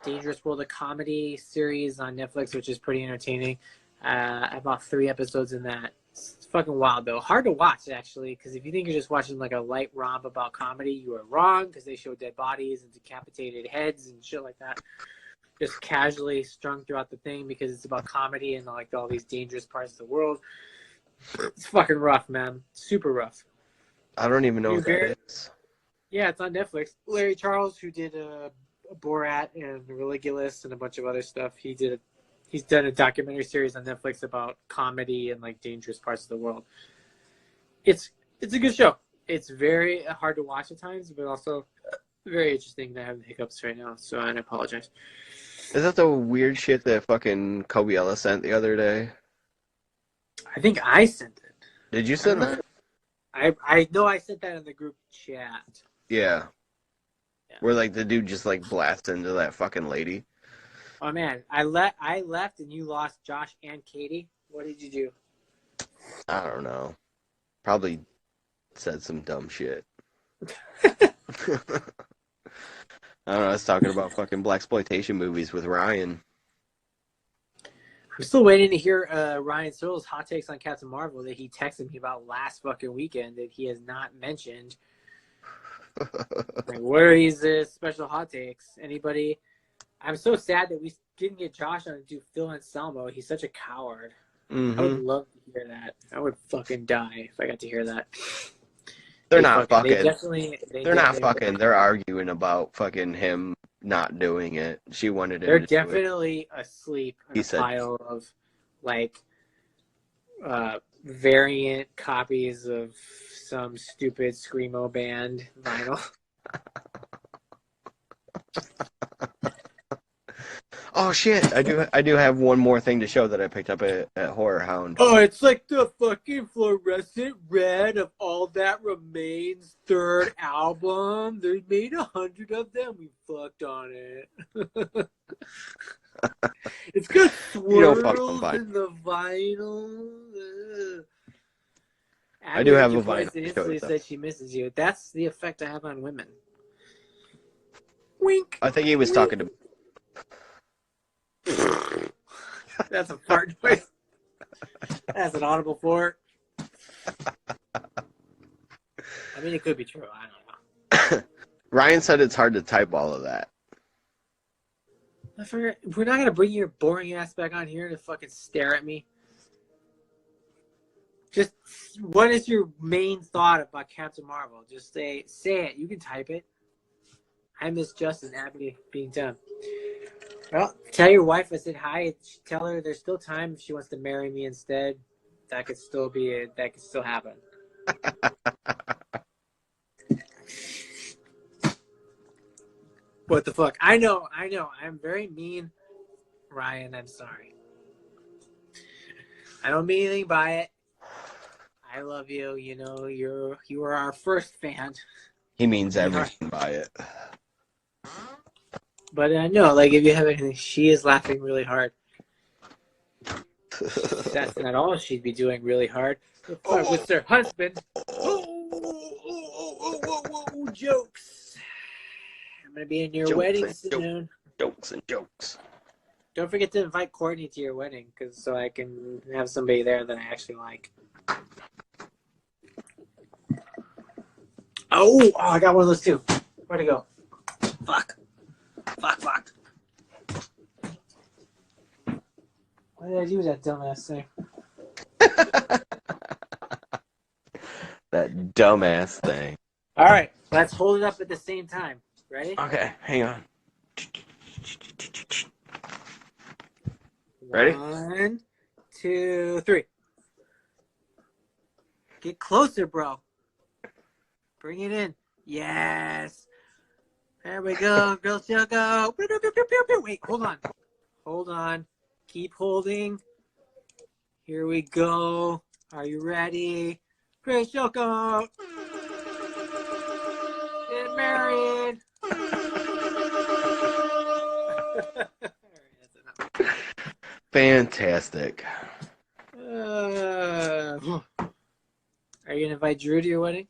Dangerous World of Comedy series on Netflix, which is pretty entertaining. About 3 episodes in that. It's fucking wild though. Hard to watch actually, because if you think you're just watching like a light romp about comedy, you are wrong, because they show dead bodies and decapitated heads and shit like that. Just casually strung throughout the thing because it's about comedy and like all these dangerous parts of the world. It's fucking rough, man. Super rough. I don't even know what that is. Yeah, it's on Netflix. Larry Charles, who did Borat and Religulous and a bunch of other stuff, he's done a documentary series on Netflix about comedy and like dangerous parts of the world. It's a good show. It's very hard to watch at times, but also very interesting to have the hiccups right now. So I apologize. Is that the weird shit that fucking Kobiela sent the other day? I think I sent it. Did you send that? I know I sent that in the group chat. Yeah. Where like the dude just like blasts into that fucking lady. Oh man, I left and you lost Josh and Katie. What did you do? I don't know. Probably said some dumb shit. I don't know. I was talking about fucking blaxploitation movies with Ryan. I'm still waiting to hear Ryan Searle's hot takes on Captain Marvel that he texted me about last fucking weekend that he has not mentioned. Like, what are these special hot takes? Anybody? I'm so sad that we didn't get Josh on to do Phil Anselmo. He's such a coward. Mm-hmm. I would love to hear that. I would fucking die if I got to hear that. They're not fucking. They're not fucking. They're arguing about fucking him not doing it. She wanted him. They're to definitely do it. asleep in a pile of like variant copies of some stupid screamo band vinyl. Oh shit! I do have one more thing to show that I picked up at Horrorhound. Oh, it's like the fucking fluorescent red of All That Remains third album. They made 100 of them. We fucked on it. It's got swirls in the vinyl. I do have a vinyl. Instantly said she misses you. That's the effect I have on women. Wink. I think he was talking to me. That's a fart noise. That's an audible fart. I mean, it could be true. I don't know. Ryan said it's hard to type all of that. I forget. We're not going to bring your boring ass back on here to fucking stare at me. Just, what is your main thought about Captain Marvel? Just say it. You can type it. I miss Justin Abbey being done. Well, tell your wife I said hi. Tell her there's still time if she wants to marry me instead. That could still happen. What the fuck? I know. I'm very mean, Ryan. I'm sorry. I don't mean anything by it. I love you. You know, you are our first fan. He means everything by it. But no, like if you have anything, she is laughing really hard. That's not all she'd be doing really hard. With her husband. Jokes. I'm gonna be in your wedding soon. Jokes and jokes. Don't forget to invite Courtney to your wedding, so I can have somebody there that I actually like. Oh, I got one of those too. Where'd it go? Fuck. What did I do with that dumbass thing? That dumbass thing. All right, let's hold it up at the same time. Ready? Okay, hang on. Ready? 1, 2, 3. Get closer, bro. Bring it in. Yes. There we go. Girl shall go. Wait, hold on. Keep holding. Here we go. Are you ready? Grace shall go. Get married. Fantastic. Are you going to invite Drew to your wedding?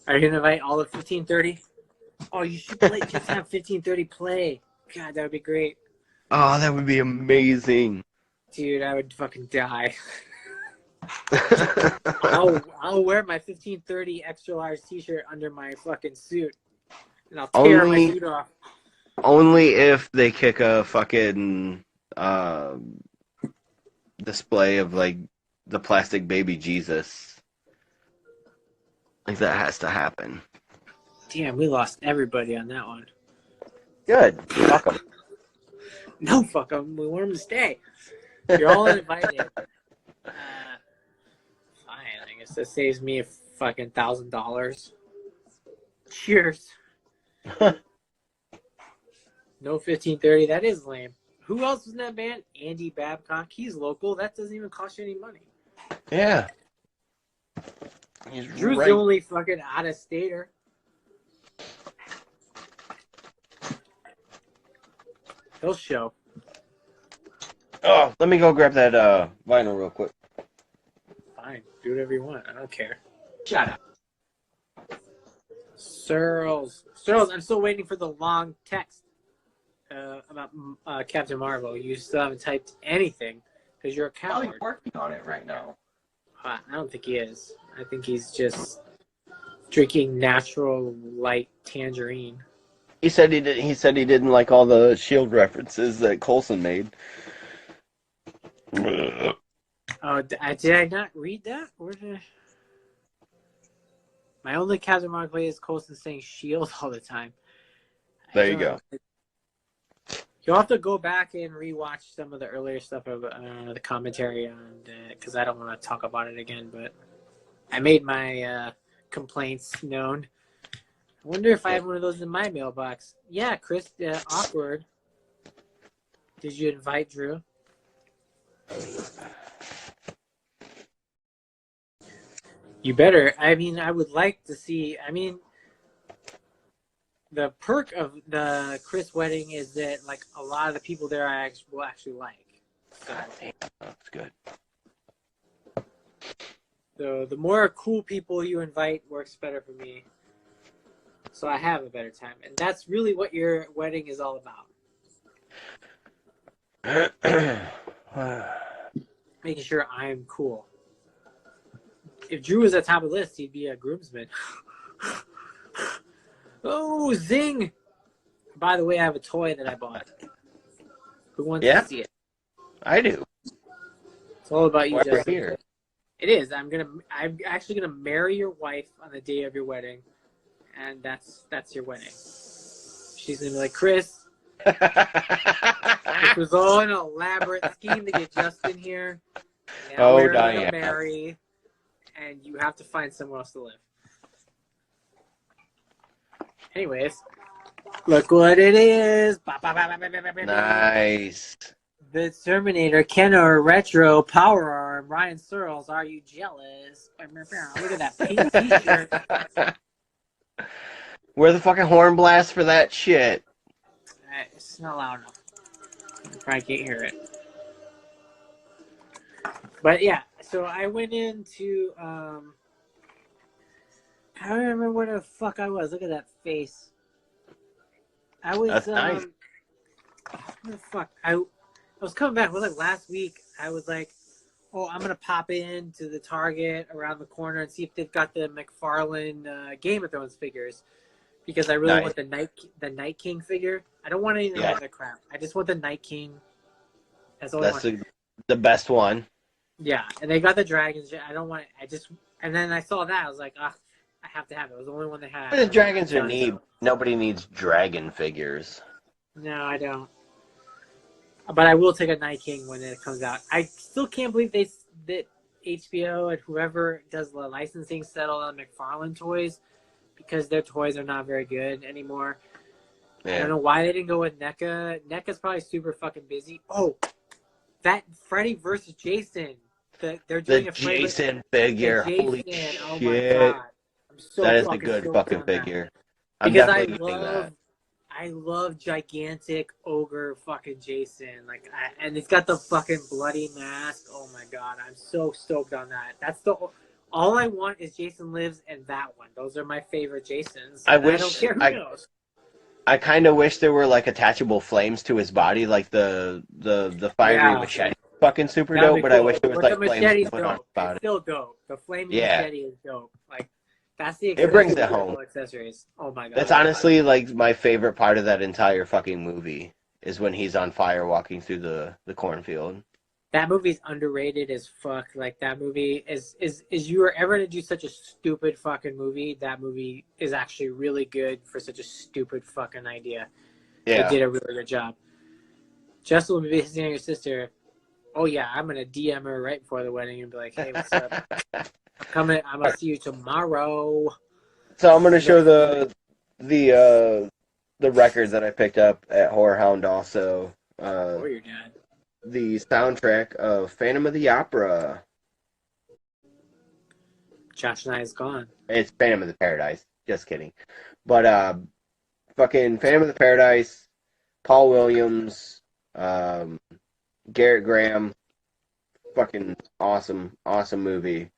Are you going to invite all of 1530? Oh, you should play. Just have 1530 play. God, that would be great. Oh, that would be amazing. Dude, I would fucking die. I'll wear my 1530 extra large t-shirt under my fucking suit. And I'll tear my suit off. Only if they kick a fucking display of like the plastic baby Jesus. Like that has to happen. Damn, we lost everybody on that one. Good. Fuck them. No, fuck them. We want them to stay. You're all invited. genius. That saves me a fucking $1,000. Cheers. No 1530. That is lame. Who else was in that band? Andy Babcock. He's local. That doesn't even cost you any money. Yeah. He's Drew's right. the only fucking out-of-stater. He'll show. Oh, let me go grab that vinyl real quick. Fine. Do whatever you want. I don't care. Shut up. Searles, I'm still waiting for the long text about Captain Marvel. You still haven't typed anything because you're a Probably coward. working on it right now. I don't think he is. I think he's just drinking natural light tangerine. He said he did. He said he didn't like all the Shield references that Coulson made. Oh, did I not read that? Where did I... My only Captain Marvel play is Coulson saying "Shield" all the time. There you go. You'll have to go back and rewatch some of the earlier stuff of the commentary on because I don't want to talk about it again. But I made my complaints known. I wonder if I have one of those in my mailbox. Yeah, Chris, awkward. Did you invite Drew? You better. I mean, I would like to see. I mean, the perk of the Chris wedding is that like a lot of the people there I will actually like. So, That's good. so the more cool people you invite works better for me. So I have a better time, and that's really what your wedding is all about. Making sure I'm cool. If Drew was at the top of the list, he'd be a groomsman. Oh, zing! By the way, I have a toy that I bought. Who wants to see it? I do. It's all about you, We're Justin. here. It is. I'm actually gonna marry your wife on the day of your wedding, and that's your wedding. She's gonna be like, Chris, this was all an elaborate scheme to get Justin here. Now we're gonna marry, and you have to find somewhere else to live. Anyways, look what it is. Nice. The Terminator, Kenner, Retro, Power Arm, Ryan Searles, Are You Jealous? Look at that pink t-shirt. Where the fucking horn blast for that shit? It's not loud enough. You probably can't hear it. But yeah, so I went into I don't remember where the fuck I was. Look at that face. I was That's nice. Where the fuck? I was coming back. It was like last week. I was like, oh, I'm gonna pop into the Target around the corner and see if they've got the McFarlane Game of Thrones figures, because I really want the Night King figure. I don't want any of the other crap. I just want the Night King. That's all I want. The best one. Yeah, and they got the dragons. I don't want it. And then I saw that. I was like, I have to have it. It was the only one they had. The dragons are neat. Nobody needs dragon figures. No, I don't. But I will take a Night King when it comes out. I still can't believe that HBO and whoever does the licensing settled on McFarlane toys, because their toys are not very good anymore. Yeah. I don't know why they didn't go with NECA. NECA's probably super fucking busy. Oh, that Freddy versus Jason. They're doing a Jason figure. Holy shit. Oh my God. I'm so that is a good fucking figure. Because I love gigantic ogre fucking Jason. And it's got the fucking bloody mask. Oh my God. I'm so stoked on that. That's all I want is Jason Lives and that one. Those are my favorite Jasons. I don't care who knows. I kind of wish there were like attachable flames to his body, like the fiery machete. Fucking super dope, but cool. I wish there was like flames to put on about it. It's still dope. The flaming machete is dope. Like that's the it brings it home. Accessories. Oh my God. That's honestly like my favorite part of that entire fucking movie is when he's on fire walking through the cornfield. That movie's underrated as fuck. Like that movie is you were ever to do such a stupid fucking movie, that movie is actually really good for such a stupid fucking idea. Yeah. They did a really good job. Justin will be visiting your sister. Oh yeah, I'm gonna DM her right before the wedding and be like, hey, what's up? I'm gonna see you tomorrow. So I'm gonna show the record that I picked up at Horrorhound also. Or your dad. The soundtrack of Phantom of the Opera. Josh and I is gone. It's Phantom of the Paradise. Just kidding. But fucking Phantom of the Paradise, Paul Williams, Garrett Graham, fucking awesome movie.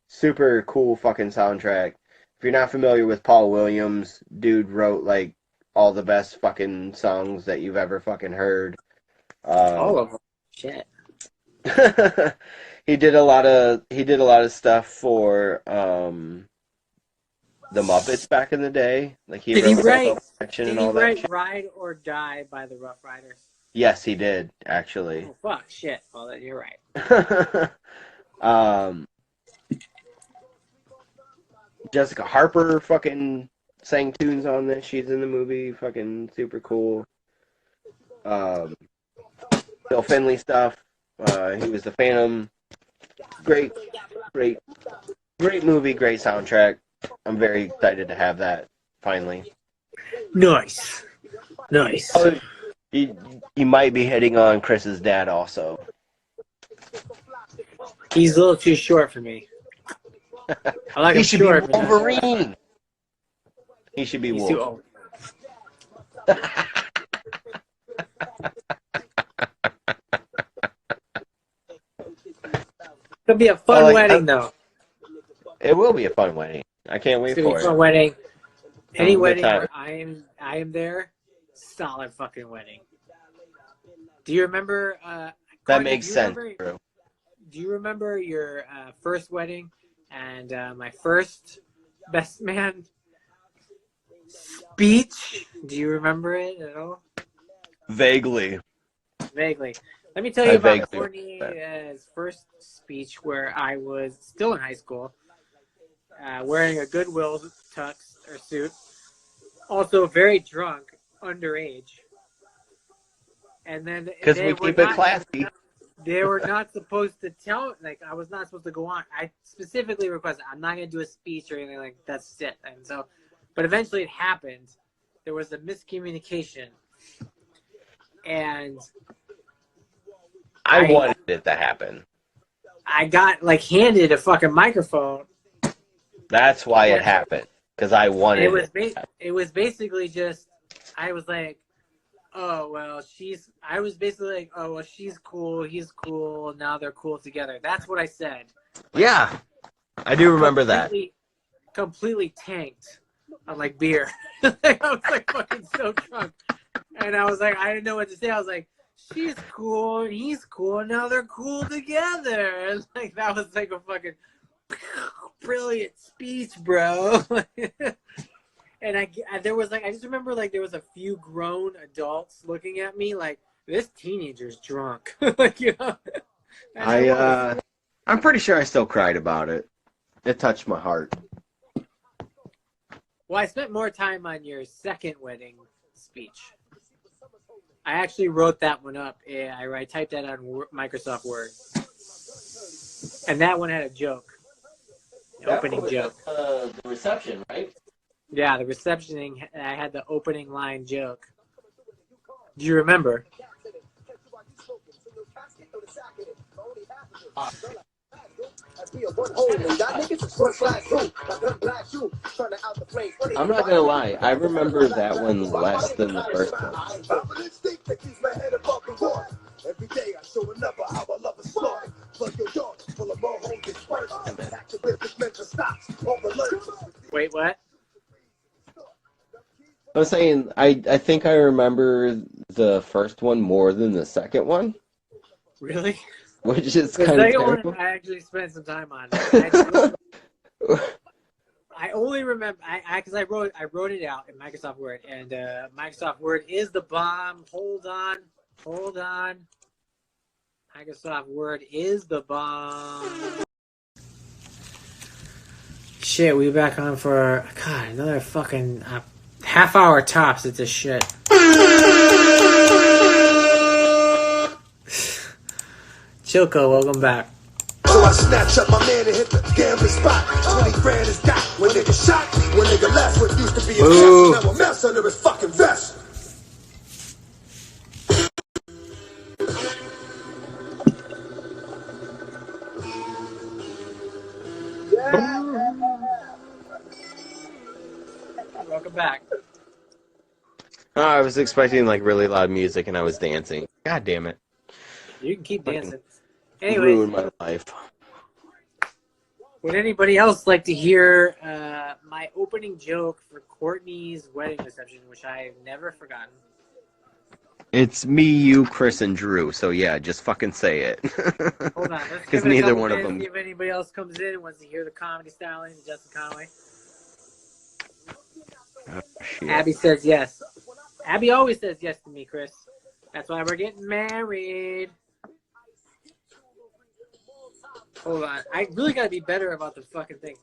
Super cool fucking soundtrack. If you're not familiar with Paul Williams, dude wrote like all the best fucking songs that you've ever fucking heard. All of them. Shit. He did a lot of stuff for the Muppets back in the day. Like Did he write shit. Ride or Die by the Rough Riders? Yes, he did, actually. Oh fuck, shit. Well, then you're right. Jessica Harper fucking sang tunes on this. She's in the movie. Fucking super cool. Bill Finley stuff. He was the Phantom. Great movie, great soundtrack. I'm very excited to have that finally. Nice. Oh, he might be hitting on Chris's dad also. He's a little too short for me. I like He him should short, be but not Wolverine. He should be He's Wolf. too old. It'll be a fun wedding, though. It will be a fun wedding. I can't wait It's gonna for be a it. fun wedding. Any Good wedding time. where I am there, solid fucking wedding. Do you remember? That Courtney, makes sense, bro. Do you remember your first wedding and my first best man speech? Do you remember it at all? Vaguely. Vaguely. Let me tell you about vaguely Courtney's first speech where I was still in high school, wearing a Goodwill tux or suit, also very drunk, underage. And then Because we keep it classy. They were not supposed to tell, like, I was not supposed to go on. I specifically requested, I'm not going to do a speech or anything like that. That's it. And so, but eventually it happened. There was a miscommunication. And I wanted it to happen. I got, like, handed a fucking microphone. That's why it happened. Because I wanted it. It was basically just, I was like, I was basically like, oh, well, she's cool, he's cool, now they're cool together. That's what I said. Yeah. I do remember that. Completely tanked on, like, beer. Like, I was, like, fucking so drunk. And I was like, I didn't know what to say. I was like, she's cool, and he's cool, and now they're cool together. And, like, that was, like, a fucking brilliant speech, bro. And I just remember, like, there was a few grown adults looking at me like, this teenager's drunk. Like, you know? I'm pretty sure I still cried about it. It touched my heart. Well, I spent more time on your second wedding speech. I actually wrote that one up. I typed that on Microsoft Word. And that one had a joke. Opening joke. The reception, right? Yeah, the receptioning, I had the opening line joke. Do you remember? I'm not gonna lie, I remember that one less than the first one. Wait, what? I was saying, I think I remember the first one more than the second one. Really? Which is The kind of second terrible. one, I actually spent some time on it. I only remember, because I wrote it out in Microsoft Word, and Microsoft Word is the bomb. Hold on. Microsoft Word is the bomb. Shit, we back on for, God, another fucking half hour tops at this shit. Chilko, welcome back. So I snatch up my man and hit the gambling spot. 20 grand is got. When nigga shot, when nigga left what used to be a test. Now a mess under his fucking vest. Welcome back. Oh, I was expecting like really loud music and I was dancing. God damn it. You can keep dancing. Ruined Anyways, my life. would anybody else like to hear my opening joke for Courtney's wedding reception, which I've never forgotten? It's me, you, Chris, and Drew. So yeah, just fucking say it. Hold on, let's Because give it a neither couple one of minutes, them. see if anybody else comes in and wants to hear the comedy styling of Justin Conway. Oh, shit. Abby says yes. Abby always says yes to me, Chris. That's why we're getting married. Hold on. I really gotta be better about the fucking thing.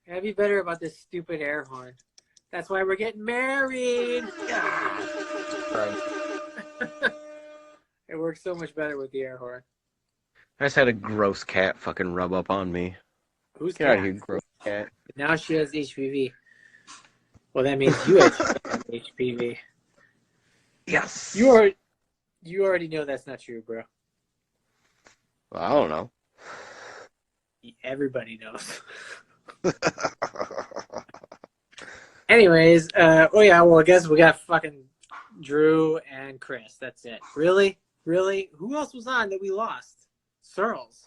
I gotta be better about this stupid air horn. That's why we're getting married. It works so much better with the air horn. I just had a gross cat fucking rub up on me. Who's Get out cat? of here, gross cat. Now she has HPV. Well, that means you have HPV. Yes. You already know that's not true, bro. Well, I don't know. Everybody knows. Anyways, oh yeah, well I guess we got fucking Drew and Chris. That's it. Really? Who else was on that we lost? Searles.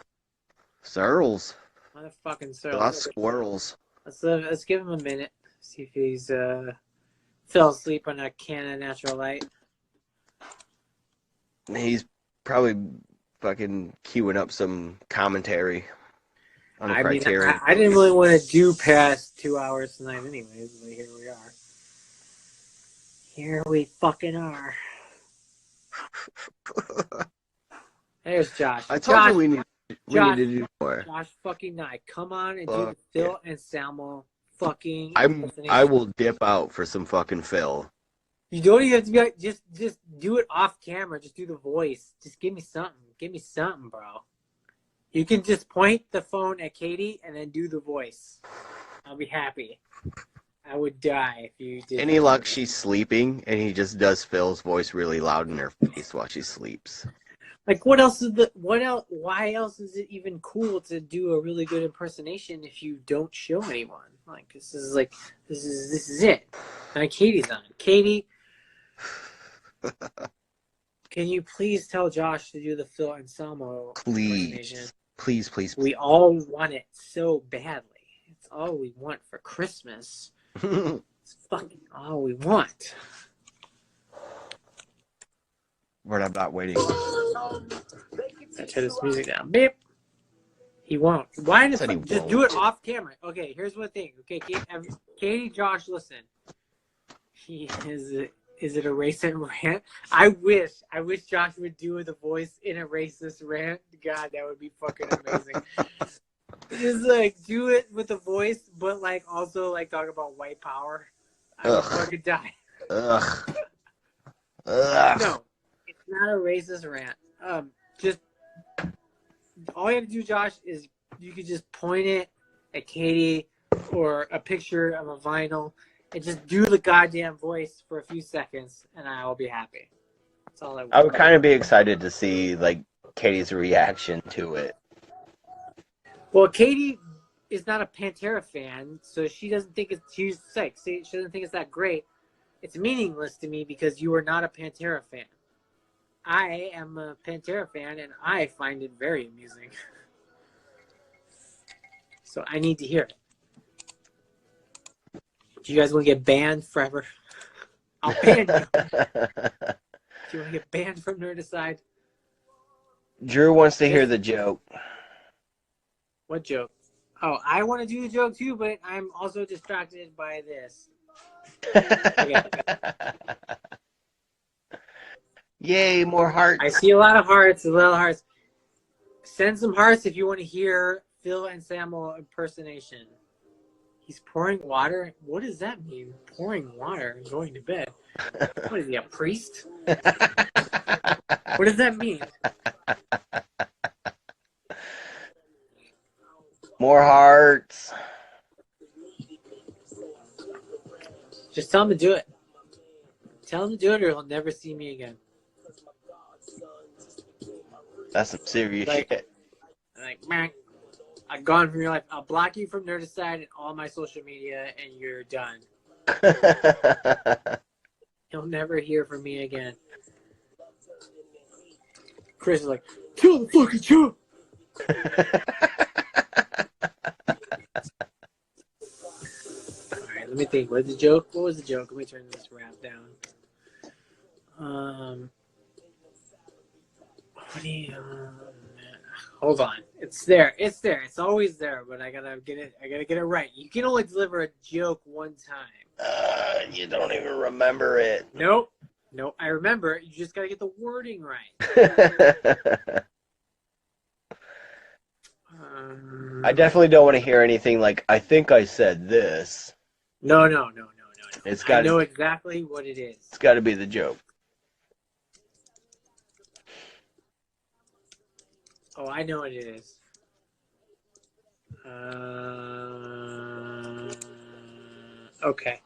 Searles. Motherfucking Searles. Lost squirrels. Let's give him a minute. See if he's fell asleep on a can of natural light. He's probably fucking queuing up some commentary on the Criterion. I didn't really want to do past 2 hours tonight anyways, but here we are. Here we fucking are. There's Josh. I told you we need to do more. Josh fucking Knight. Come on and do the Phil and Salmo fucking I will dip out for some fucking Phil. You don't even have to be like, just do it off camera. Just do the voice. Just give me something. Give me something, bro. You can just point the phone at Katie and then do the voice. I'll be happy. I would die if you did. Any luck she's sleeping and he just does Phil's voice really loud in her face while she sleeps. Like why else is it even cool to do a really good impersonation if you don't show anyone? Like this is it. Now Katie's on. Katie, can you please tell Josh to do the Phil Anselmo impersonation? Please. We all want it so badly. It's all we want for Christmas. It's fucking all we want. But I'm not waiting. I turn this music down. Beep. He won't. Why does he just do it off camera? Okay, here's one thing. Okay, Katie, Josh, listen. Is it a racist rant? I wish Josh would do the voice in a racist rant. God, that would be fucking amazing. Just like do it with the voice, but like also like talk about white power. I would fucking die. Ugh. No, it's not a racist rant. Just all you have to do, Josh, is you could just point it at Katie or a picture of a vinyl and just do the goddamn voice for a few seconds, and I will be happy. That's all I want. I would kind of be excited to see like Katie's reaction to it. Well, Katie is not a Pantera fan, so she doesn't think it's. She's sick. She doesn't think it's that great. It's meaningless to me because you are not a Pantera fan. I am a Pantera fan, and I find it very amusing. So I need to hear it. Do you guys want to get banned forever? I'll ban you. Do you want to get banned from Nerdicide? Drew wants to hear the joke. What joke? Oh, I want to do the joke too, but I'm also distracted by this. Okay. Yay, more hearts. I see a lot of hearts, Send some hearts if you want to hear Phil and Samuel impersonation. He's pouring water? What does that mean? Pouring water and going to bed? What is he, a priest? What does that mean? More hearts. Just tell him to do it. Tell him to do it, or he'll never see me again. That's some serious Like- shit. Like, man, I'm gone from your life. I'll block you from Nerdicide and all my social media, and you're done. He'll never hear from me again. Chris is like, kill the fucking Trump. Alright, let me think. What's the joke? What was the joke? Let me turn this rap down. What do you, hold on. It's there. It's there. It's always there, but I gotta get it. I gotta get it right. You can only deliver a joke one time. You don't even remember it. Nope. Nope. I remember it. You just gotta get the wording right. I definitely don't want to hear anything like, I think I said this. No. It's I got know exactly what it is. It's got to be the joke. Oh, I know what it is. Okay.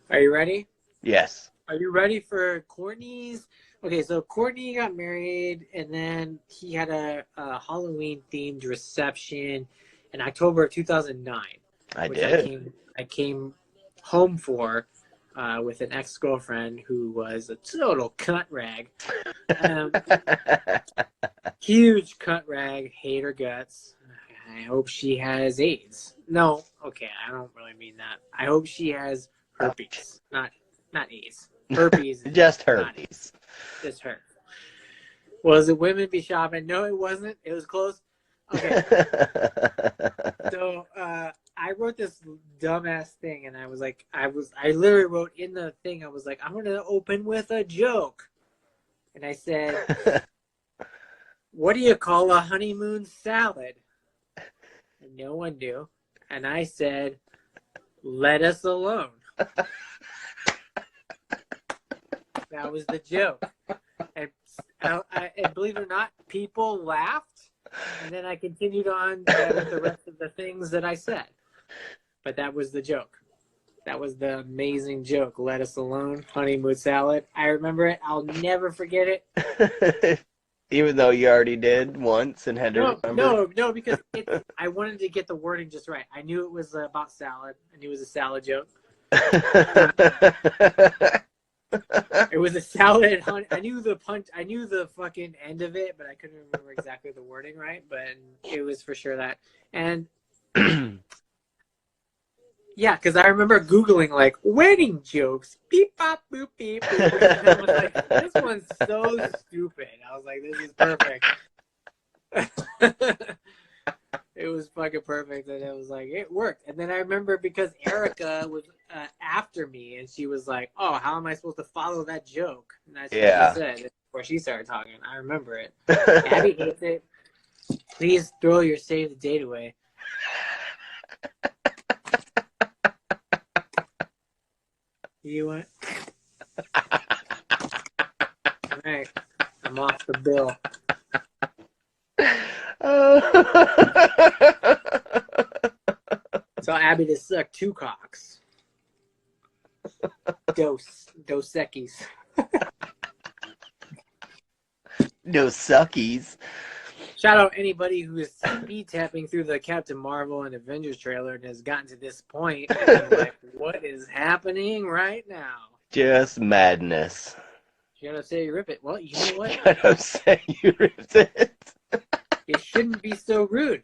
Are you ready? Yes. Are you ready for Courtney's? Okay, so Courtney got married, and then he had a Halloween-themed reception in October of 2009. I which did. I came home for with an ex-girlfriend who was a total cunt rag. Huge cunt rag, hate her guts. I hope she has AIDS. No, okay, I don't really mean that. I hope she has herpes, not AIDS. Herpes. Just herpes. Just her. Was it Women Be Shopping? No, it wasn't. It was close. Okay. So I wrote this dumbass thing, and I was like, I literally wrote in the thing, I was like, I'm gonna open with a joke, and I said, what do you call a honeymoon salad? And no one knew, and I said, let us alone. That was the joke, and believe it or not, people laughed. And then I continued on with the rest of the things that I said. But that was the joke. That was the amazing joke. Let us alone, honeymoon salad. I remember it. I'll never forget it. Even though you already did once and had to remember. No, because I wanted to get the wording just right. I knew it was about salad. I knew it was a salad joke. It was a salad. I knew the punch. I knew the fucking end of it, but I couldn't remember exactly the wording right. But it was for sure that. And yeah, because I remember Googling like wedding jokes. Beep bop boop beep. Boop, beep. And I was like, this one's so stupid. I was like, this is perfect. It was fucking perfect, and it was like it worked. And then I remember because Erica was after me, and she was like, "Oh, how am I supposed to follow that joke?" And that's what she said before she started talking. I remember it. Abby hates it. Please throw your save the date away. You want? All right, I'm off the bill. So Abby to suck 2 cocks. Dos Equis. No suckies. Shout out anybody who is speed tapping through the Captain Marvel and Avengers trailer and has gotten to this point and is like, what is happening right now? Just madness. Shut up, say you rip it. Well, you know what? Shut up, say you ripped it. It shouldn't be so rude.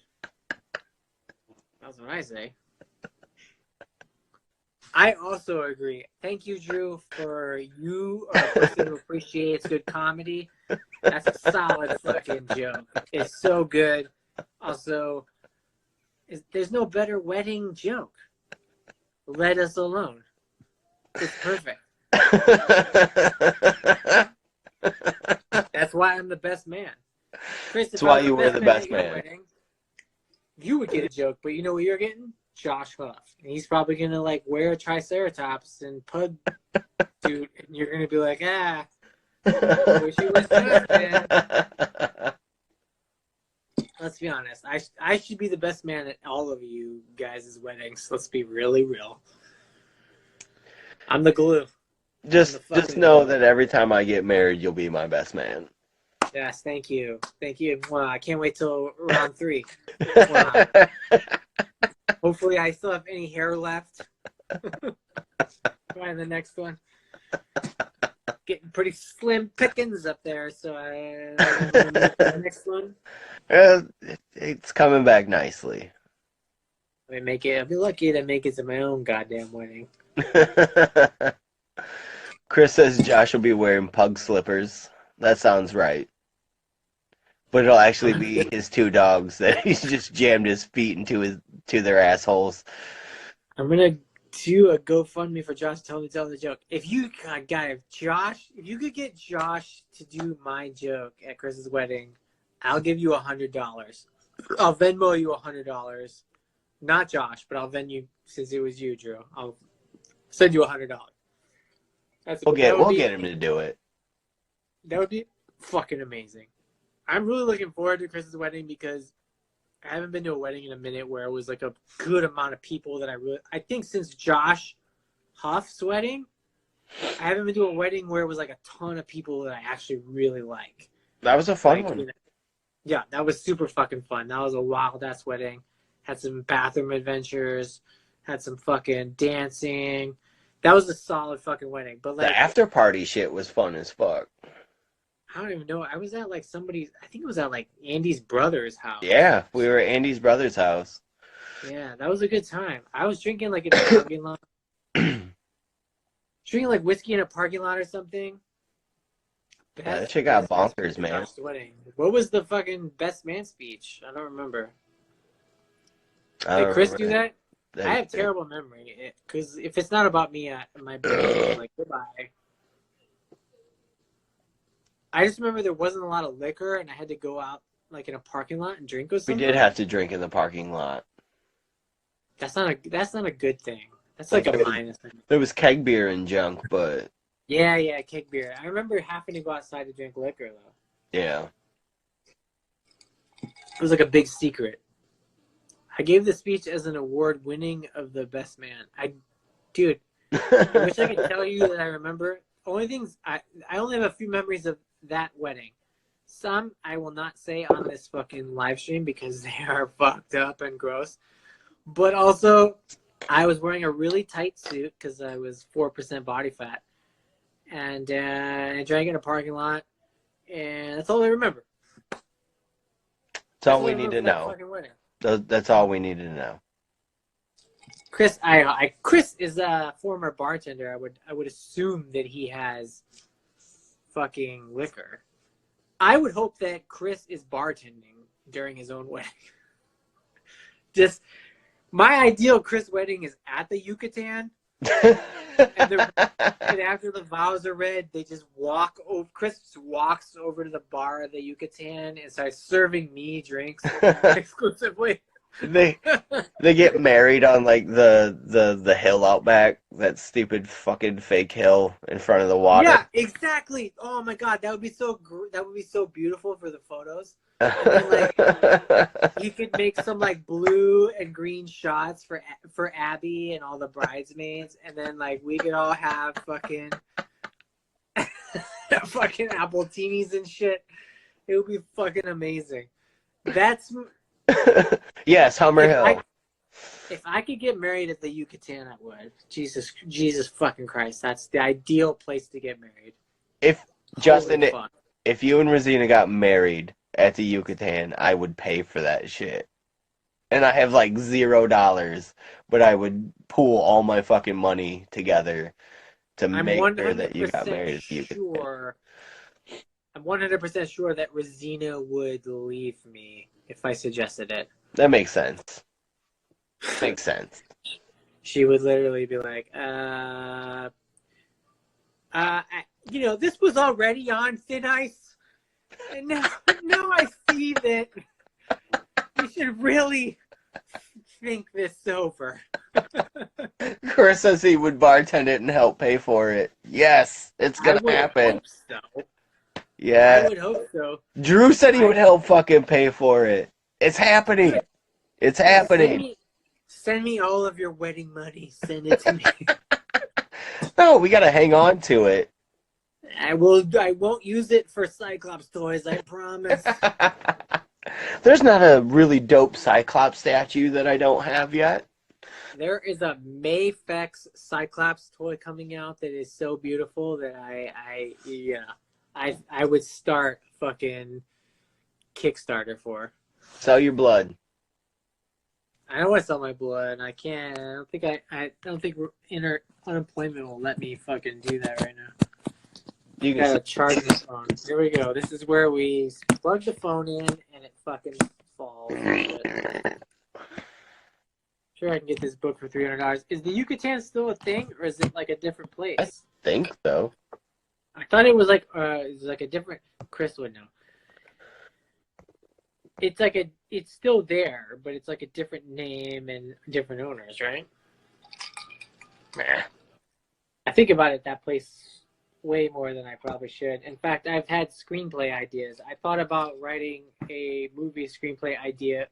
That's what I say. I also agree. Thank you, Drew, for you are a person who appreciates good comedy. That's a solid fucking joke. It's so good. Also, there's no better wedding joke. Let us alone. It's perfect. That's why I'm the best man. Chris, That's why you were the best man. Wedding, you would get a joke, but you know what you're getting? Josh Huff. And he's probably going to like wear a triceratops and pug suit, and you're going to be like, wish he was just, man. Let's be honest. I should be the best man at all of you guys' weddings. Let's be really real. I'm the glue. Just know that every time I get married, you'll be my best man. Yes, thank you. Thank you. Well, I can't wait till round 3. Hopefully I still have any hair left. Find the next one. Getting pretty slim pickings up there, so the next one. It's coming back nicely. I'll be lucky to make it to my own goddamn wedding. Chris says Josh will be wearing pug slippers. That sounds right. But it'll actually be his 2 dogs that he's just jammed his feet into their assholes. I'm gonna do a GoFundMe for Josh to tell the joke. If you could get Josh to do my joke at Chris's wedding, I'll give you $100. I'll Venmo you $100. Not Josh, but I'll Venmo you, since it was you, Drew. I'll send you $100. We'll get him to do it. That would be fucking amazing. I'm really looking forward to Chris's wedding because I haven't been to a wedding in a minute where it was like a good amount of people that I think since Josh Huff's wedding, I haven't been to a wedding where it was like a ton of people that I actually really like. That was a fun one. Yeah, that was super fucking fun. That was a wild ass wedding. Had some bathroom adventures, had some fucking dancing. That was a solid fucking wedding. But like the after party shit was fun as fuck. I don't even know. I was at like I think it was at like Andy's brother's house. Yeah, we were at Andy's brother's house. Yeah, that was a good time. I was drinking like in a parking lot. Drinking like whiskey in a parking lot or something. Yeah, that shit got bonkers, man. What was the fucking best man speech? I don't remember. Did Chris do that? I have terrible memory. Because if it's not about me, my brain is like, goodbye. I just remember there wasn't a lot of liquor, and I had to go out like in a parking lot and drink with somebody. We did have to drink in the parking lot. That's not a good thing. That's like a minus thing. There was keg beer and junk, but yeah, keg beer. I remember having to go outside to drink liquor though. Yeah. It was like a big secret. I gave the speech as an award winning of the best man. I wish I could tell you that I remember. Only things I only have a few memories of that wedding. Some I will not say on this fucking live stream because they are fucked up and gross. But also, I was wearing a really tight suit because I was 4% body fat. And I drank in a parking lot. And that's all I remember. That's all we need to know. That's all we need to know. Chris, Chris is a former bartender. I would assume that he has fucking liquor. I would hope that Chris is bartending during his own wedding. Just my ideal Chris wedding is at the Yucatan, and after the vows are read, they just walk over. Chris walks over to the bar of the Yucatan and starts serving me drinks exclusively. They get married on like the hill out back, that stupid fucking fake hill in front of the water. Yeah, exactly. Oh my god, that would be so beautiful for the photos. And then, like, he could make some like blue and green shots for Abby and all the bridesmaids, and then like we could all have fucking fucking appletinis and shit. It would be fucking amazing. That's yes, Hummer Hill. If I could get married at the Yucatan, I would. Jesus fucking Christ, that's the ideal place to get married. If Justin, if you and Rosina got married at the Yucatan, I would pay for that shit. And I have like $0, but I would pool all my fucking money together to make sure that you got married at the Yucatan. I'm 100% sure that Rosina would leave me if I suggested it. That makes sense. Makes sense. She would literally be like, this was already on thin ice. And now I see that you should really think this over. Chris says he would bartend it and help pay for it. Yes, it's going to happen. Hope so. Yeah. I would hope so. Drew said he would help fucking pay for it. It's happening. It's Send happening. send me all of your wedding money. Send it to me. No, we gotta hang on to it. I won't use it for Cyclops toys, I promise. There's not a really dope Cyclops statue that I don't have yet. There is a Mayfex Cyclops toy coming out that is so beautiful that I would start fucking Kickstarter for. Sell your blood. I don't want to sell my blood. I can't. I don't think unemployment will let me fucking do that right now. You Gotta can charge the phone. Here we go. This is where we plug the phone in and it fucking falls. Sure, I can get this book for $300. Is the Yucatan still a thing, or is it like a different place? I think so. I thought it was like a different. Chris would know. It's still there, but it's like a different name and different owners, right? Nah. I think about it that place way more than I probably should. In fact, I've had screenplay ideas. I thought about writing a movie screenplay idea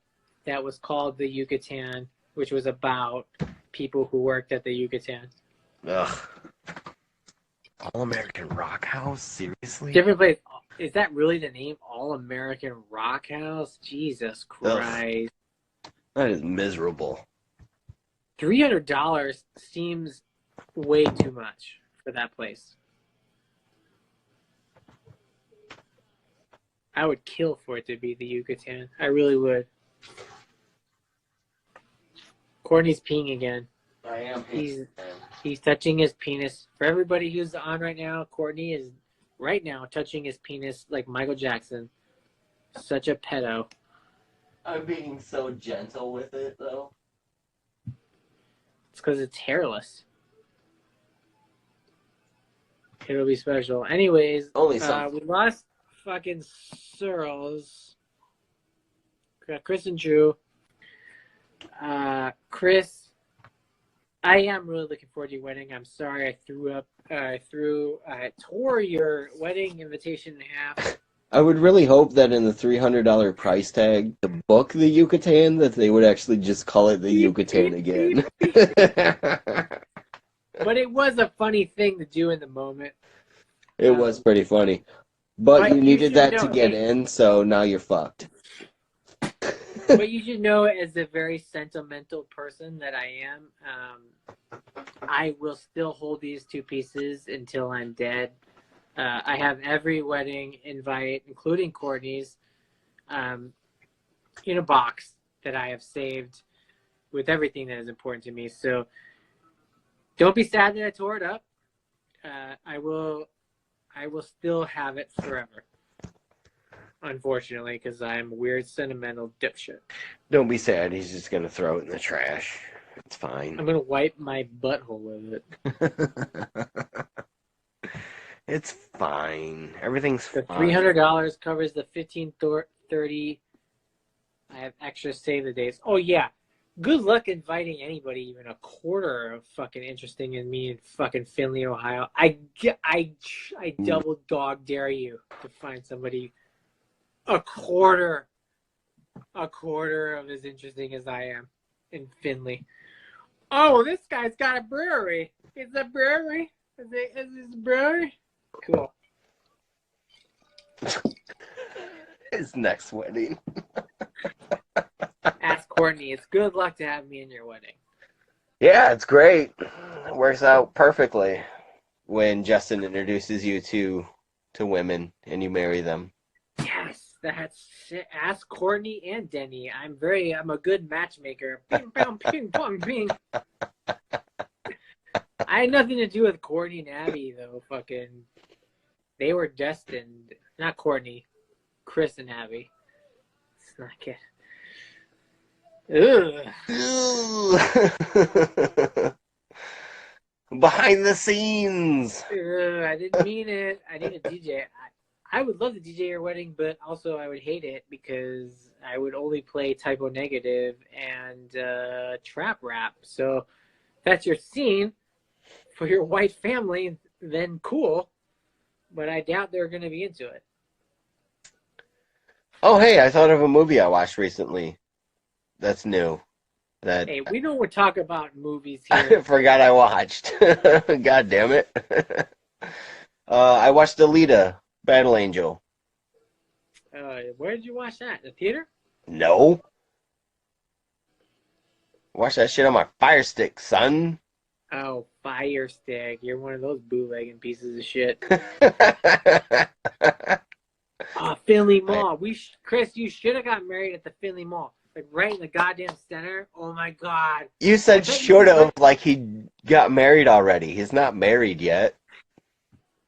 that was called The Yucatan, which was about people who worked at the Yucatan. Ugh. All American Rock House? Seriously? Different place. Is that really the name? All American Rock House? Jesus Christ. Ugh. That is miserable. $300 seems way too much for that place. I would kill for it to be the Yucatan. I really would. Courtney's peeing again. I am. He's touching his penis. For everybody who's on right now, Courtney is right now touching his penis like Michael Jackson. Such a pedo. I'm being so gentle with it, though. It's because it's hairless. It'll be special. Anyways, Only some. we lost fucking Searles. Got Chris and Drew. Chris, I am really looking forward to your wedding. I'm sorry I tore your wedding invitation in half. I would really hope that in the $300 price tag to book the Yucatan, that they would actually just call it the Yucatan again. But it was a funny thing to do in the moment. It was pretty funny. But you needed that to know, get in, so now you're fucked. But you should know, as a very sentimental person that I am, I will still hold these two pieces until I'm dead. I have every wedding invite, including Courtney's, in a box that I have saved with everything that is important to me. So don't be sad that I tore it up. I will still have it forever. Unfortunately, because I'm a weird, sentimental dipshit. Don't be sad. He's just going to throw it in the trash. It's fine. I'm going to wipe my butthole with it. It's fine. Everything's The fine. $300 covers the 15:30. I have extra save the dates. Oh, yeah. Good luck inviting anybody even a quarter of fucking interesting in me in fucking Findlay, Ohio. I double dog dare you to find somebody a quarter of as interesting as I am in Findlay. Oh, this guy's got a brewery. It's a brewery. Is this a brewery? Cool. His next wedding. Ask Courtney. It's good luck to have me in your wedding. Yeah, it's great. It works out perfectly when Justin introduces you to women and you marry them. Yes, that's shit. Ask Courtney and Denny. I'm a good matchmaker. Ping, pong, ping, pong, ping. I had nothing to do with Courtney and Abby, though. Fucking, they were destined. Not Courtney, Chris and Abby. It's not good. Ugh. Behind the scenes. I didn't mean it. I need a DJ. I would love to DJ your wedding, but also I would hate it because I would only play Typo Negative and trap rap. So if that's your scene for your white family, then cool. But I doubt they're going to be into it. Oh, hey, I thought of a movie I watched recently. That's new. That Hey, we know we're talking about movies I here. forgot I watched. God damn it. I watched Alita, Battle Angel. Where did you watch that? The theater? No. Watch that shit on my Fire Stick, son. Oh, Fire Stick. You're one of those bootlegging pieces of shit. Finley Mall. Chris, you should have got married at the Finley Mall. Like right in the goddamn center. Oh my god. You said should have, like he got married already. He's not married yet.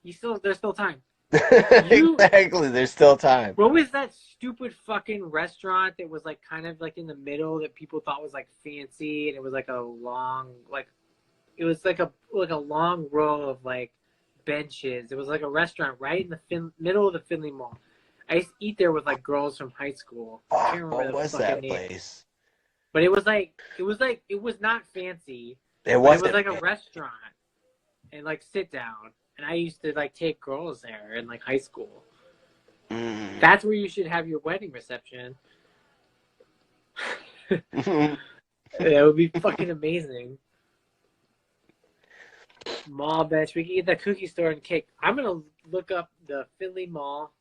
There's still time. Exactly, there's still time. What was that stupid fucking restaurant that was like kind of like in the middle that people thought was like fancy, and it was like a long it was like a long row of like benches. It was like a restaurant right in the middle of the Finley Mall. I used to eat there with like girls from high school. I can't remember What the was fucking that name. place? But it was not fancy. It was like a restaurant and like sit down. And I used to like take girls there in like high school. That's where you should have your wedding reception. That would be fucking amazing. Mall bench. We can get that cookie store and cake. I'm gonna look up the Finley Mall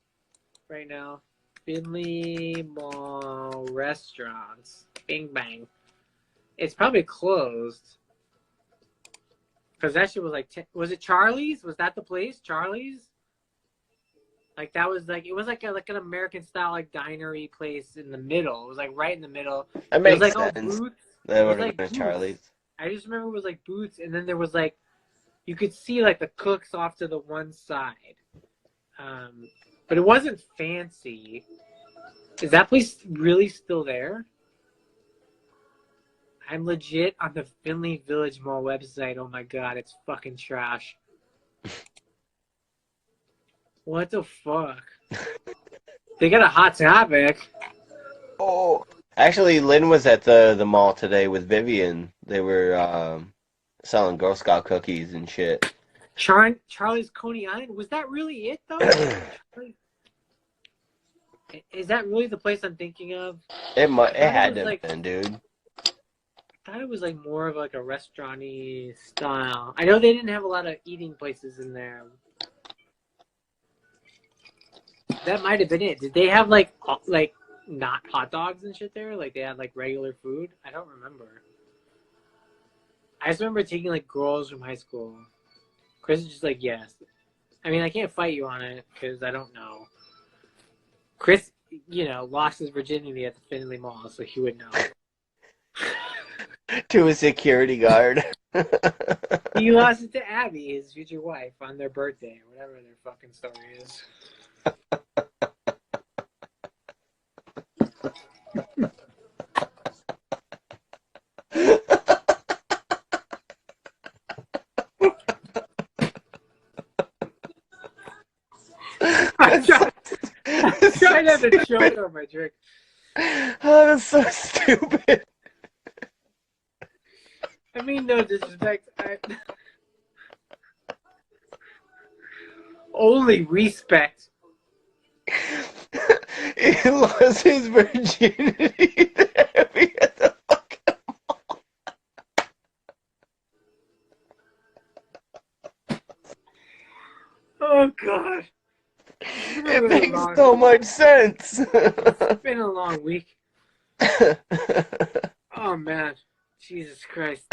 right now. Finley Mall restaurants. Bing bang. It's probably closed. Because that shit was like, was it Charlie's? Was that the place? Charlie's? Like that was like, it was like an American style like dinery place in the middle. It was like right in the middle. That makes it was sense. like all booths. That was would have like been booths. Charlie's. I just remember it was like booths, and then there was like, you could see like the cooks off to the one side. But it wasn't fancy. Is that place really still there? I'm legit on the Finley Village Mall website. Oh my god, it's fucking trash. What the fuck? They got a Hot Topic. Oh, actually, Lynn was at the mall today with Vivian. They were selling Girl Scout cookies and shit. Charlie's Coney Island? Was that really it, though? Is that really the place I'm thinking of? It had to have been, dude. I thought it was like more of like a restaurant-y style. I know they didn't have a lot of eating places in there. That might have been it. Did they have like not hot dogs and shit there? Like they had like regular food? I don't remember. I just remember taking like girls from high school. Chris is just like, yes. I mean, I can't fight you on it because I don't know. Chris, lost his virginity at the Finley Mall, so he would know. To a security guard. He lost it to Abby, his future wife, on their birthday, or whatever their fucking story is. I'm trying not to choke on my drink. Oh, that's so stupid. I mean, no disrespect. Only respect. He lost his virginity to Abby at the fucking mall. Oh, God. It makes so much sense. It's been a long week. Oh, man. Jesus Christ.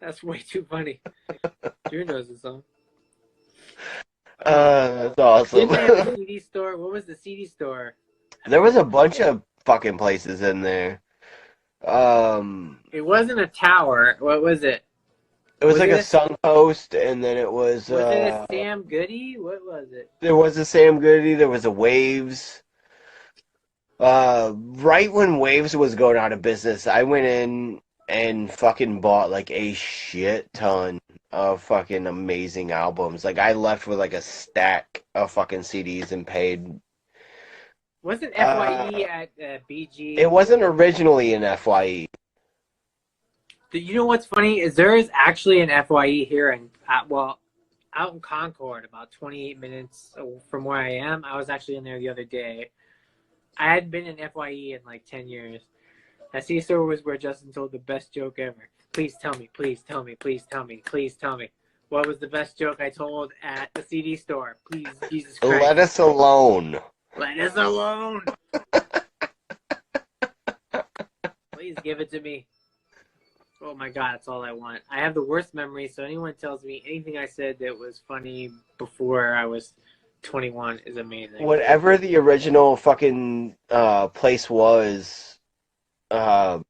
That's way too funny. Drew knows the song. That's awesome. Didn't they have a CD store? What was the CD store? There was a bunch of fucking places in there. It wasn't a tower. What was it? It was like a Sunpost, and then it was... Was it a Sam Goody? What was it? There was a Sam Goody, there was a Waves. Right when Waves was going out of business, I went in and fucking bought like a shit ton of fucking amazing albums. Like I left with like a stack of fucking CDs and paid. Wasn't FYE at BG? It wasn't originally an FYE. You know what's funny is there is actually an FYE here, and out in Concord, about 28 minutes from where I am. I was actually in there the other day. I hadn't been in FYE in like 10 years. That C-store was where Justin told the best joke ever. Please tell me, please tell me, please tell me, please tell me. What was the best joke I told at the CD store? Please, Jesus Christ. Let us alone. Let us alone. Please give it to me. Oh my God, that's all I want. I have the worst memory, so anyone tells me anything I said that was funny before I was 21 is amazing. Whatever the original fucking place was, I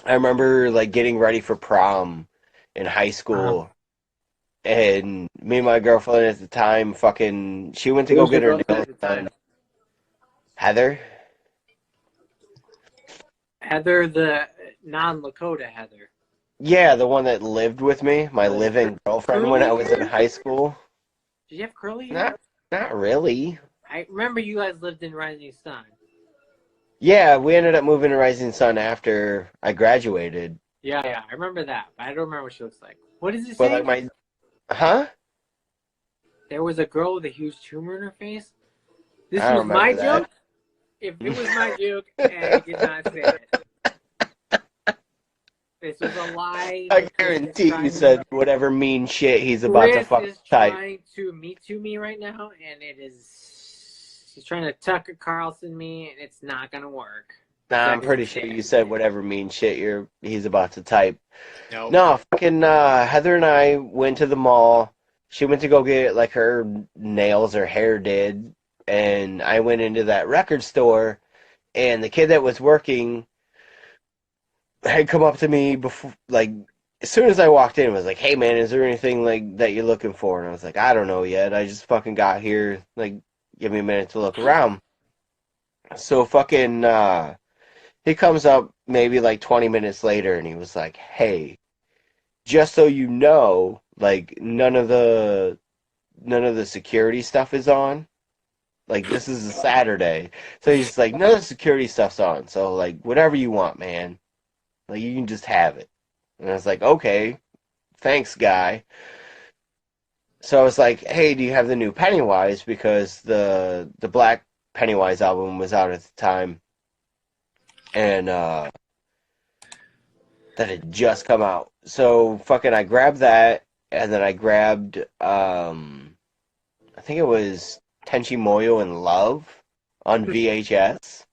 remember like getting ready for prom in high school, and me and my girlfriend at the time, she went to go get her nails done. Heather, the non-Lakota Heather. Yeah, the one that lived with me, my living girlfriend when I was in high school. Did you have curly hair? Not really. I remember you guys lived in Rising Sun. Yeah, we ended up moving to Rising Sun after I graduated. Yeah, I remember that. But I don't remember what she looks like. What does it But say? like huh? There was a girl with a huge tumor in her face. This I was my remember that. joke? If it was my joke, I did not say it. This was a lie. I guarantee you said whatever mean shit he's about to fucking type. Chris is trying to meet to me right now, and he's trying to Tucker Carlson me, and it's not gonna work. Nah, I'm pretty sure you said whatever mean shit he's about to type. Nope. No, fucking Heather and I went to the mall. She went to go get like her nails or hair did, and I went into that record store, and the kid that was working had come up to me before, like, as soon as I walked in, was like, "Hey man, is there anything like that you're looking for?" And I was like, "I don't know yet. I just fucking got here. Like, give me a minute to look around." So fucking he comes up maybe like 20 minutes later, and he was like, "Hey, just so you know, like none of the security stuff is on. Like this is a Saturday." So he's like, "None of the security stuff's on. So like whatever you want, man. Like you can just have it." And I was like, "Okay, thanks, guy." So I was like, "Hey, do you have the new Pennywise?" Because the Black Pennywise album was out at the time, and that had just come out. So fucking I grabbed that, and then I grabbed I think it was Tenchi Muyo in Love on VHS.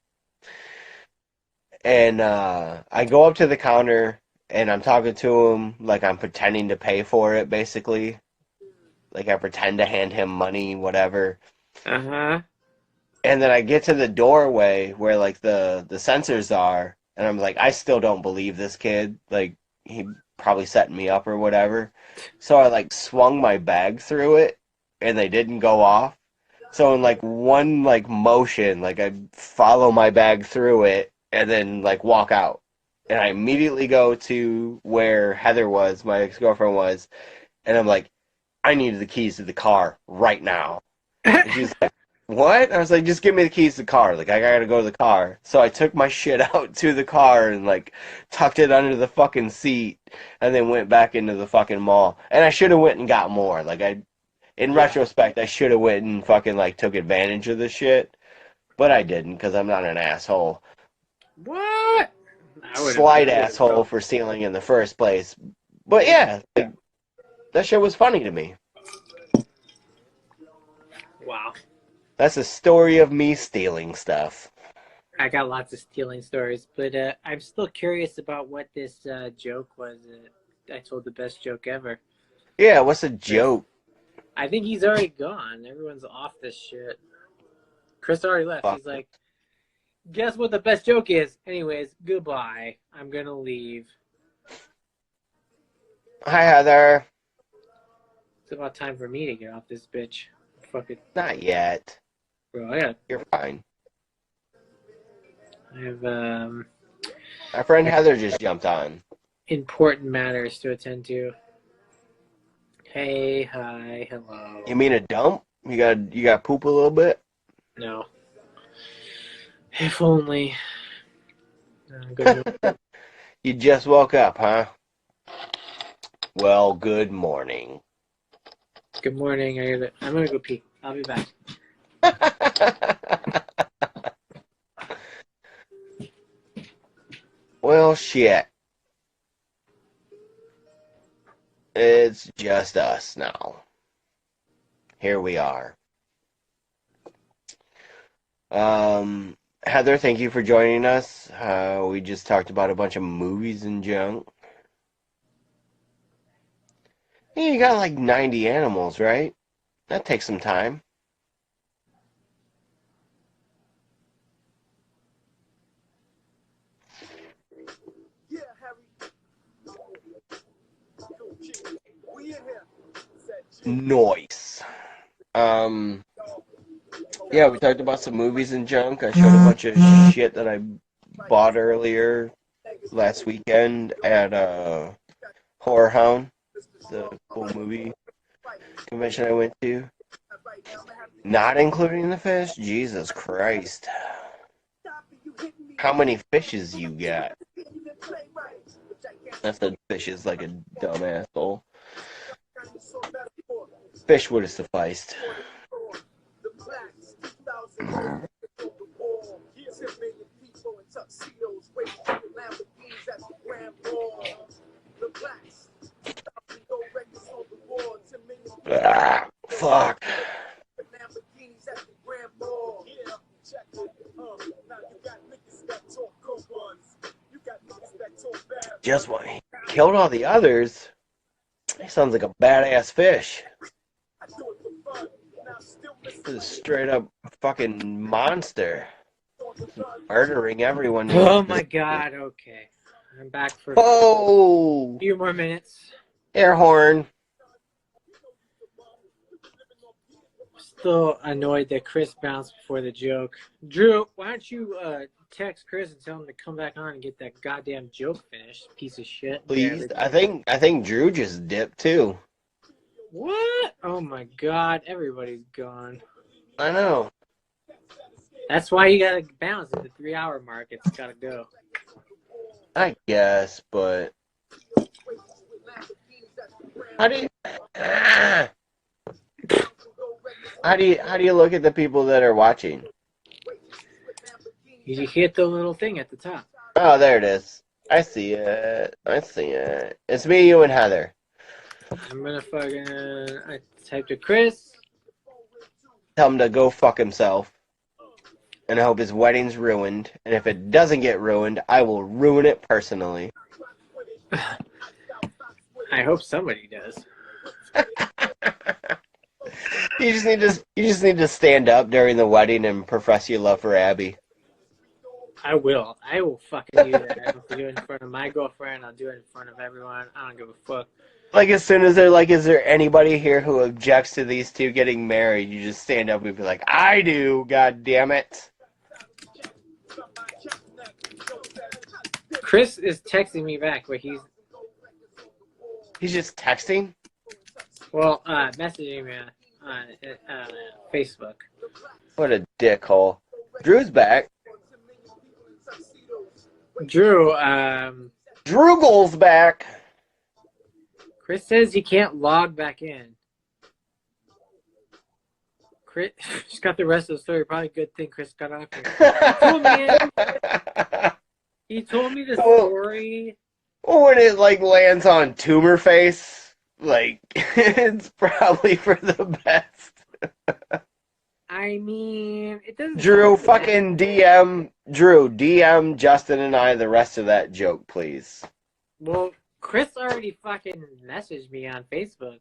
And I go up to the counter, and I'm talking to him like I'm pretending to pay for it, basically. Like I pretend to hand him money, whatever. Uh-huh. And then I get to the doorway where like the sensors are, and I'm like, I still don't believe this kid. Like he probably setting me up or whatever. So I like swung my bag through it, and they didn't go off. So in like one like motion, like I follow my bag through it, and then like walk out. And I immediately go to where Heather was, my ex-girlfriend was, and I'm like, "I need the keys to the car right now." And she's like, "What?" I was like, "Just give me the keys to the car. Like, I gotta go to the car." So I took my shit out to the car and, like, tucked it under the fucking seat and then went back into the fucking mall. And I should have went and got more. Like, in retrospect, I should have went and fucking, like, took advantage of the shit. But I didn't, because I'm not an asshole. What? Slight asshole for stealing in the first place. But, yeah, like, that shit was funny to me. Wow. That's a story of me stealing stuff. I got lots of stealing stories, but I'm still curious about what this joke was. I told the best joke ever. Yeah, what's a joke? I think he's already gone. Everyone's off this shit. Chris already left. He's like, "Guess what the best joke is?" Anyways, goodbye. I'm gonna leave. Hi, Heather. It's about time for me to get off this bitch. Fuck it. Not yet. Bro, You're fine. I have My friend Heather just jumped on. important matters to attend to. Hey, hi, hello. You mean a dump? You got poop a little bit? No. If only. Good. You just woke up, huh? Well, good morning. Good morning. I'm gonna go pee. I'll be back. Well, shit. It's just us now. Here we are. Heather, thank you for joining us. We just talked about a bunch of movies and junk. Hey, you got like 90 animals, right? That takes some time. Nice. Yeah, we talked about some movies and junk. I showed a bunch of shit that I bought earlier last weekend at Horrorhound, the cool movie convention I went to. Not including the fish? Jesus Christ. How many fishes you got? I said fishes like a dumb asshole. Fish would have sufficed. Ah, fuck. Just when he killed all the others, he sounds like a badass fish. This is straight up fucking monster. Murdering everyone. Oh my god, okay. I'm back for Oh! a few more minutes. Air horn. Still annoyed that Chris bounced before the joke. Drew, why don't you text Chris and tell him to come back on and get that goddamn joke finished, piece of shit. Please. I think Drew just dipped too. What? Oh my god, everybody's gone. I know. That's why you gotta bounce at the 3-hour mark. It's gotta go. I guess, but how do you look at the people that are watching? You hit the little thing at the top. Oh, there it is. I see it. It's me, you, and Heather. I'm gonna I typed to Chris. Tell him to go fuck himself. And I hope his wedding's ruined. And if it doesn't get ruined, I will ruin it personally. I hope somebody does. You just need to stand up during the wedding and profess your love for Abby. I will fucking do that. I have to do it in front of my girlfriend. I'll do it in front of everyone. I don't give a fuck. Like, as soon as they're like, is there anybody here who objects to these two getting married? You just stand up and be like, I do, god damn it. Chris is texting me back, but he's just texting? Well, messaging me on Facebook. What a dickhole. Drew's back. Drew, Droogel's back. Chris says he can't log back in. Chris just got the rest of the story. Probably a good thing Chris got off here. He told me the story. Well, when it like lands on tumor face, like it's probably for the best. I mean, it doesn't. Drew, fucking DM Justin and I the rest of that joke, please. Well, Chris already fucking messaged me on Facebook.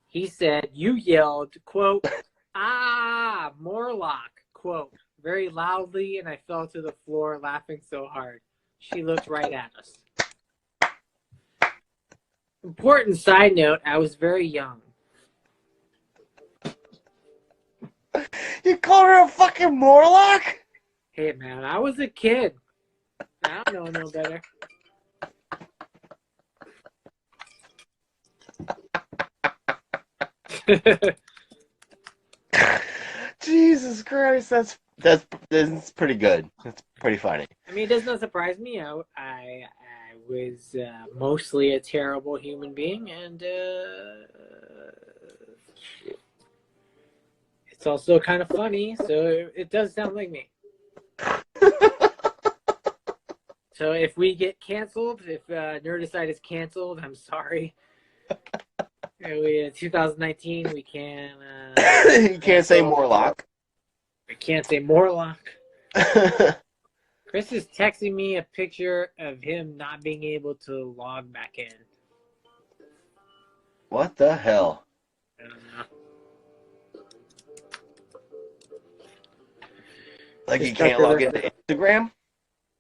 He said, you yelled, quote, ah, Morlock, quote, very loudly, and I fell to the floor laughing so hard. She looked right at us. Important side note, I was very young. You called her a fucking Morlock? Hey, man, I was a kid. I don't know no better. Jesus Christ, that's pretty good. That's pretty funny. I mean, it does not surprise me. I was mostly a terrible human being, and It's also kind of funny, so it does sound like me. So if we get canceled, if Nerdicide is canceled, I'm sorry. 2019, we can. You can't say Morlock. I can't say Morlock. Chris is texting me a picture of him not being able to log back in. What the hell? I don't know. Like you can't log into Instagram?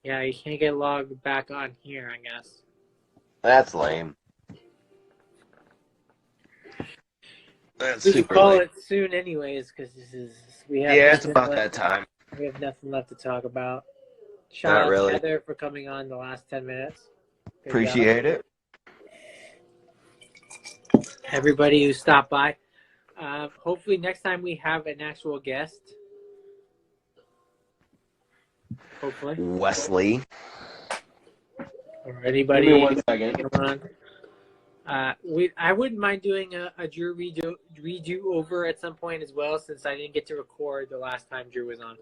Yeah, you can't get logged back on here, I guess. That's lame. That's We should super call lame. it soon, anyways, because It's about that time. We have nothing left to talk about. Not Shout out really. to Heather for coming on the last 10 minutes. Good Appreciate it. Everybody who stopped by. Hopefully next time we have an actual guest. Hopefully. Wesley. Or anybody. Give me 1 second. Come on. I wouldn't mind doing a Drew redo over at some point as well, since I didn't get to record the last time Drew was on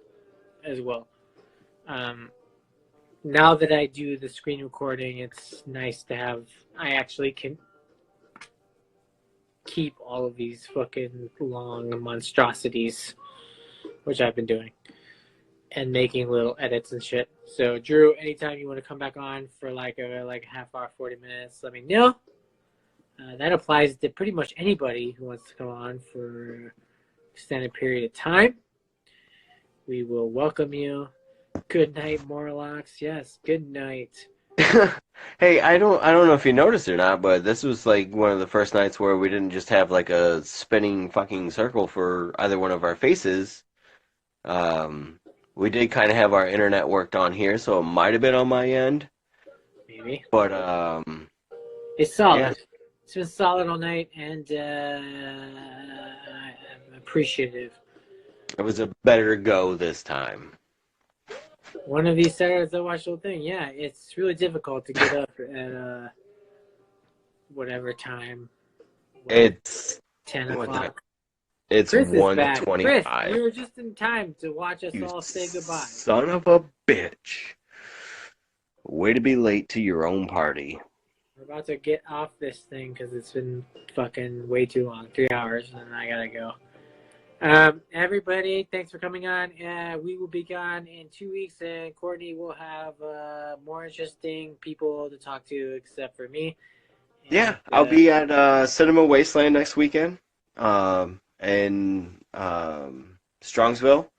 as well. Now that I do the screen recording, it's nice to have. I actually can keep all of these fucking long monstrosities, which I've been doing, and making little edits and shit. So Drew, anytime you want to come back on for like a half hour, 40 minutes, let me know. That applies to pretty much anybody who wants to come on for an extended period of time. We will welcome you. Good night, Morlocks. Yes, good night. Hey, I don't know if you noticed or not, but this was like one of the first nights where we didn't just have like a spinning fucking circle for either one of our faces. We did kind of have our internet worked on here, so it might have been on my end. Maybe. But it's solid. Yeah. It's been solid all night, and I'm appreciative. It was a better go this time. One of these Saturdays I watch the whole thing. Yeah, it's really difficult to get up at whatever time. It's 10 what o'clock. time? It's Chris is back. 1:25. Chris, you were just in time to watch us You all say goodbye. son of a bitch. Way to be late to your own party. We're about to get off this thing because it's been fucking way too long. 3 hours, and I gotta go. Everybody, thanks for coming on. We will be gone in 2 weeks, and Courtney will have more interesting people to talk to, except for me. And, Yeah, I'll be at Cinema Wasteland next weekend, in Strongsville.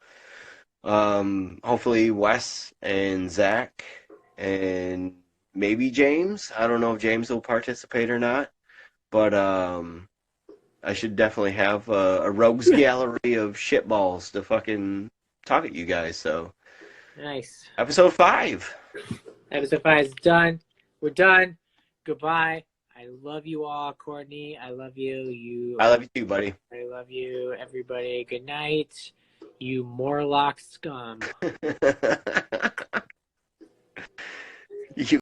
Hopefully Wes and Zach and maybe James. I don't know if James will participate or not, but I should definitely have a rogues gallery of shitballs to fucking talk at you guys. So nice. Episode 5. Episode 5 is done. We're done. Goodbye. I love you all, Courtney. I love you. I love you too, buddy. I love you, everybody. Good night, you Morlock scum. You